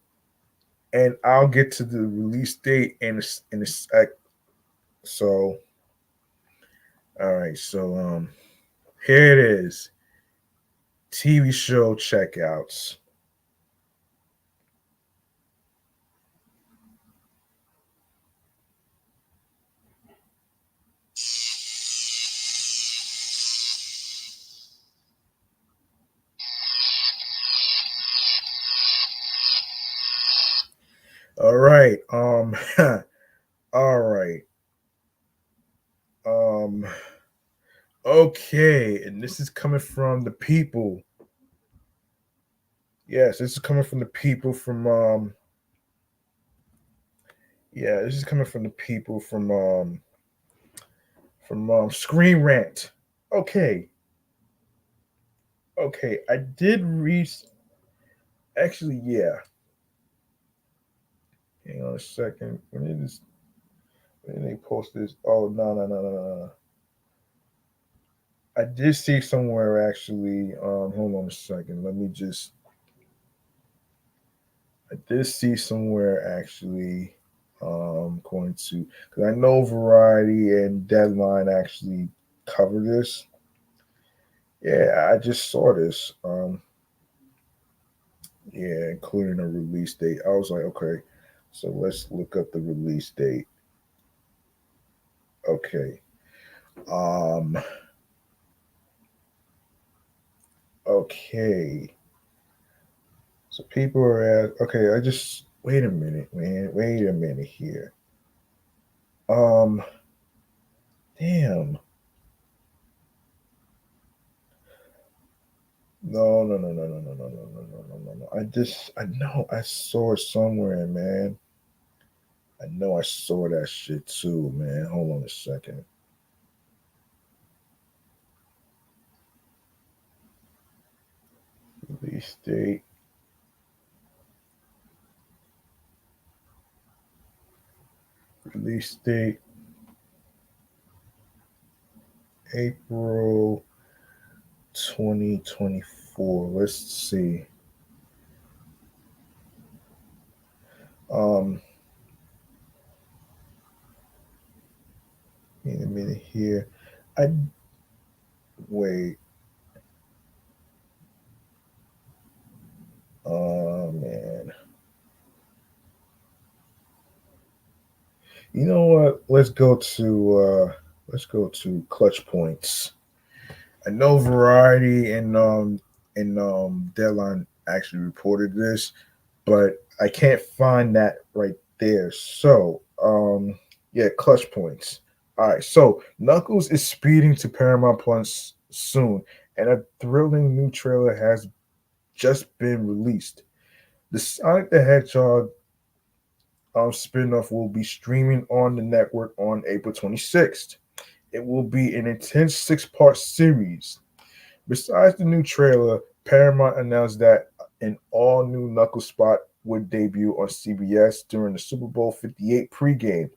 I'll get to the release date in a sec. So all right, so here it is. TV show checkouts. All right. All right. Um okay, and this is coming from the people. Yes, this is coming from the people this is coming from the people from Screen Rant. Okay. Okay, I did read actually, yeah. Hang on a second. When they post this? Oh, no, no, no, no, no. I did see somewhere actually. Hold on a second. Let me just. I did see somewhere actually. Going to because I know Variety and Deadline actually cover this. Yeah, I just saw this. Yeah, including a release date. I was like, okay, so let's look up the release date. Okay. Um. Okay. So people are at okay. I just wait a minute, man. Wait a minute here. Um, damn. No, no, no, no, no, no, no, no, no, no, no, no, no. I know I saw it somewhere, man. I know I saw that shit too, man. Hold on a second. Release date. Release date. April 2024. Let's see. Um, Wait a minute here. I wait. Oh man. You know what? Let's go to clutch points. I know Variety and Deadline actually reported this, but I can't find that right there. So yeah, clutch points. All right, so Knuckles is speeding to Paramount Plus soon, and a thrilling new trailer has just been released. The Sonic the Hedgehog spinoff will be streaming on the network on April 26th. It will be an intense six-part series. Besides the new trailer, Paramount announced that an all new Knuckles spot would debut on CBS during the Super Bowl 58 pregame.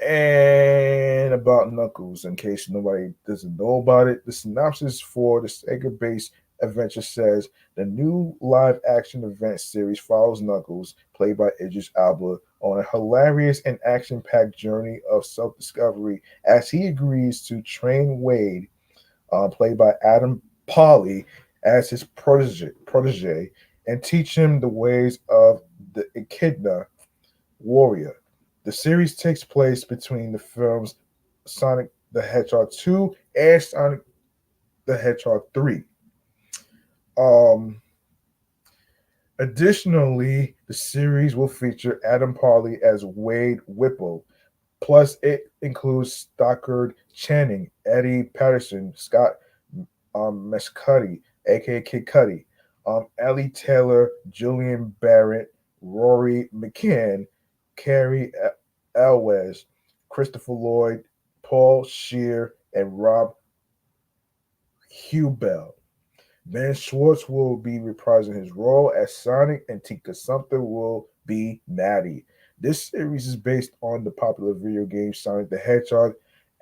And about Knuckles, in case nobody doesn't know about it, the synopsis for the Sega based Adventure says the new live action event series follows Knuckles, played by Idris Elba, on a hilarious and action packed journey of self discovery as he agrees to train Wade, played by Adam Polly, as his protege and teach him the ways of the Echidna warrior. The series takes place between the films Sonic the Hedgehog 2 and Sonic the Hedgehog 3. Um, Additionally, the series will feature Adam Parley as Wade Whipple. Plus, it includes Stockard Channing, Eddie Patterson, Scott Mescudi, aka Kid Cudi, Ellie Taylor, Julian Barrett, Rory McCann, Carrie Elwes, Christopher Lloyd, Paul Shear, and Rob Hubel. Ben Schwartz will be reprising his role as Sonic, and Tika Sumpter will be Maddie. This series is based on the popular video game Sonic the Hedgehog.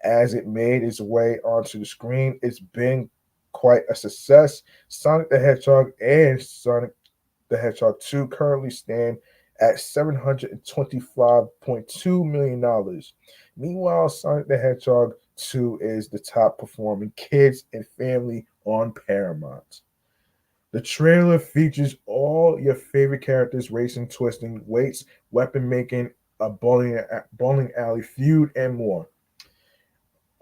As it made its way onto the screen, it's been quite a success. Sonic the Hedgehog and Sonic the Hedgehog 2 currently stand at $725.2 million. Meanwhile, Sonic the Hedgehog 2 is the top performing kids and family on Paramount. The trailer features all your favorite characters racing, twisting, weights, weapon making, a bowling alley feud, and more.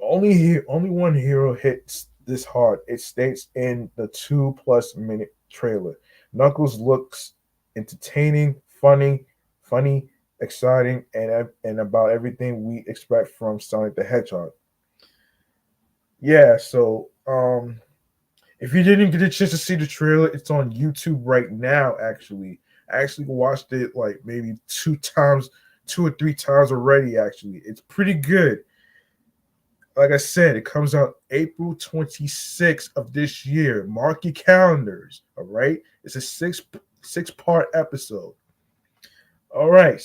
Only one hero hits this hard. It states in the 2+ minute trailer. Knuckles looks entertaining, funny, exciting, and about everything we expect from Sonic the Hedgehog. Yeah, so if you didn't get a chance to see the trailer, it's on YouTube right now. I actually watched it like maybe 2 times, 2 or 3 times already. Actually, it's pretty good. Like I said, it comes out April 26th of this year. Mark your calendars. All right, it's a six part episode. All right,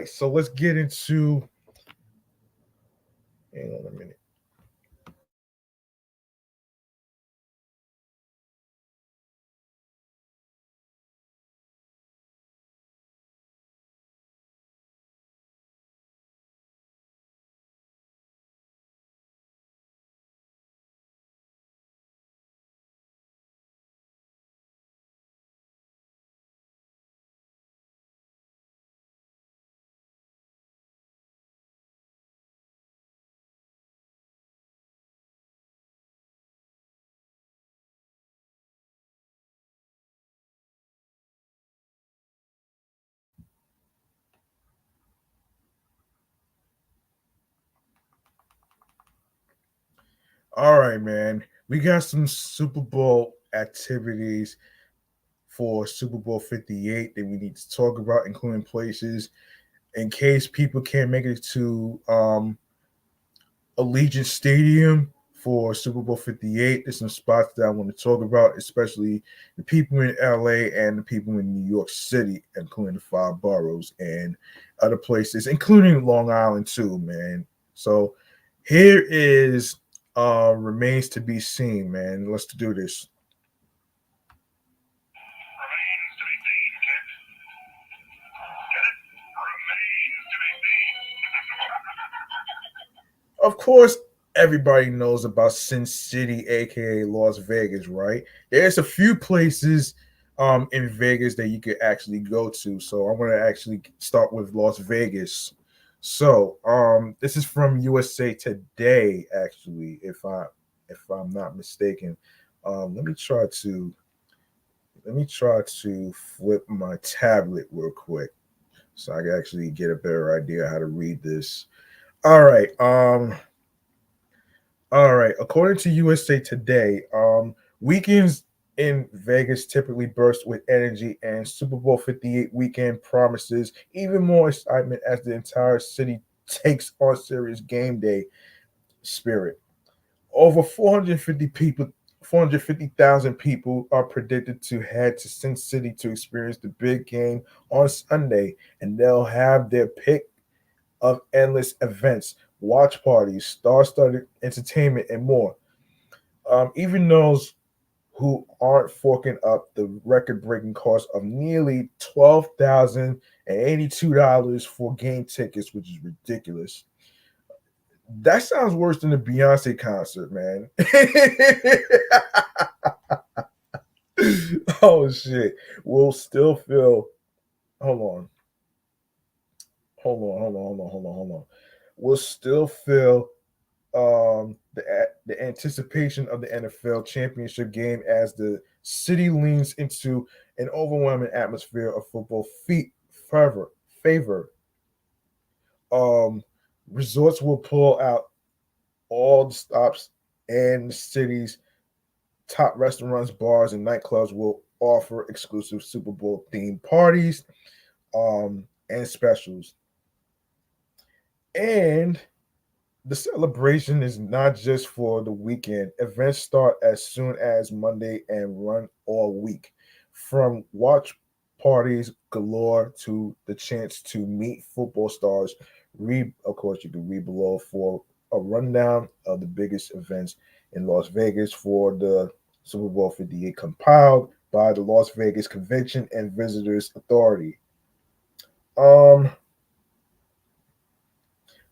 so let's get into. Hang on a minute. All right, man. We got some Super Bowl activities for Super Bowl 58 that we need to talk about, including places in case people can't make it to Allegiant Stadium for Super Bowl 58. There's some spots that I want to talk about, especially the people in LA and the people in New York City, including the five boroughs and other places, including Long Island too, man. So here is remains to be seen, man. Let's do this. Of course, everybody knows about Sin City, aka Las Vegas, right? There's a few places in Vegas that you could actually go to. So I'm gonna actually start with Las Vegas. So this is from USA Today, actually, if I'm not mistaken. Let me try to flip my tablet real quick so I can actually get a better idea how to read this. All right. All right. According to USA Today, weekends in Vegas typically burst with energy, and Super Bowl 58 weekend promises even more excitement as the entire city takes on serious game day spirit. Over 450,000 people are predicted to head to Sin City to experience the big game on Sunday, and they'll have their pick of endless events, watch parties, star-studded entertainment, and more. Even those who aren't forking up the record-breaking cost of nearly $12,082 for game tickets, which is ridiculous. That sounds worse than the Beyonce concert, man. Oh shit. We'll still feel. Hold on. Hold on. We'll still feel the anticipation of the NFL championship game as the city leans into an overwhelming atmosphere of football favor. Favor. Um, Resorts will pull out all the stops, and the city's top restaurants, bars, and nightclubs will offer exclusive Super Bowl themed parties and specials. And the celebration is not just for the weekend. Events start as soon as Monday and run all week. From watch parties galore to the chance to meet football stars. Of course, you can read below for a rundown of the biggest events in Las Vegas for the Super Bowl 58, compiled by the Las Vegas Convention and Visitors Authority. Um,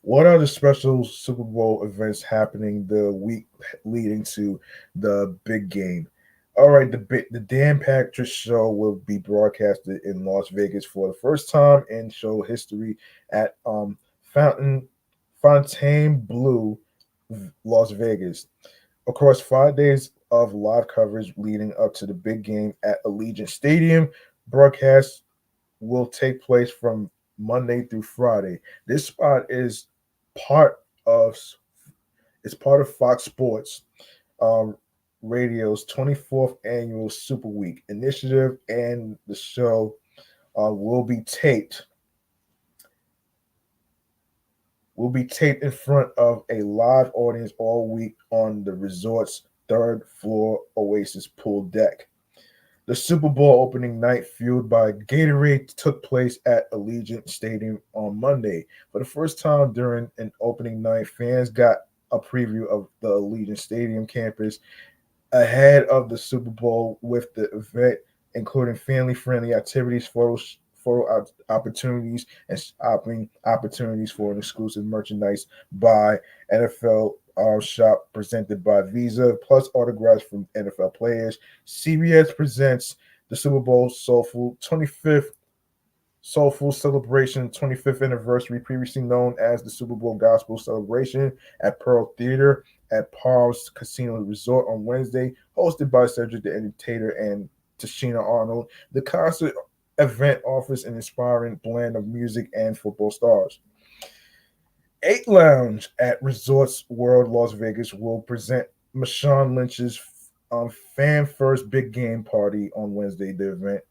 What are the special Super Bowl events happening the week leading to the big game? All right, the Dan Patrick Show will be broadcasted in Las Vegas for the first time in show history at Fountain Fontainebleau, Las Vegas. Across 5 days of live coverage leading up to the big game at Allegiant Stadium, broadcasts will take place from Monday through Friday. This spot is part of part of Fox Sports um, Radio's 24th annual Super Week initiative, and the show will be taped. Will be taped in front of a live audience all week on the resort's third floor Oasis pool deck. The Super Bowl opening night, fueled by Gatorade, took place at Allegiant Stadium on Monday. For the first time during an opening night, fans got a preview of the Allegiant Stadium campus ahead of the Super Bowl, with the event including family-friendly activities, photo opportunities, and shopping opportunities for an exclusive merchandise by NFL shop presented by Visa, plus autographs from NFL players. CBS presents the Super Bowl Soulful Celebration 25th anniversary, previously known as the Super Bowl Gospel Celebration, at Pearl Theater at Palms Casino Resort on Wednesday, hosted by Cedric the Entertainer and Tashina Arnold. The concert event offers an inspiring blend of music and football stars. 8 Lounge at Resorts World Las Vegas will present Marshawn Lynch's fan first big game party on Wednesday. The event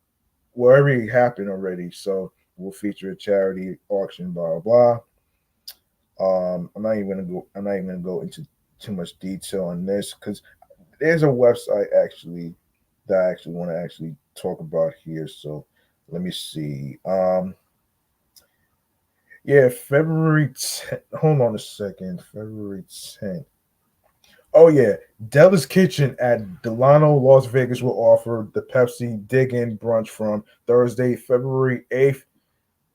already happened already, so we'll feature a charity auction, blah blah blah. I'm not even gonna go into too much detail on this because there's a website actually that I actually want to actually talk about here. So let me see. Yeah, February 10th. Hold on a second. February 10th. Oh yeah, Della's Kitchen at Delano, Las Vegas will offer the Pepsi Dig-In brunch from Thursday, February 8th,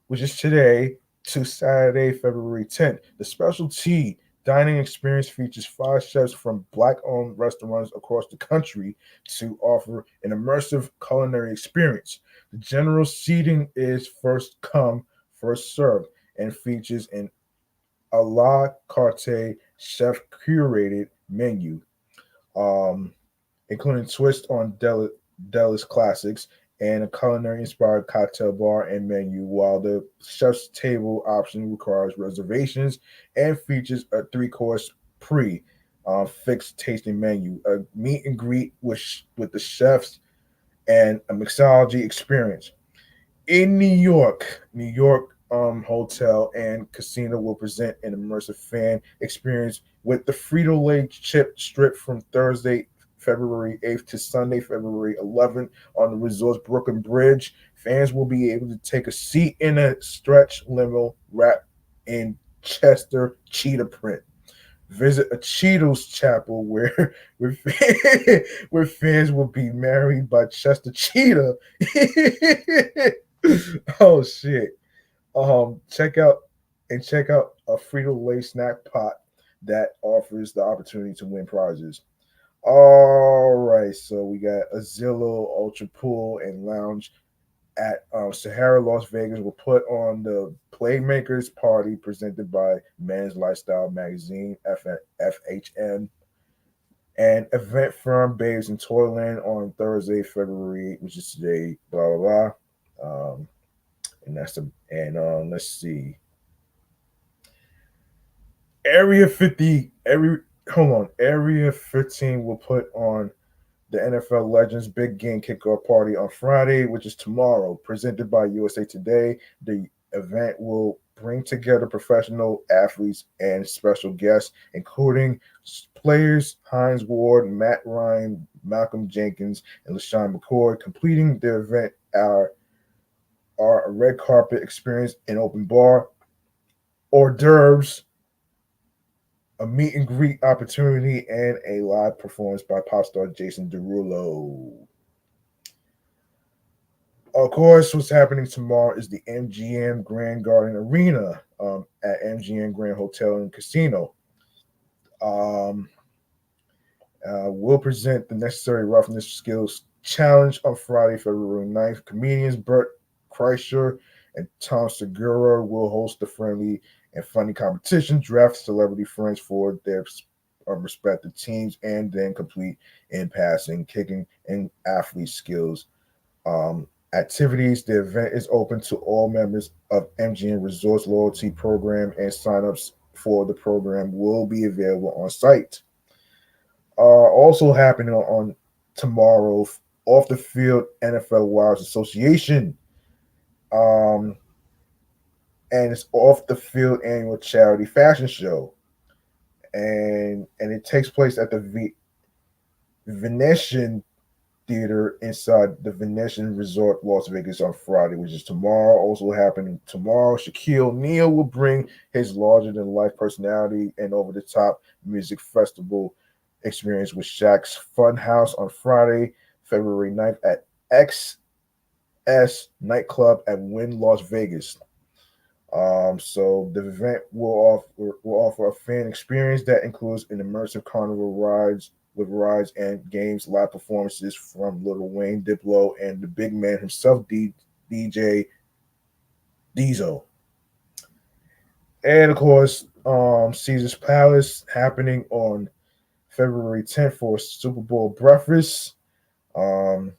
which is today, to Saturday, February 10th. The specialty dining experience features 5 chefs from Black-owned restaurants across the country to offer an immersive culinary experience. The general seating is first come, first served, and features an a la carte chef curated menu, um, including twist on Della's classics and a culinary inspired cocktail bar and menu, while the chef's table option requires reservations and features a 3 course pre fixed tasting menu, a meet and greet with the chefs, and a mixology experience. In New York hotel and casino will present an immersive fan experience with the Frito Lay chip strip from Thursday, February 8th to Sunday, February 11th on the resort's Brooklyn Bridge. Fans will be able to take a seat in a stretch limo wrapped in Chester cheetah print. Visit a Cheetos chapel where, where fans will be married by Chester Cheetah. Oh shit. Check out a Frito-Lay snack pot that offers the opportunity to win prizes. All right, so we got a Zillow Ultra Pool and Lounge at Sahara, Las Vegas will put on the Playmakers Party presented by Men's Lifestyle Magazine, FHM, and event firm Babes in Toyland on Thursday, February, which is today, blah, blah, blah. And that's the, and let's see. Area 50, Area 15 will put on the NFL Legends Big Game Kickoff Party on Friday, which is tomorrow, presented by USA Today. The event will bring together professional athletes and special guests, including players Hines Ward, Matt Ryan, Malcolm Jenkins, and LaShawn McCoy. Completing the event are a red carpet experience, an open bar, hors d'oeuvres, a meet and greet opportunity, and a live performance by pop star Jason Derulo. Of course, what's happening tomorrow is the MGM Grand Garden Arena at MGM Grand Hotel and Casino. Um, will present the necessary roughness skills challenge on Friday, February 9th. Comedians Bert Kreischer and Tom Segura will host the friendly and funny competition, draft celebrity friends for their respective teams, and then complete in passing, kicking, and athlete skills. Activities. The event is open to all members of MGM Resorts Loyalty Program, and signups for the program will be available on site. Also happening on tomorrow, off the field NFL Wives Association, um, and it's off the field annual charity fashion show, and it takes place at the Venetian Theater inside the Venetian Resort, Las Vegas on Friday, which is tomorrow. Also happening tomorrow, Shaquille O'Neal will bring his larger than life personality and over the top music festival experience with Shaq's Funhouse on Friday, February 9th at XS Nightclub at Wynn, Las Vegas. So the event will offer a fan experience that includes an immersive carnival rides and games, live performances from Lil Wayne, Diplo, and the big man himself, DJ Diesel. And of course, Caesar's Palace happening on February 10th for Super Bowl breakfast. Um,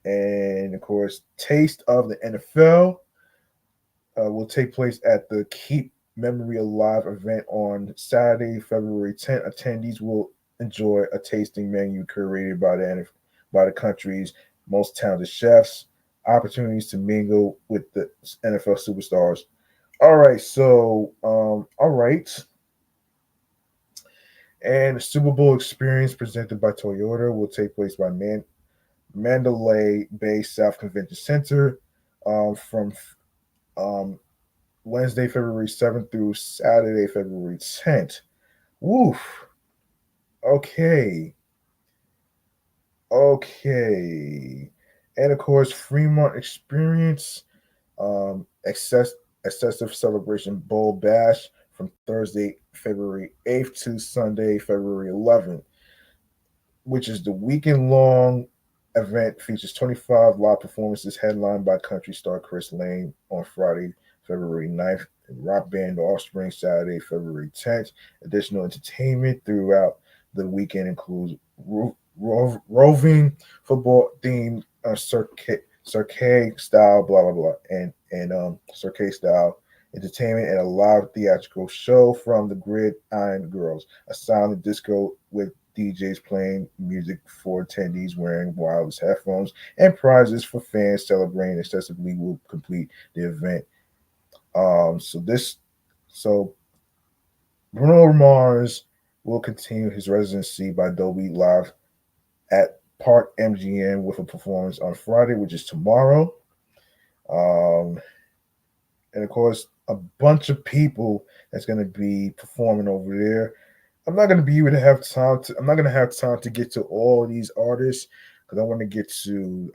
and of course, Taste of the NFL will take place at the Keep Memory Alive event on Saturday, February 10th. Attendees will enjoy a tasting menu curated by the country's most talented chefs, opportunities to mingle with the NFL superstars. All right, so all right, and the Super Bowl experience presented by Toyota will take place by Mandalay Bay South Convention Center from um, Wednesday, February 7th through Saturday, February 10th. Woof. Okay. Okay. And of course, Fremont Experience, Excessive Celebration Bowl Bash from Thursday, February 8th to Sunday, February 11th, which is the weekend long event, features 25 live performances headlined by country star Chris Lane on Friday, February 9th, and rock band The Offspring Saturday, February 10th. Additional entertainment throughout the weekend includes roving football themed circade style, blah blah blah, and circade style entertainment and a live theatrical show from the Gridiron Girls, a silent disco with DJs playing music for attendees wearing wireless headphones, and prizes for fans celebrating excessively will complete the event. So Bruno Mars will continue his residency by Dolby Live at Park MGM with a performance on Friday, which is tomorrow. Um, and of course, a bunch of people that's going to be performing over there. I'm not gonna be able to have time to. I'm not gonna have time to get to all these artists because I want to get to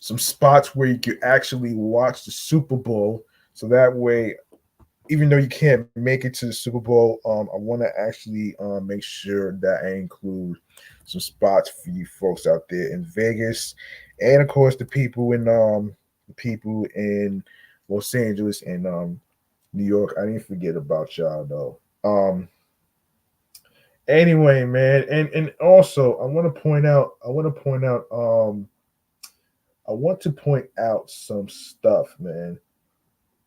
some spots where you can actually watch the Super Bowl. So that way, even though you can't make it to the Super Bowl, I want to actually make sure that I include some spots for you folks out there in Vegas, and of course the people in Los Angeles and New York. I didn't forget about y'all though. Anyway, man, and also I want to point out some stuff, man.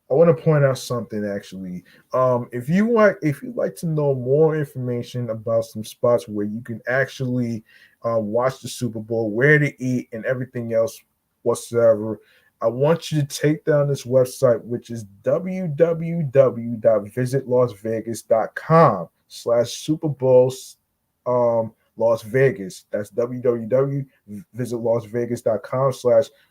I want to point out something actually. If you like to know more information about some spots where you can actually watch the Super Bowl, where to eat, and everything else whatsoever, I want you to take down this website, which is www.visitlasvegas.com/ Super Bowl Las Vegas. That's www.visitlasvegas.com/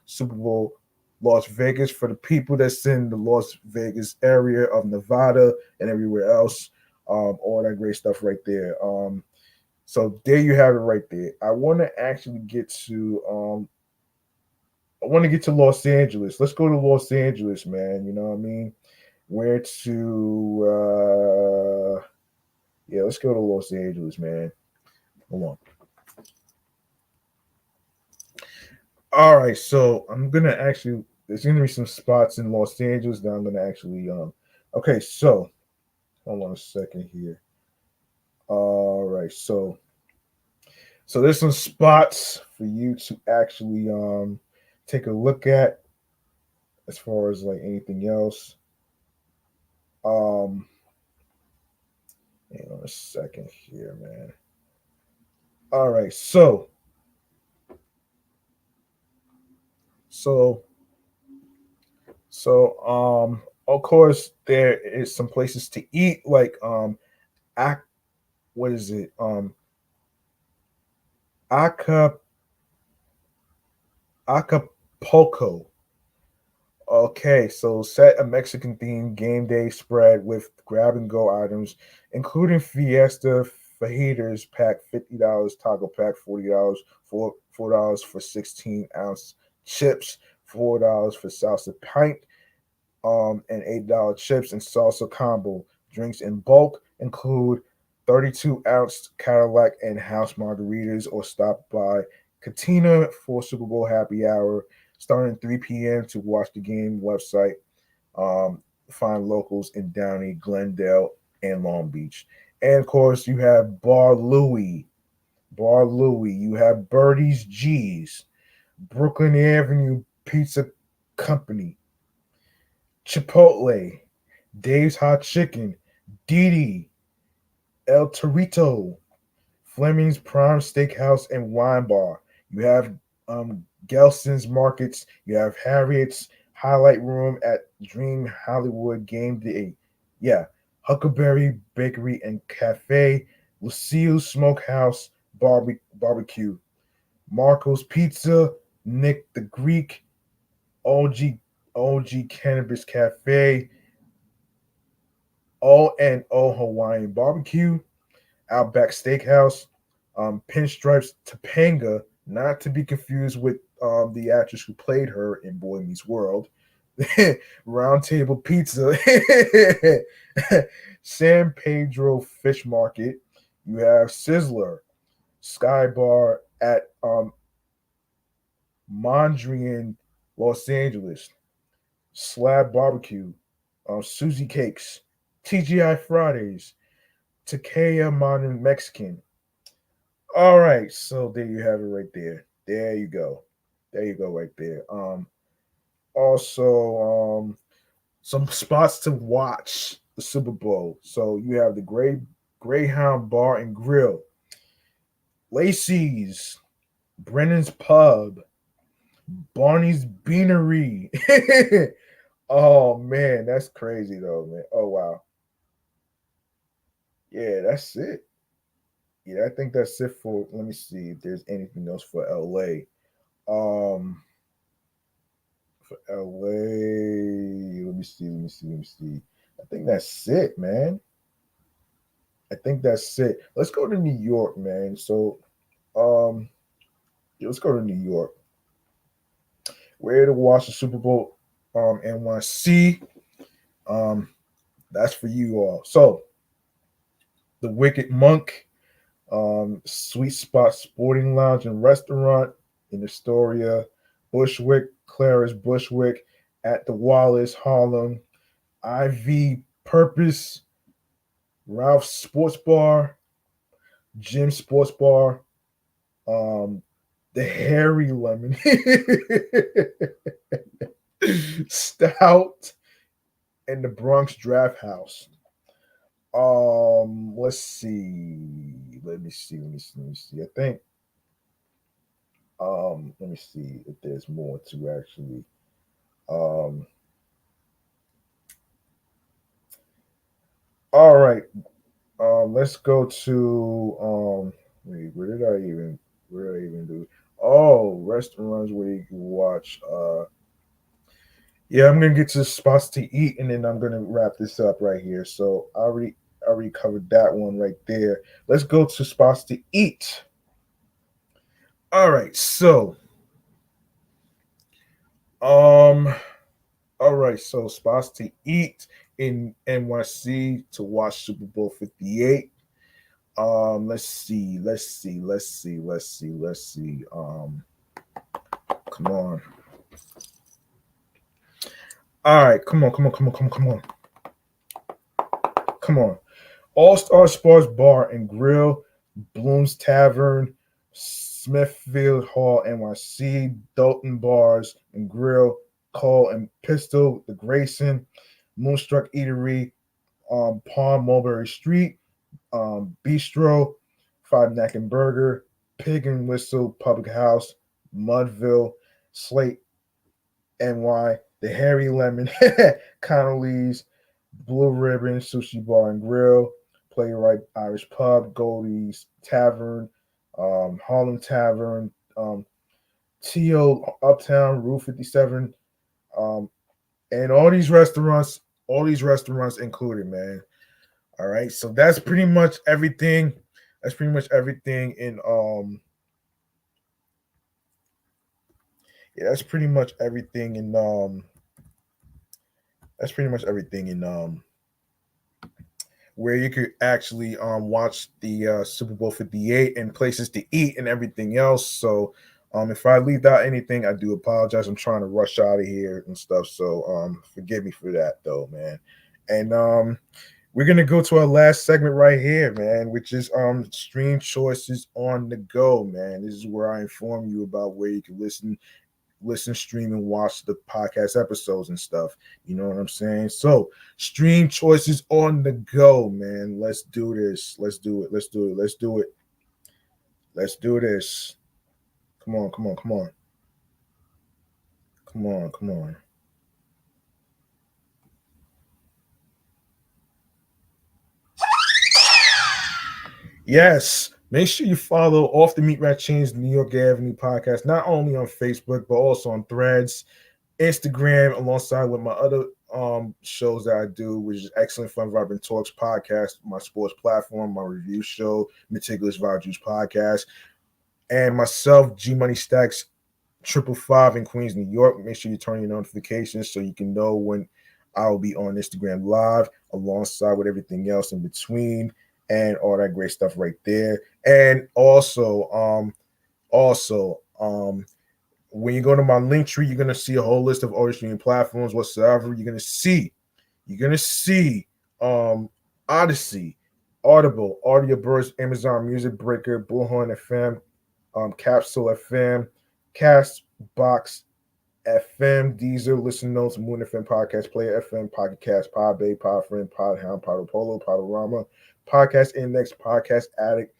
Super Bowl Las Vegas for the people that's in the Las Vegas area of Nevada and everywhere else. All that great stuff right there. So there you have it right there. I want to get to Los Angeles. Let's go to Los Angeles, man. You know what I mean? Where to yeah, let's go to Los Angeles, man. Hold on. All right, so I'm gonna actually there's gonna be some spots in Los Angeles that I'm gonna actually okay, so hold on a second here. All right, so there's some spots for you to actually take a look at as far as like anything else. Um hang on a second here, man. All right, so of course there is some places to eat like ac- what is it? Aca Acapulco. Okay, so set a Mexican themed game day spread with grab and go items, including Fiesta fajitas pack $50, taco pack $40, $4 for 16-ounce chips, $4 for salsa pint, and $8 chips and salsa combo. Drinks in bulk include 32-ounce Cadillac and house margaritas, or stop by Katina for Super Bowl happy hour starting 3 p.m. to watch the game website. Um, Find locals in Downey, Glendale, and Long Beach. And of course, you have Bar Louie. Bar Louie. You have Birdie's G's, Brooklyn Avenue Pizza Company, Chipotle, Dave's Hot Chicken, Didi, El Torito, Fleming's Prime Steakhouse and Wine Bar. You have Gelson's Markets. You have Harriet's Highlight Room at Dream Hollywood Game Day. Yeah, Huckleberry Bakery and Cafe, Lucille's Smokehouse Barbecue, Marco's Pizza, Nick the Greek, OG Cannabis Cafe, O&O Hawaiian Barbecue, Outback Steakhouse, Pinstripes Topanga, not to be confused with the actress who played her in Boy Meets World, Round Table Pizza, San Pedro Fish Market. You have Sizzler, Sky Bar at Mondrian, Los Angeles, Slab Barbecue, Susie Cakes, TGI Fridays, Takea Modern Mexican. All right, so there you have it right there. There you go. There you go right there. Also some spots to watch the Super Bowl. So you have the Greyhound Bar and Grill, Lacey's, Brennan's Pub, Barney's Beanery. Oh man, that's crazy though, man. Oh wow. Yeah, that's it. Yeah, I think that's it for. Let me see if there's anything else for LA. For LA, let me see. I think that's it, man. I think that's it. Let's go to New York, man. So, um, yeah, let's go to New York. Where to watch the Super Bowl? NYC. Um, that's for you all. So, the Wicked Monk, Sweet Spot Sporting Lounge and Restaurant in Astoria, Bushwick, Claris Bushwick, at the Wallace, Harlem, IV Purpose, Ralph's Sports Bar, Jim Sports Bar, um, the Harry Lemon, Stout, and the Bronx Draft House. Let's see. Let me see. I think let me see if there's more to actually um all right. Let's go to wait, where did I even do? Oh, restaurants where you can watch yeah, I'm gonna get to spots to eat and then I'm gonna wrap this up right here. So I already covered that one right there. Let's go to spots to eat. All right, so um all right, so spots to eat in NYC to watch Super Bowl 58. Let's see. Come on. All right, come on. All Star Sports Bar and Grill, Bloom's Tavern, Smithfield Hall, NYC, Dalton Bars and Grill, Call and Pistol, The Grayson, Moonstruck Eatery, Palm Mulberry Street, Bistro, Five Neck and Burger, Pig and Whistle Public House, Mudville, Slate NY, The Harry Lemon, Connolly's, Blue Ribbon Sushi Bar and Grill, Playwright Irish Pub, Goldie's Tavern, Harlem Tavern, T.O. Uptown, Rue 57, um, and all these restaurants included, man. All right, so that's pretty much everything. That's pretty much everything in yeah, that's pretty much everything in where you could actually watch the Super Bowl 58 and places to eat and everything else. So if I leave out anything, I do apologize. I'm trying to rush out of here and stuff. So forgive me for that though, man. And we're gonna go to our last segment right here, man, which is stream choices on the go, man. This is where I inform you about where you can stream, and watch the podcast episodes and stuff. You know what I'm saying? So, stream choices on the go, man. Let's do this. Let's do it. Let's do it. Let's do it. Let's do this. Come on, come on, come on. Come on, come on. Yes. Make sure you follow Off the Meat Rat Chainz New York Avenue podcast, not only on Facebook, but also on Threads, Instagram, alongside with my other shows that I do, which is Excellent Fun Vibrant Talks podcast, my sports platform, my review show, Meticulous Vibe Juice podcast, and myself, G Money Stacks 555 in Queens, New York. Make sure you turn your notifications so you can know when I'll be on Instagram Live, alongside with everything else in between and all that great stuff right there. And also, when you go to my link tree, you're gonna see a whole list of audio streaming platforms whatsoever. You're gonna see Odyssey, Audible, Audio Burst, Amazon Music Breaker, Bullhorn FM, Capsule FM, Castbox FM, Deezer, Listen Notes, Moon FM, Podcast Player FM, Pocket Cast, Podbay, Podfriend, Podhound, Podopolo, Podorama, Podcast Index, Podcast Addict,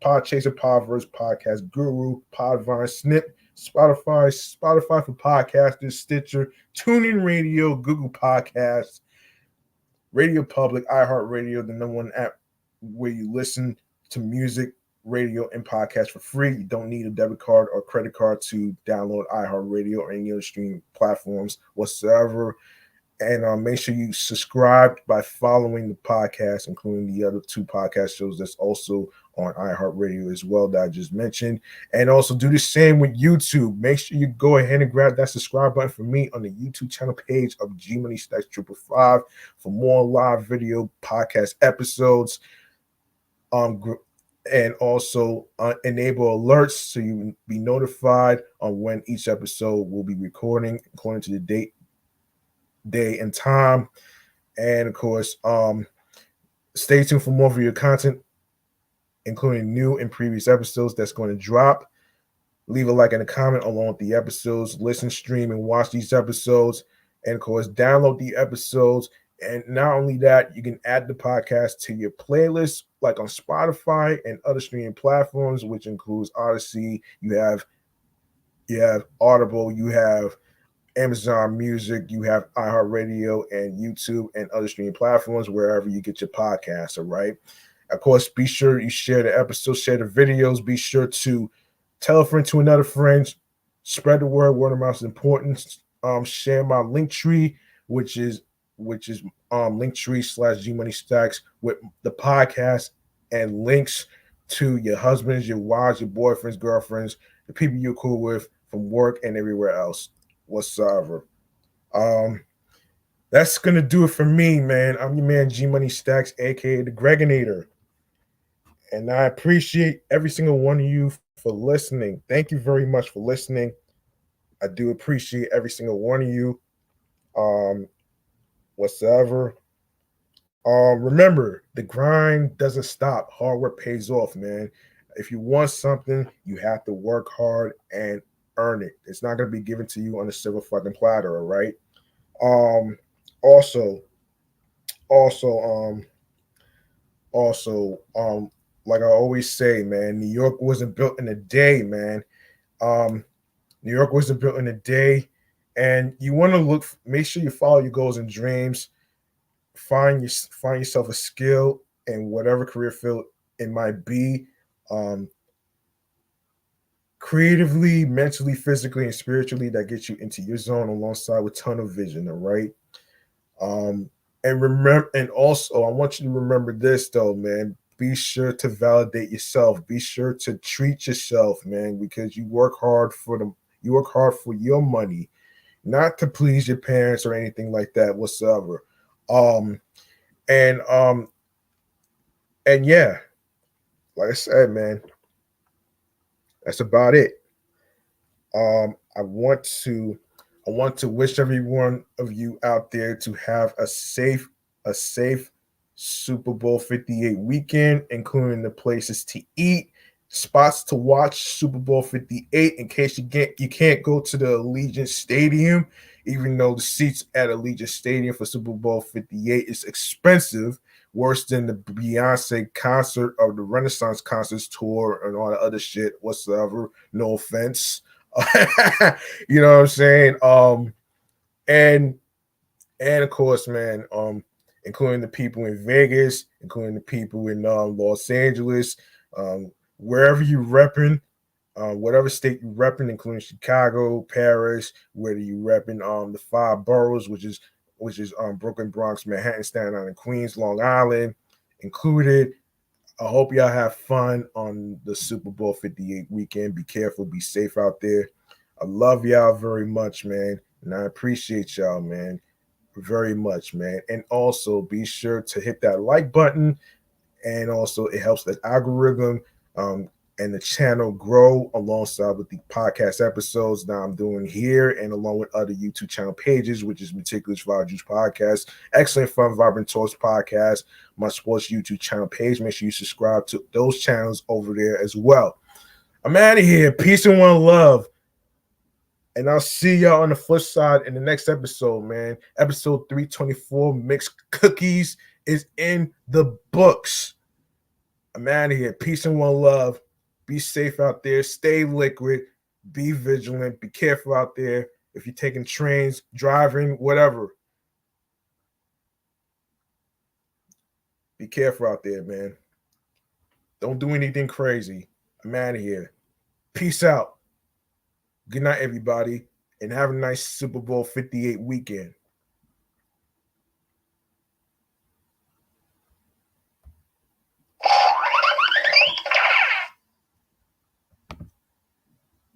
Podchaser, Podverse, Podcast Guru, Podvine, Snip, Spotify for podcasters, Stitcher, TuneIn Radio, Google Podcasts, Radio Public, iHeartRadio, the number one app where you listen to music, radio, and podcasts for free. You don't need a debit card or credit card to download iHeartRadio or any other streaming platforms whatsoever. And make sure you subscribe by following the podcast, including the other two podcast shows that's also on iHeartRadio as well that I just mentioned. And also do the same with YouTube. Make sure you go ahead and grab that subscribe button for me on the YouTube channel page of G Money Stacks 555 for more live video podcast episodes. And also enable alerts so you will be notified on when each episode will be recording according to the day and time. And of course, stay tuned for more video content, including new and previous episodes that's going to drop. Leave a like and a comment along with the episodes. Listen, stream, and watch these episodes. And of course, download the episodes. And not only that, you can add the podcast to your playlist, like on Spotify and other streaming platforms, which includes Odyssey. You have Audible, you have Amazon Music, you have iHeartRadio and YouTube and other streaming platforms, wherever you get your podcasts, all right? Of course, be sure you share the episodes, share the videos. Be sure to tell a friend to another friend. Spread the word. Word of mouth is important. Share my link tree, which is linktree/G Money Stacks with the podcast and links to your husbands, your wives, your boyfriends, girlfriends, the people you're cool with from work and everywhere else whatsoever. That's gonna do it for me, man. I'm your man G Money Stacks, aka the Gregonator. And I appreciate every single one of you for listening. Thank you very much for listening. I do appreciate every single one of you. Whatsoever. Remember, the grind doesn't stop. Hard work pays off, man. If you want something, you have to work hard and earn it. It's not going to be given to you on a silver fucking platter, all right? Also, like I always say, man, New York wasn't built in a day, man. New York wasn't built in a day. And you want to make sure you follow your goals and dreams. Find yourself a skill in whatever career field it might be, creatively, mentally, physically, and spiritually, that gets you into your zone alongside with tunnel vision. All right. And remember, and also I want you to remember this though, man. Be sure to validate yourself. Be sure to treat yourself, man, because you work hard for your money, not to please your parents or anything like that whatsoever. And yeah, like I said, man, that's about it. I want to wish every one of you out there to have a safe Super Bowl 58 weekend, including the places to eat, spots to watch Super Bowl 58 in case you can't go to the Allegiant Stadium, even though the seats at Allegiant Stadium for Super Bowl 58 is expensive, worse than the Beyonce concert or the Renaissance Concerts tour and all the other shit whatsoever. No offense. You know what I'm saying? And of course, man, including the people in Vegas, including the people in Los Angeles, wherever you repping, whatever state you repping, including Chicago, Paris, whether you repping the 5 boroughs, which is Brooklyn, Bronx, Manhattan, Staten Island, Queens, Long Island included. I hope y'all have fun on the Super Bowl 58 weekend. Be careful, be safe out there. I love y'all very much, man. And I appreciate y'all, man, very much, man. And also be sure to hit that like button. And also it helps the algorithm and the channel grow alongside with the podcast episodes that I'm doing here and along with other YouTube channel pages, which is Meticulous Vibe Juice Podcast, Excellent Fun Vibrant Talks Podcast, my sports YouTube channel page. Make sure you subscribe to those channels over there as well. I'm out of here. Peace and one love. And I'll see y'all on the flip side in the next episode, man. Episode 324, Mixed Cookies, is in the books. I'm out of here. Peace and one love. Be safe out there. Stay liquid. Be vigilant. Be careful out there. If you're taking trains, driving, whatever. Be careful out there, man. Don't do anything crazy. I'm out of here. Peace out. Good night, everybody. And have a nice Super Bowl 58 weekend.